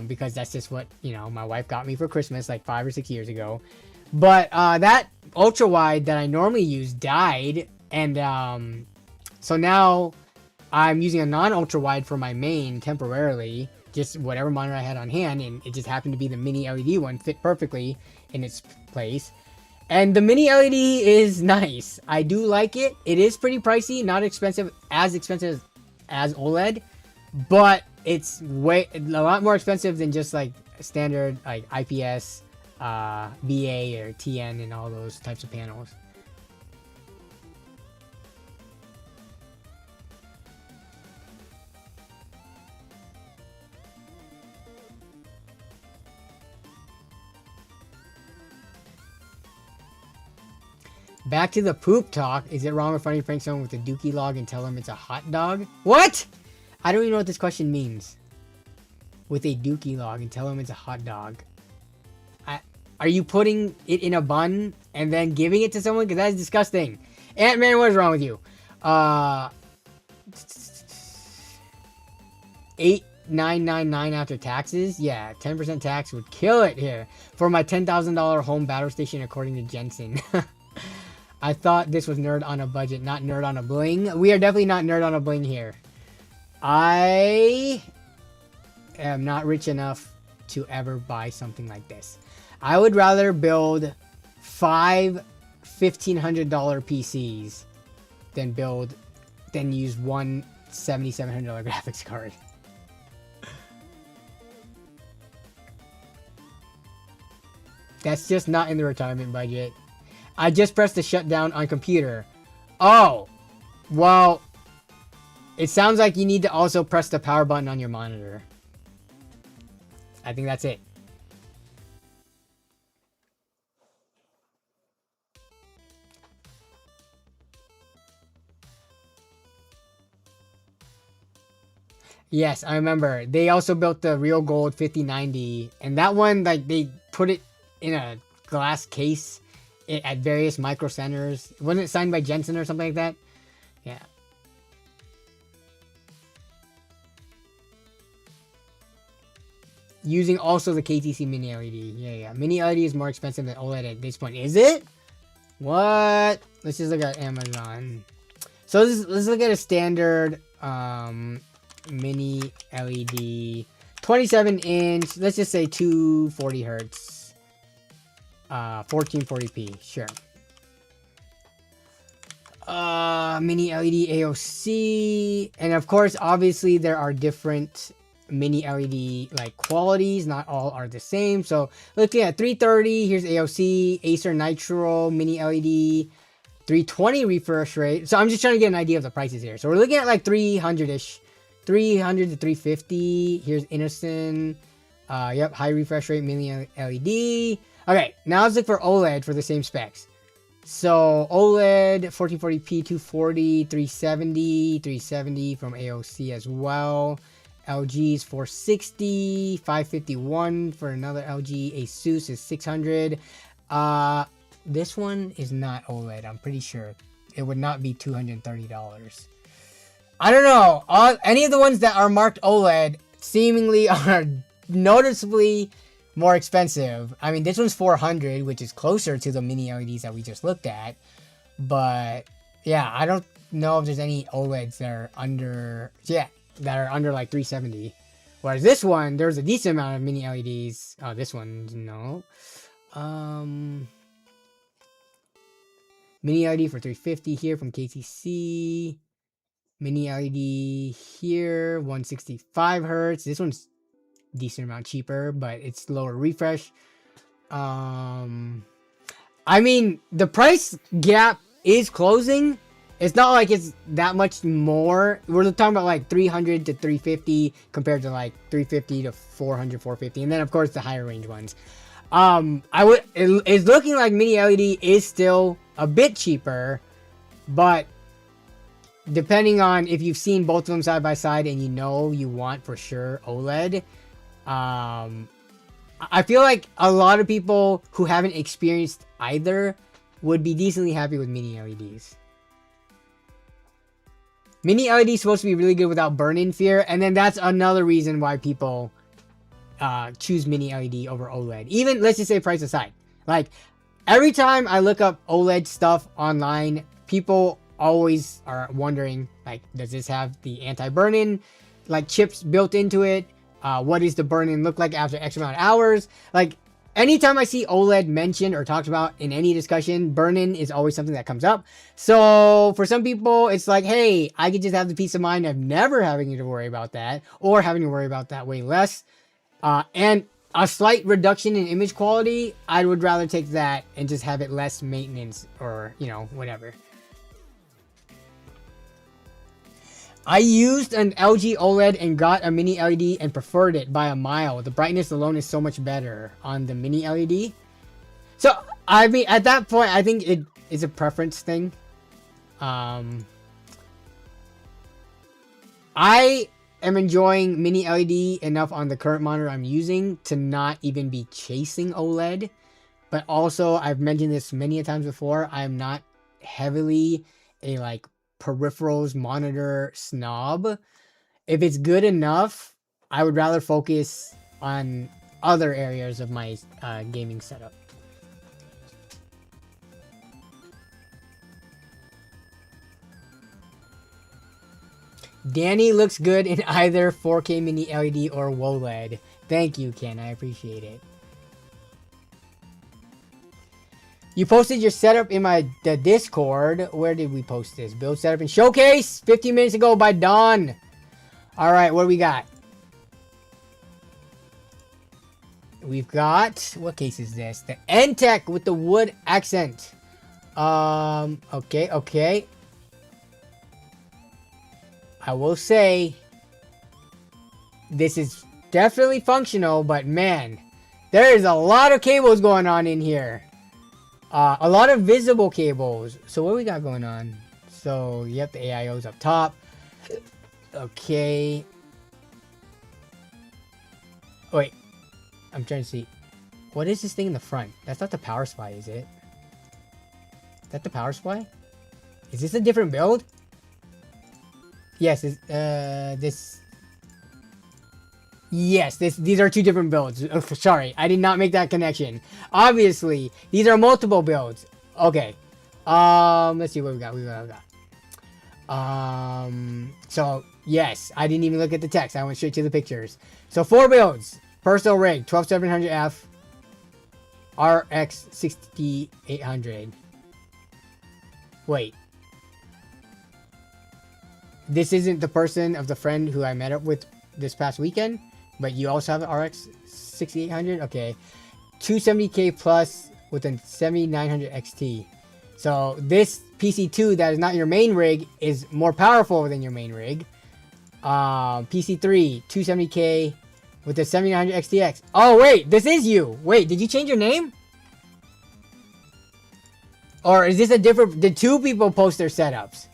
Because that's just what, my wife got me for Christmas like 5 or 6 years ago. But that ultra wide that I normally use died, and so now I'm using a non-ultra wide for my main temporarily, just whatever monitor I had on hand, and it just happened to be the mini LED one, fit perfectly in its place. And the mini LED is nice. I do like it. It is pretty pricey, not expensive as OLED, but it's a lot more expensive than just like standard like IPS, BA or TN and all those types of panels. Back to the poop talk. Is it wrong or funny to prank someone with a dookie log and tell them it's a hot dog? What? I don't even know what this question means. With a dookie log and tell them it's a hot dog. Are you putting it in a bun and then giving it to someone? Because that is disgusting. Ant-Man, what is wrong with you? $8,999 after taxes? Yeah, 10% tax would kill it here. For my $10,000 home battle station, according to Jensen. I thought this was nerd on a budget, not nerd on a bling. We are definitely not nerd on a bling here. I am not rich enough to ever buy something like this. I would rather build 5 $1,500 PCs than use one $7,700 graphics card. That's just not in the retirement budget. I just pressed the shutdown on computer. Oh, Well, it sounds like you need to also press the power button on your monitor. I think that's it. Yes, I remember. They also built the Real Gold 5090, and that one, like, they put it in a glass case at various micro centers. Wasn't it signed by Jensen or something like that? Yeah. Using also the KTC Mini LED. Yeah. Mini LED is more expensive than OLED at this point. Is it? What? Let's just look at Amazon. So let's look at a standard mini LED, 27 inch. Let's just say 240 hertz, 1440p. Sure. Mini LED AOC, and of course, obviously there are different mini LED like qualities. Not all are the same. So looking at 330, here's AOC, Acer Nitro Mini LED. 320 refresh rate. So I'm just trying to get an idea of the prices here. So we're looking at like 300-ish. 300 to 350. Here's Innocent. Yep, high refresh rate, mini LED. Okay, now let's look for OLED for the same specs. So OLED, 1440p, 240, 370 from AOC as well. LG's 460, 551 for another LG. Asus is 600. This one is not OLED, I'm pretty sure. It would not be $230. I don't know. Any of the ones that are marked OLED seemingly are noticeably more expensive. I mean, this one's 400, which is closer to the mini LEDs that we just looked at. But yeah, I don't know if there's any OLEDs that are under, like 370. Whereas this one, there's a decent amount of mini LEDs. Oh, this one, no. Mini LED for 350 here from KTC. Mini LED here, 165 hertz. This one's decent amount cheaper, but it's lower refresh. I mean, the price gap is closing. It's not like it's that much more. We're talking about like 300 to 350 compared to like 350 to 400, 450. And then of course the higher range ones. It's looking like mini LED is still a bit cheaper, but depending on if you've seen both of them side by side and you know you want for sure OLED, I feel like a lot of people who haven't experienced either would be decently happy with mini LEDs. Mini LED is supposed to be really good without burn-in fear, and then that's another reason why people choose mini LED over OLED. Even, let's just say price aside. Like, every time I look up OLED stuff online, people always are wondering, like, does this have the anti-burn-in, like, chips built into it? What does the burn-in look like after X amount of hours? Like, anytime I see OLED mentioned or talked about in any discussion, burn-in is always something that comes up. So for some people, it's like, hey, I could just have the peace of mind of never having to worry about that, or having to worry about that way less. And a slight reduction in image quality, I would rather take that and just have it less maintenance or, you know, whatever. I used an LG OLED and got a mini LED and preferred it by a mile. The brightness alone is so much better on the mini LED. So, I mean, at that point, I think it is a preference thing. I am enjoying mini LED enough on the current monitor I'm using to not even be chasing OLED. But also, I've mentioned this many times before, I'm not heavily a, like, peripherals monitor snob. If it's good enough, I would rather focus on other areas of my gaming setup. Danny looks good in either 4K mini LED or WOLED. Thank you, Ken. I appreciate it. You posted your setup in the Discord. Where did we post this? Build setup and showcase 15 minutes ago by Dawn. All right, what do we got? We've got, what case is this? The NTech with the wood accent. Okay. I will say this is definitely functional, but man, there is a lot of cables going on in here. A lot of visible cables. So what we got going on? So you have the AIOs up top. Okay. Wait, I'm trying to see. What is this thing in the front? That's not the power supply, is it? Is that the power supply? Is this a different build? Yes, this. Yes, these are two different builds. Oh, sorry, I did not make that connection. Obviously, these are multiple builds. Okay. Let's see what we got. So yes, I didn't even look at the text. I went straight to the pictures. So 4 builds. Personal rig, 12700F, RX 6800. Wait. This isn't the person of the friend who I met up with this past weekend? But you also have an RX 6800? Okay. 270k plus with a 7900 XT. So this PC2 that is not your main rig is more powerful than your main rig. PC3, 270k with the 7900 XTX. Oh wait, this is you. Wait, did you change your name? Or is this a different... Did 2 people post their setups?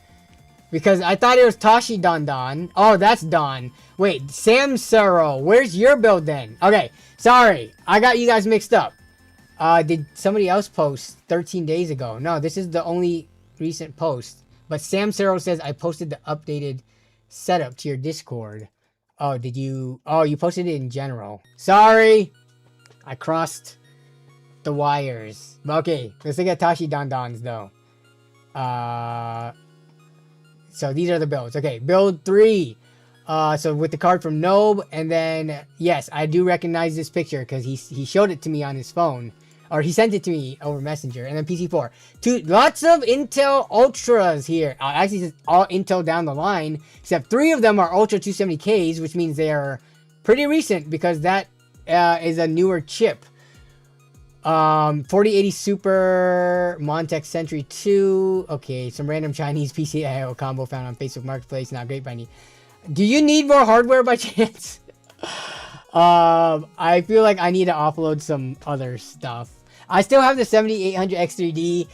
Because I thought it was Tashi Don. Oh, that's Don. Wait, Samsaro. Where's your build then? Okay, sorry. I got you guys mixed up. Did somebody else post 13 days ago? No, this is the only recent post. But Samsaro says I posted the updated setup to your Discord. Oh, did you... Oh, you posted it in general. Sorry. I crossed the wires. Okay, let's look at Tashi Don's though. So these are the builds. Okay, build 3. So with the card from Nobe, and then yes, I do recognize this picture because he showed it to me on his phone, or he sent it to me over Messenger. And then PC4, lots of Intel Ultras here. Actually, it's all Intel down the line, except 3 of them are Ultra 270Ks, which means they are pretty recent because that is a newer chip. 4080 Super Montech Century 2. Okay, some random Chinese PC AIO combo found on Facebook Marketplace. Not great by any. Do you need more hardware by chance? I feel like I need to offload some other stuff. I still have the 7800 X3D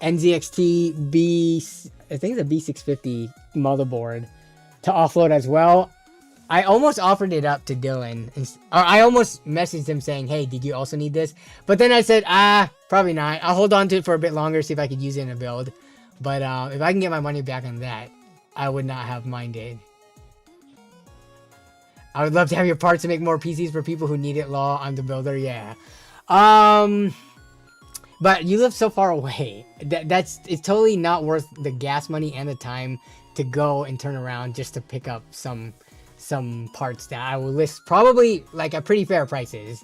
NZXT I think it's a B650 motherboard to offload as well. I almost offered it up to Dylan, or I almost messaged him saying, hey, did you also need this? But then I said, probably not. I'll hold on to it for a bit longer, see if I could use it in a build. But if I can get my money back on that, I would not have minded. I would love to have your parts to make more PCs for people who need it, lol. I'm the builder, yeah. But you live so far away. It's totally not worth the gas money and the time to go and turn around just to pick up some parts that I will list probably like at pretty fair prices.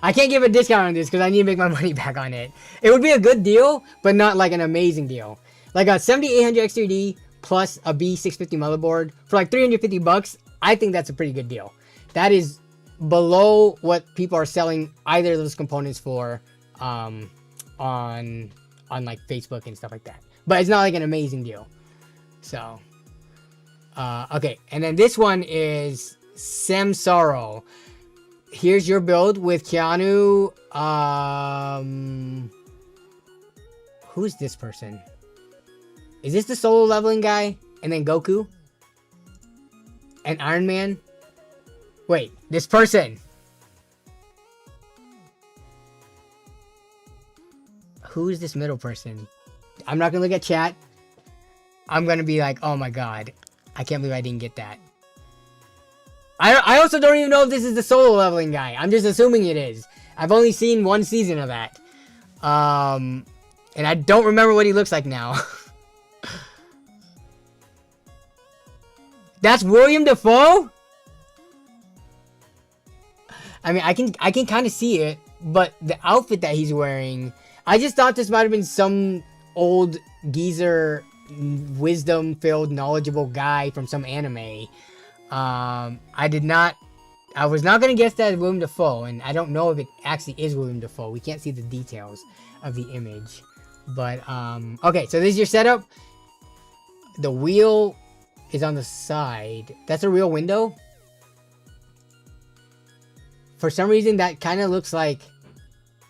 I can't give a discount on this because I need to make my money back on it. It would be a good deal, but not like an amazing deal. Like a 7800 X3D plus a B650 motherboard for like 350 bucks. I think that's a pretty good deal. That is below what people are selling either of those components for on like Facebook and stuff like that. But it's not like an amazing deal. So okay, and then this one is Samsaro. Here's your build with Keanu. Who's this person? Is this the solo leveling guy? And then Goku? And Iron Man? Wait, this person. Who is this middle person? I'm not gonna look at chat. I'm gonna be like, oh my god. I can't believe I didn't get that. I also don't even know if this is the solo leveling guy. I'm just assuming it is. I've only seen 1 season of that. And I don't remember what he looks like now. That's William Dafoe? I mean, I can kind of see it, but the outfit that he's wearing, I just thought this might have been some old geezer, wisdom-filled, knowledgeable guy from some anime. I was not going to guess that as William Dafoe, and I don't know if it actually is William Dafoe. We can't see the details of the image. But, okay, so this is your setup. The wheel is on the side. That's a real window. For some reason, that kind of looks like,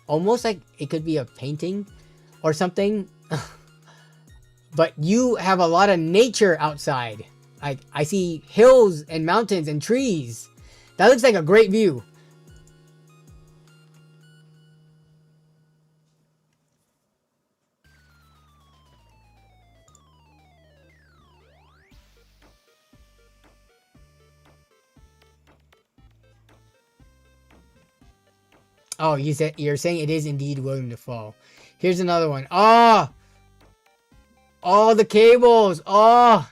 almost like it could be a painting or something. But you have a lot of nature outside. I see hills and mountains and trees. That looks like a great view. Oh, you're saying it is indeed William Dafoe. Here's another one. Oh, all the cables. Oh,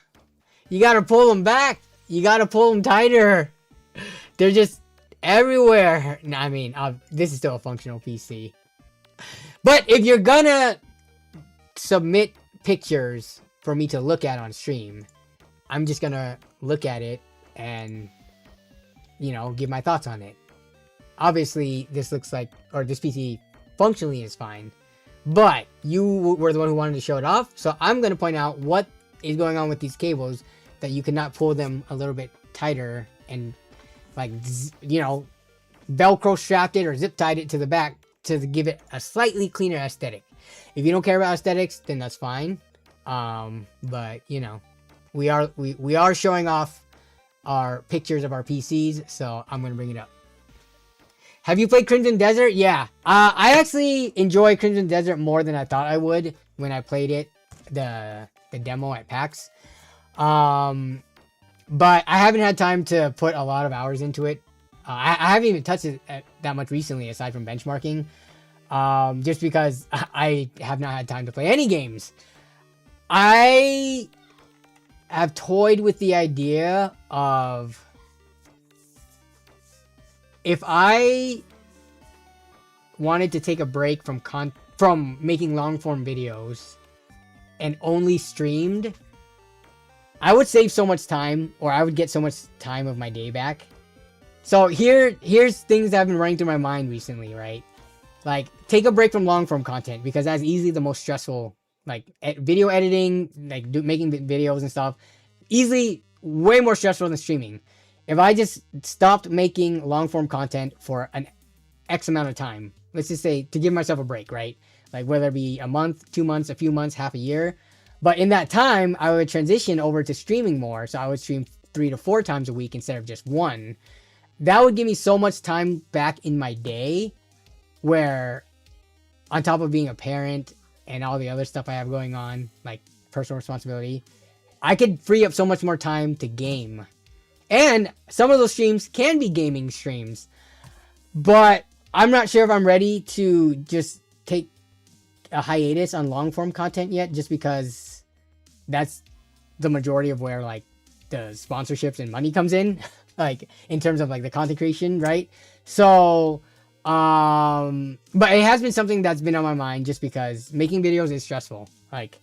you gotta pull them back. You gotta pull them tighter. They're just everywhere. I mean, this is still a functional PC. But if you're gonna submit pictures for me to look at on stream, I'm just gonna look at it and, you know, give my thoughts on it. Obviously, this looks like, or this PC functionally is fine, but you were the one who wanted to show it off, so I'm going to point out what is going on with these cables, that you cannot pull them a little bit tighter and, like, you know, Velcro strapped it or zip tied it to the back to give it a slightly cleaner aesthetic. If you don't care about aesthetics, then that's fine. But, you know, we are showing off our pictures of our PCs, so I'm going to bring it up. Have you played Crimson Desert? Yeah. I actually enjoy Crimson Desert more than I thought I would when I played it, the demo at PAX. But I haven't had time to put a lot of hours into it. I haven't even touched it that much recently, aside from benchmarking. Just because I have not had time to play any games. I have toyed with the idea of, if I wanted to take a break from making long form videos and only streamed, I would save so much time, or I would get so much time of my day back. So here's things that have been running through my mind recently, right? Like, take a break from long form content, because that's easily the most stressful, like video editing, like making videos and stuff, easily way more stressful than streaming. If I just stopped making long form content for an X amount of time, let's just say to give myself a break, right? Like whether it be a month, 2 months, a few months, half a year. But in that time, I would transition over to streaming more. So I would stream 3 to 4 times a week instead of just 1. That would give me so much time back in my day, where on top of being a parent and all the other stuff I have going on, like personal responsibility, I could free up so much more time to game. And some of those streams can be gaming streams. But I'm not sure if I'm ready to just take a hiatus on long form content yet, just because that's the majority of where, like, the sponsorships and money comes in, like in terms of like the content creation, right? So but it has been something that's been on my mind, just because making videos is stressful. Like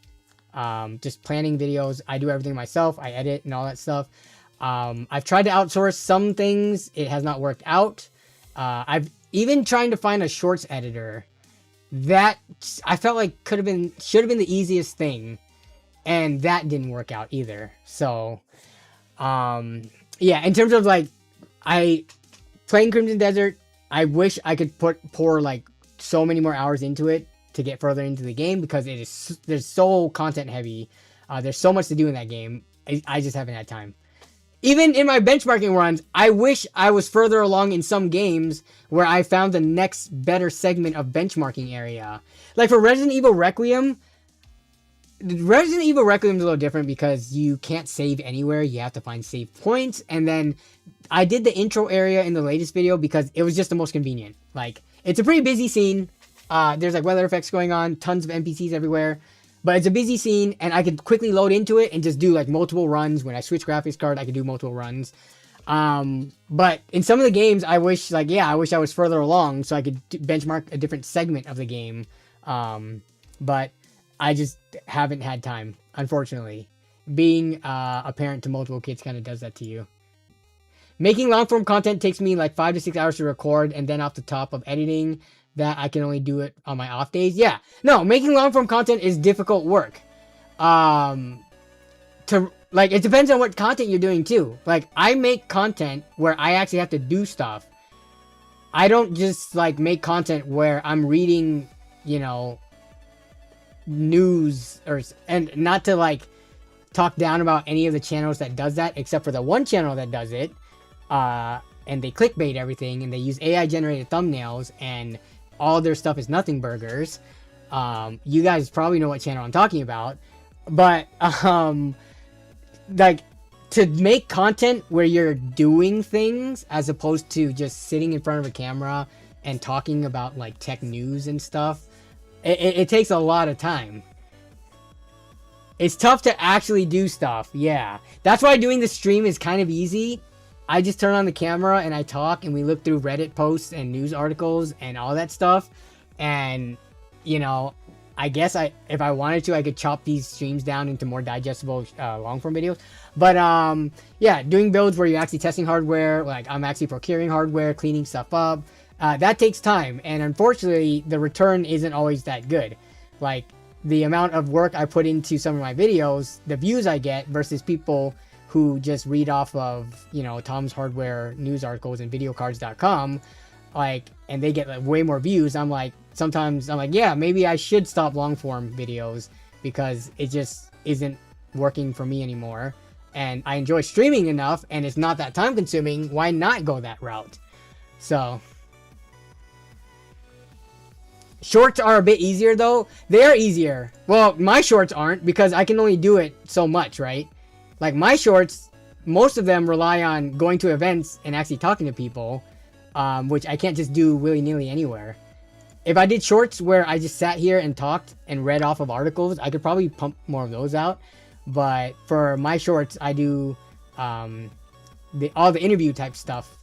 just planning videos, I do everything myself, I edit and all that stuff. I've tried to outsource some things, it has not worked out. I've even trying to find a shorts editor that I felt like should have been the easiest thing, and that didn't work out either. So yeah, in terms of like playing Crimson Desert, I wish I could pour like so many more hours into it to get further into the game, because there's so content heavy. There's so much to do in that game. I just haven't had time. Even in my benchmarking runs, I wish I was further along in some games where I found the next better segment of benchmarking area. Like for Resident Evil Requiem is a little different because you can't save anywhere. You have to find save points. And then I did the intro area in the latest video because it was just the most convenient. Like, it's a pretty busy scene. There's like weather effects going on, tons of NPCs everywhere. But it's a busy scene, and I could quickly load into it and just do like multiple runs. When I switch graphics card, I could do multiple runs. But in some of the games, I wish I was further along so I could benchmark a different segment of the game. But I just haven't had time, unfortunately. Being a parent to multiple kids kind of does that to you. Making long form content takes me like 5 to 6 hours to record, and then off the top of editing, that I can only do it on my off days. Yeah, no, making long form content is difficult work. To like, it depends on what content you're doing too. Like, I make content where I actually have to do stuff. I don't just like make content where I'm reading, you know, news and not to like talk down about any of the channels that does that, except for the one channel that does it. And they clickbait everything and they use AI generated thumbnails and all their stuff is nothing burgers. You guys probably know what channel I'm talking about, but like, to make content where you're doing things as opposed to just sitting in front of a camera and talking about like tech news and stuff, it takes a lot of time. It's tough to actually do stuff. Yeah, that's why doing the stream is kind of easy. I just turn on the camera and I talk and we look through Reddit posts and news articles and all that stuff. And, you know, I guess if I wanted to, I could chop these streams down into more digestible long form videos. But yeah, doing builds where you're actually testing hardware, like I'm actually procuring hardware, cleaning stuff up, that takes time. And unfortunately, the return isn't always that good. Like, the amount of work I put into some of my videos, the views I get versus people who just read off of, you know, Tom's Hardware news articles and videocards.com, like, and they get like way more views. I'm like, sometimes I'm like, yeah, maybe I should stop long form videos because it just isn't working for me anymore. And I enjoy streaming enough and it's not that time consuming. Why not go that route? So shorts are a bit easier though. They are easier. Well, my shorts aren't because I can only do it so much, right? Like my shorts, most of them rely on going to events and actually talking to people, which I can't just do willy-nilly anywhere. If I did shorts where I just sat here and talked and read off of articles, I could probably pump more of those out. But for my shorts, I do all the interview type stuff.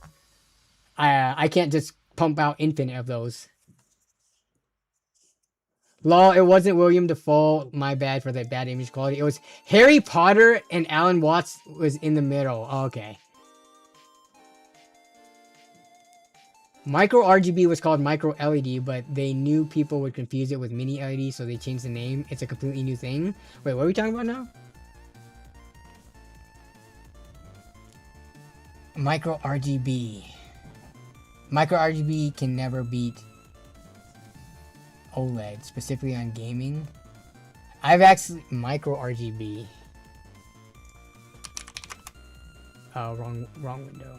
I can't just pump out infinite of those. Lol, it wasn't William Dafoe. My bad for the bad image quality. It was Harry Potter and Alan Watts was in the middle. Oh, okay. Micro RGB was called Micro LED, but they knew people would confuse it with Mini LED, so they changed the name. It's a completely new thing. Wait, what are we talking about now? Micro RGB. Micro RGB can never beat OLED, specifically on gaming. I've actually micro RGB. Oh, wrong window.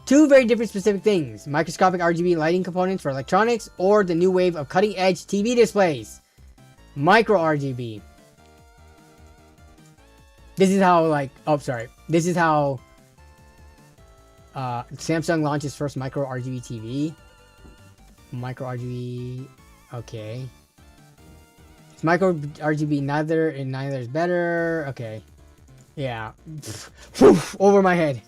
Two very different specific things. Microscopic RGB lighting components for electronics or the new wave of cutting edge TV displays. Micro RGB. This is how like, oh sorry. This is how Samsung launches first micro RGB TV. Micro RGB, okay. It's micro RGB neither and neither is better. Okay, yeah. Over my head.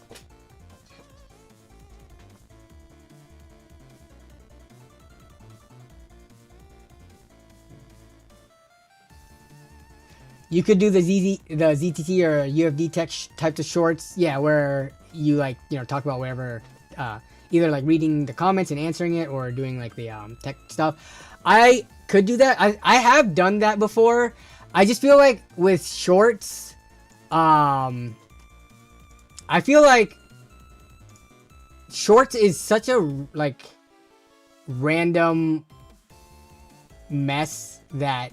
You could do the ZTT or UFD tech types of shorts, yeah, where you like, you know, talk about whatever, either like reading the comments and answering it or doing like the tech stuff. I could do that. I have done that before. I just feel like with shorts, I feel like shorts is such a like random mess that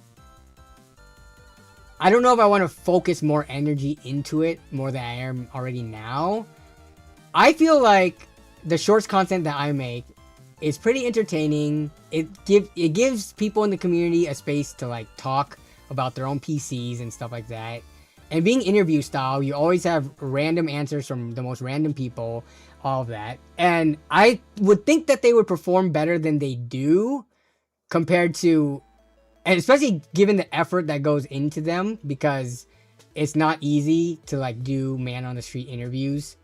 I don't know if I want to focus more energy into it more than I am already now. I feel like the shorts content that I make is pretty entertaining. It gives people in the community a space to like talk about their own PCs and stuff like that. And being interview style, you always have random answers from the most random people, all of that. And I would think that they would perform better than they do compared to, and especially given the effort that goes into them, because it's not easy to like do man on the street interviews,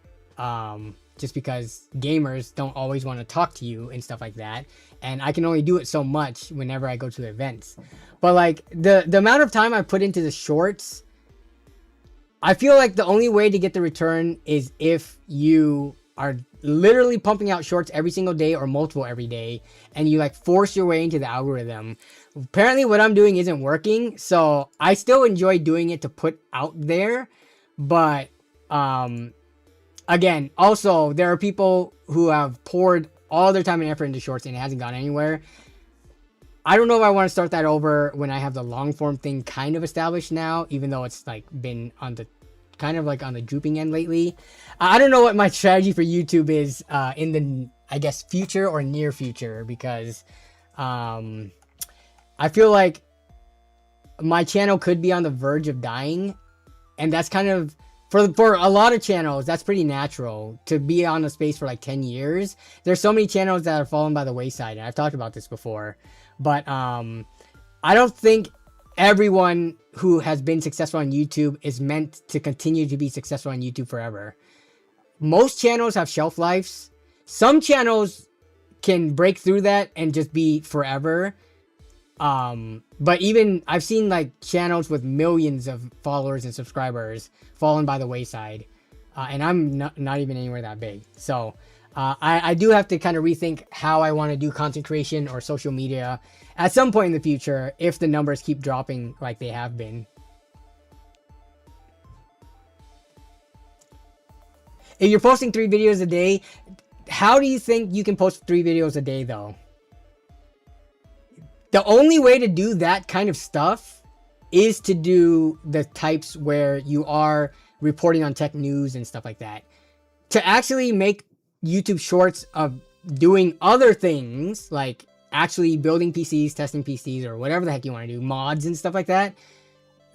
just because gamers don't always want to talk to you and stuff like that. And I can only do it so much whenever I go to events. But like the amount of time I put into the shorts, I feel like the only way to get the return is if you are literally pumping out shorts every single day or multiple every day, and you like force your way into the algorithm. Apparently what I'm doing isn't working, so I still enjoy doing it to put out there, but again, also there are people who have poured all their time and effort into shorts and it hasn't gone anywhere. I don't know if I want to start that over when I have the long form thing kind of established now, even though it's like been on the kind of like on the drooping end lately. I don't know what my strategy for YouTube is in the, I guess, future or near future, because I feel like my channel could be on the verge of dying, and that's kind of for a lot of channels, that's pretty natural to be on a space for like 10 years. There's so many channels that are fallen by the wayside, and I've talked about this before, but I don't think everyone who has been successful on YouTube is meant to continue to be successful on YouTube forever. Most channels have shelf lives. Some channels can break through that and just be forever. But even I've seen like channels with millions of followers and subscribers fallen by the wayside, and I'm not even anywhere that big. So I do have to kind of rethink how I want to do content creation or social media at some point in the future if the numbers keep dropping like they have been. If you're posting 3 videos a day, how do you think you can post 3 videos a day though? The only way to do that kind of stuff is to do the types where you are reporting on tech news and stuff like that. To actually make YouTube shorts of doing other things, like actually building PCs, testing PCs, or whatever the heck you want to do, mods and stuff like that,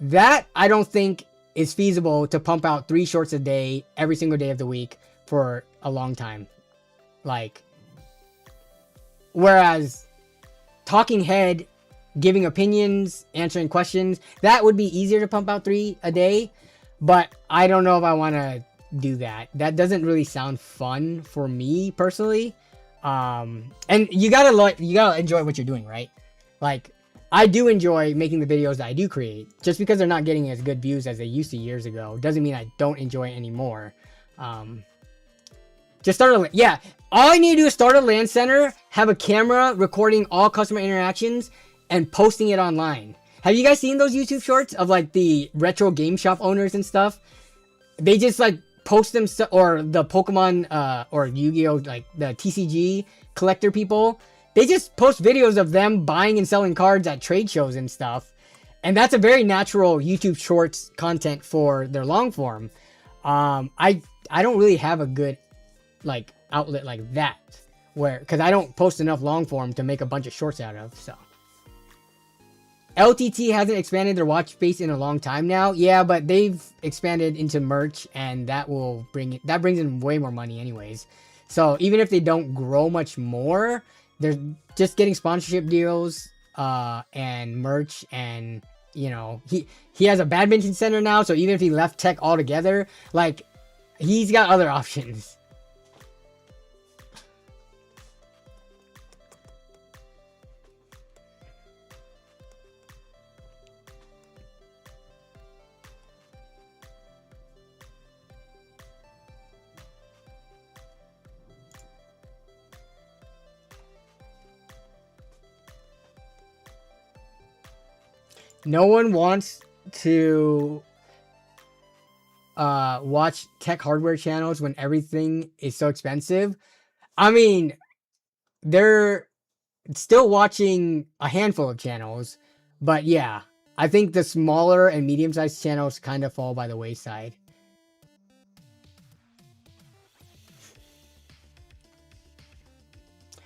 that I don't think is feasible to pump out 3 shorts a day, every single day of the week for a long time. Like, whereas talking head, giving opinions, answering questions, that would be easier to pump out 3 a day, but I don't know if I want to do that. That doesn't really sound fun for me personally. And you gotta enjoy what you're doing, right? Like, I do enjoy making the videos that I do create. Just because they're not getting as good views as they used to years ago doesn't mean I don't enjoy it anymore. Just start a, yeah, all I need to do is start a LAN center, have a camera recording all customer interactions, and posting it online. Have you guys seen those YouTube shorts of like the retro game shop owners and stuff? They just like post them, or the Pokemon or Yu-Gi-Oh, like the TCG collector people, they just post videos of them buying and selling cards at trade shows and stuff. And that's a very natural YouTube shorts content for their long form. I don't really have a good like outlet like that, where, because I don't post enough long form to make a bunch of shorts out of. So LTT hasn't expanded their watch space in a long time now. Yeah, but they've expanded into merch, and that will brings in way more money anyways. So even if they don't grow much more, they're just getting sponsorship deals and merch, and you know, he has a badminton center now, so even if he left tech altogether, like, he's got other options. No one wants to watch tech hardware channels when everything is so expensive. I mean, they're still watching a handful of channels, but yeah, I think the smaller and medium-sized channels kind of fall by the wayside.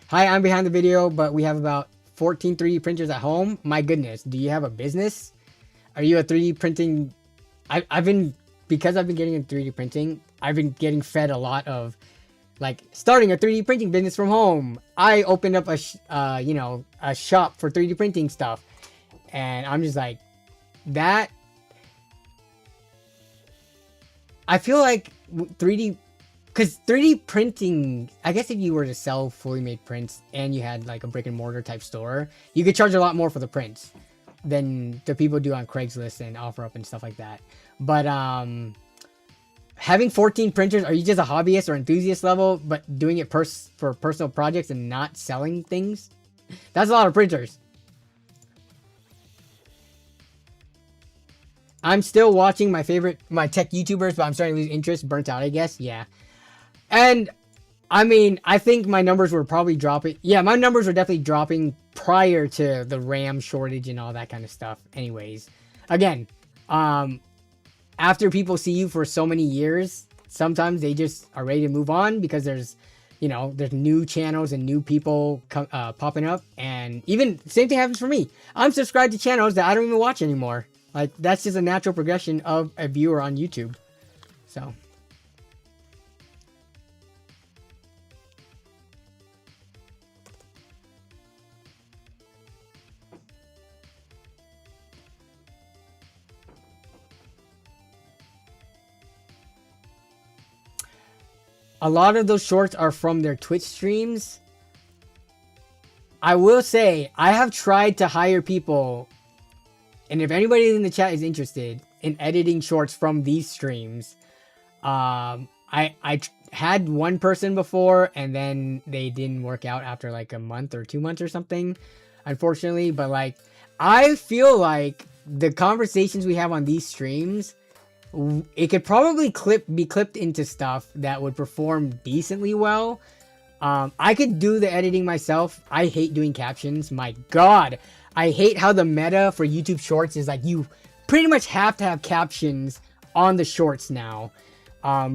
Hi, I'm behind the video, but we have about 14 3D printers at home. My goodness, do you have a business? Are you a 3D printing? I've been getting into 3D printing, I've been getting fed a lot of like starting a 3D printing business from home. I opened up a shop for 3D printing stuff, and I'm just like, that, I feel like 3D, because 3D printing, I guess if you were to sell fully made prints and you had like a brick and mortar type store, you could charge a lot more for the prints than the people do on Craigslist and OfferUp and stuff like that. But having 14 printers, are you just a hobbyist or enthusiast level, but doing it for personal projects and not selling things? That's a lot of printers. I'm still watching my tech YouTubers, but I'm starting to lose interest. Burnt out, I guess. Yeah. And I mean, I think my numbers were probably dropping. Yeah, my numbers were definitely dropping prior to the RAM shortage and all that kind of stuff. Anyways, again, after people see you for so many years, sometimes they just are ready to move on because there's new channels and new people popping up. And even same thing happens for me. I'm subscribed to channels that I don't even watch anymore. Like, that's just a natural progression of a viewer on YouTube. So. A lot of those shorts are from their Twitch streams. I will say, I have tried to hire people, and if anybody in the chat is interested in editing shorts from these streams, I had one person before, and then they didn't work out after like a month or 2 months or something, unfortunately. But like, I feel like the conversations we have on these streams, it could probably be clipped into stuff that would perform decently well. I could do the editing myself. I hate doing captions. My God, I hate how the meta for YouTube Shorts is like you pretty much have to have captions on the shorts now,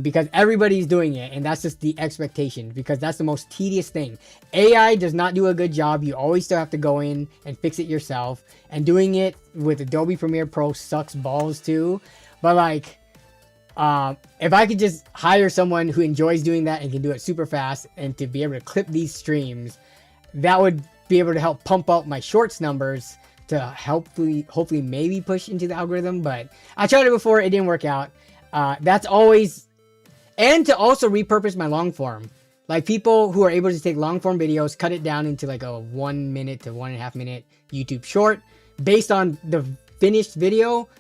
because everybody's doing it, and that's just the expectation, because that's the most tedious thing. AI does not do a good job. You always still have to go in and fix it yourself, and doing it with Adobe Premiere Pro sucks balls too. But like, if I could just hire someone who enjoys doing that and can do it super fast, and to be able to clip these streams, that would be able to help pump up my shorts numbers to hopefully maybe push into the algorithm. But I tried it before, it didn't work out. That's always, and to also repurpose my long form. Like, people who are able to take long form videos, cut it down into like a 1 minute to 1.5 minute YouTube short based on the finished video.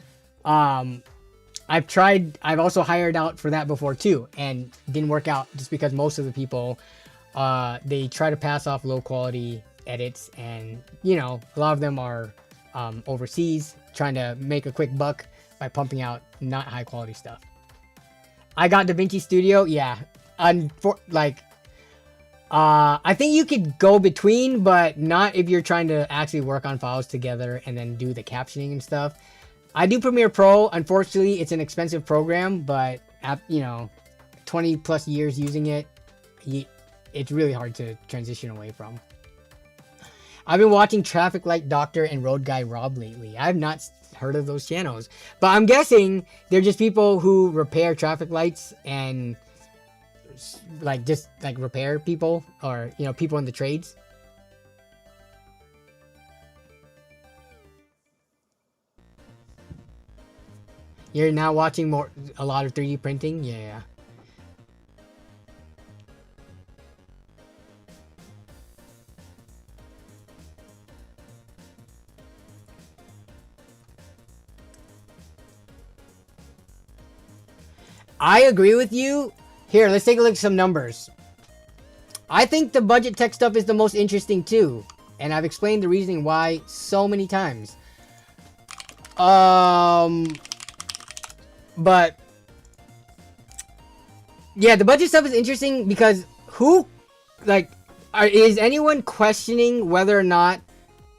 I've also hired out for that before too, and didn't work out just because most of the people, they try to pass off low quality edits, and a lot of them are overseas trying to make a quick buck by pumping out not high quality stuff. I got DaVinci Studio, yeah. I think you could go between, but not if you're trying to actually work on files together and then do the captioning and stuff. I do Premiere Pro. Unfortunately, it's an expensive program, but 20 plus years using it, it's really hard to transition away from. I've been watching Traffic Light Doctor and Road Guy Rob lately. I've not heard of those channels, but I'm guessing they're just people who repair traffic lights and just repair people, or people in the trades. You're now watching a lot of 3D printing? Yeah. I agree with you. Here, let's take a look at some numbers. I think the budget tech stuff is the most interesting too, and I've explained the reasoning why so many times. But yeah, the budget stuff is interesting because is anyone questioning whether or not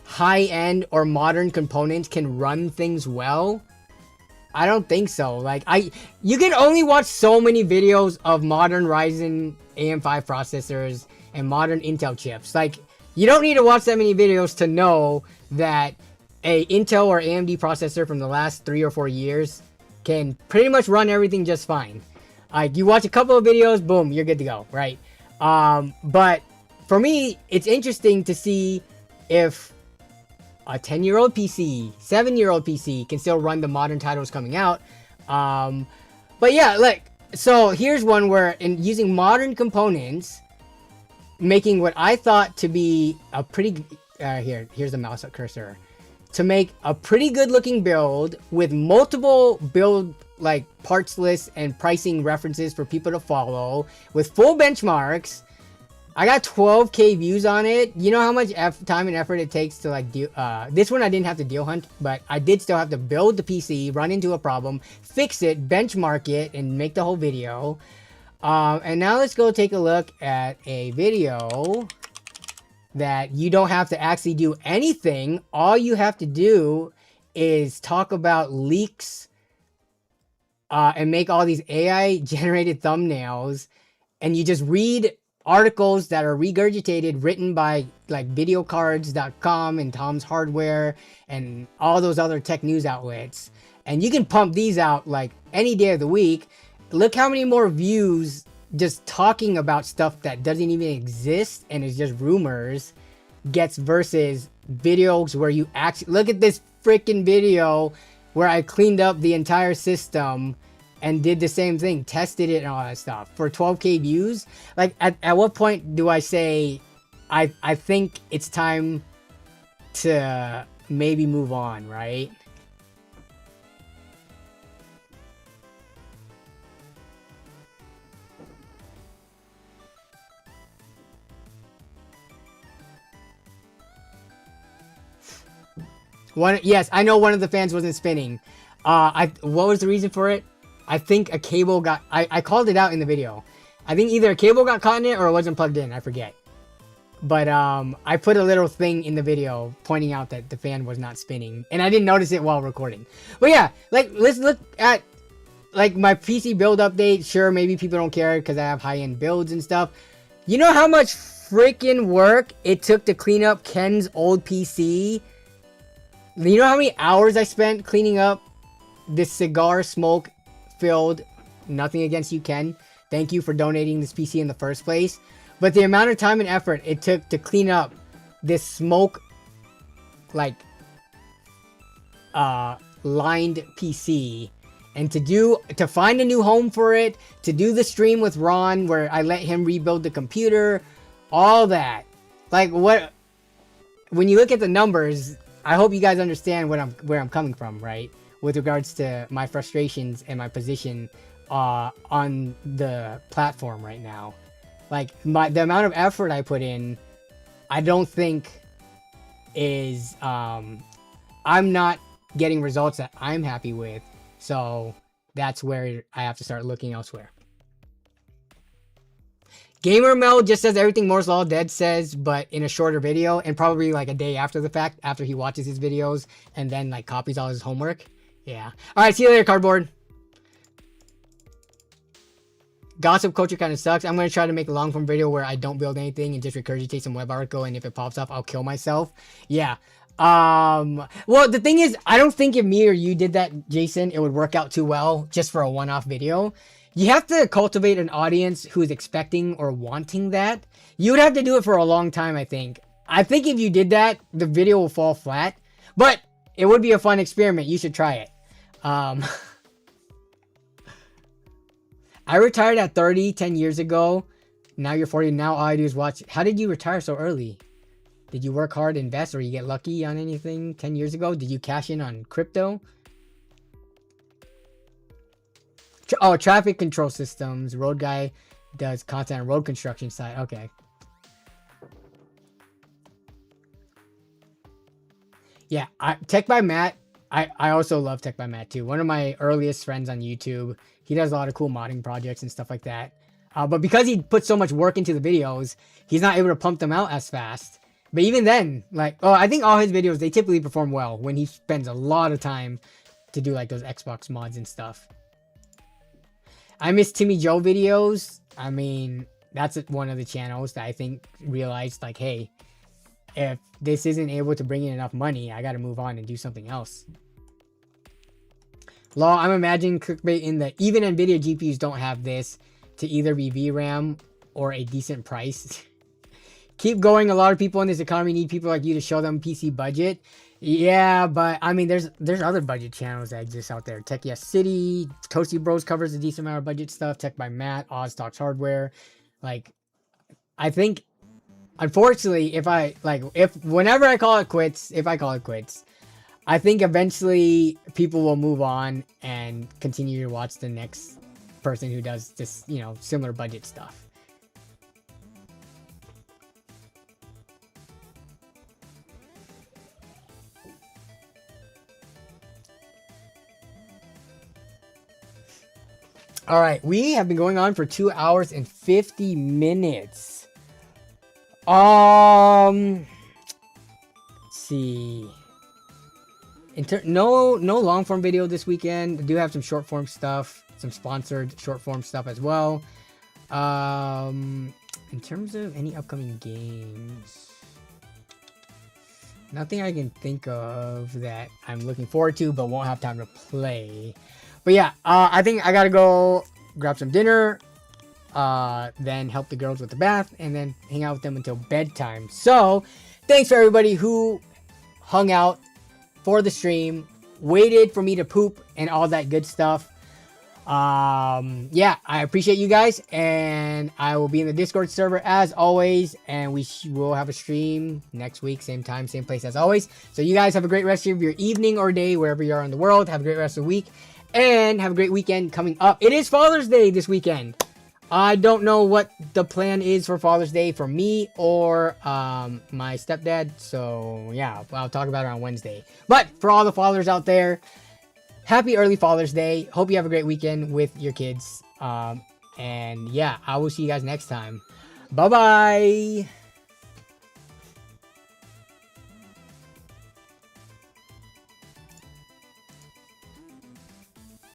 high-end or modern components can run things well? I don't think so. You can only watch so many videos of modern Ryzen AM5 processors and modern Intel chips. You don't need to watch that many videos to know that a Intel or AMD processor from the last 3 or 4 years can pretty much run everything just fine. You watch a couple of videos, boom, you're good to go, right? But for me, it's interesting to see if a 10-year-old PC, 7-year-old PC can still run the modern titles coming out. But yeah, so here's one where using modern components, making what I thought to be a pretty, here's the mouse cursor, to make a pretty good looking build with multiple build like parts lists and pricing references for people to follow with full benchmarks. I got 12K views on it. You know how much time and effort it takes to like do this one I didn't have to deal hunt, but I did still have to build the PC, run into a problem, fix it, benchmark it, and make the whole video. And now let's go take a look at a video that you don't have to actually do anything. All you have to do is talk about leaks and make all these AI generated thumbnails, and you just read articles that are regurgitated, written by like videocards.com and Tom's Hardware and all those other tech news outlets. And you can pump these out like any day of the week. Look how many more views just talking about stuff that doesn't even exist and is just rumors gets versus videos where you actually look at this freaking video where I cleaned up the entire system and did the same thing, tested it and all that stuff for 12K views. Like at what point do I say I think it's time to maybe move on, right? Yes, I know one of the fans wasn't spinning. What was the reason for it? I think a cable got, I called it out in the video. I think either a cable got caught in it or it wasn't plugged in, I forget. But I put a little thing in the video pointing out that the fan was not spinning. And I didn't notice it while recording. But yeah, like let's look at like my PC build update. Sure, maybe people don't care because I have high-end builds and stuff. You know how much freaking work it took to clean up Ken's old PC? You know how many hours I spent cleaning up this cigar smoke filled, nothing against you, Ken. Thank you for donating this PC in the first place. But the amount of time and effort it took to clean up this smoke, like, lined PC, and to find a new home for it, to do the stream with Ron where I let him rebuild the computer, all that. Like, what, when you look at the numbers, I hope you guys understand where I'm coming from, right? With regards to my frustrations and my position on the platform right now. Like, the amount of effort I put in, I don't think is, I'm not getting results that I'm happy with. So that's where I have to start looking elsewhere. Gamer Mel just says everything Moore's Law Dead says, but in a shorter video, and probably like a day after the fact, after he watches his videos and then like copies all his homework. Yeah. All right. See you later, Cardboard. Gossip culture kind of sucks. I'm going to try to make a long form video where I don't build anything and just regurgitate some web article. And if it pops up, I'll kill myself. Yeah. Well, the thing is, I don't think if me or you did that, Jason, it would work out too well just for a one-off video. You have to cultivate an audience who is expecting or wanting that. You would have to do it for a long time, I think. I think if you did that, the video will fall flat. But it would be a fun experiment. You should try it. I retired at 30 10 years ago. Now you're 40. Now all I do is watch. How did you retire so early? Did you work hard, invest, or you get lucky on anything 10 years ago? Did you cash in on crypto? Oh, traffic control systems. Road guy does content on road construction site. Okay. Yeah, Tech by Matt. I also love Tech by Matt too. One of my earliest friends on YouTube. He does a lot of cool modding projects and stuff like that. But because he puts so much work into the videos, he's not able to pump them out as fast. But even then, like, I think all his videos, they typically perform well when he spends a lot of time to do like those Xbox mods and stuff. I miss Timmy Joe videos. I mean, that's one of the channels that I think realized like, hey, if this isn't able to bring in enough money, I got to move on and do something else. Law, I'm imagining clickbait in that even NVIDIA GPUs don't have this to either be VRAM or a decent price. Keep going. A lot of people in this economy need people like you to show them PC budget. Yeah, but I mean, there's other budget channels that exist out there. Tech Yes City, Toasty Bros covers a decent amount of budget stuff. Tech by Matt, Oz Talks Hardware. Like, I think, unfortunately, whenever I call it quits, I think eventually people will move on and continue to watch the next person who does this, you know, similar budget stuff. All right, we have been going on for 2 hours and 50 minutes. Let's see. No long form video this weekend. I do have some short form stuff, some sponsored short form stuff as well. In terms of any upcoming games, nothing I can think of that I'm looking forward to, but won't have time to play. But yeah, I think I gotta go grab some dinner, then help the girls with the bath, and then hang out with them until bedtime. So, thanks for everybody who hung out for the stream, waited for me to poop, and all that good stuff. Yeah, I appreciate you guys, and I will be in the Discord server as always, and we will have a stream next week, same time, same place as always. So you guys have a great rest of your evening or day, wherever you are in the world. Have a great rest of the week. And have a great weekend coming up. It is Father's Day this weekend. I don't know what the plan is for Father's Day for me or my stepdad. So yeah, I'll talk about it on Wednesday. But for all the fathers out there, happy early Father's Day. Hope you have a great weekend with your kids. And yeah, I will see you guys next time. Bye-bye.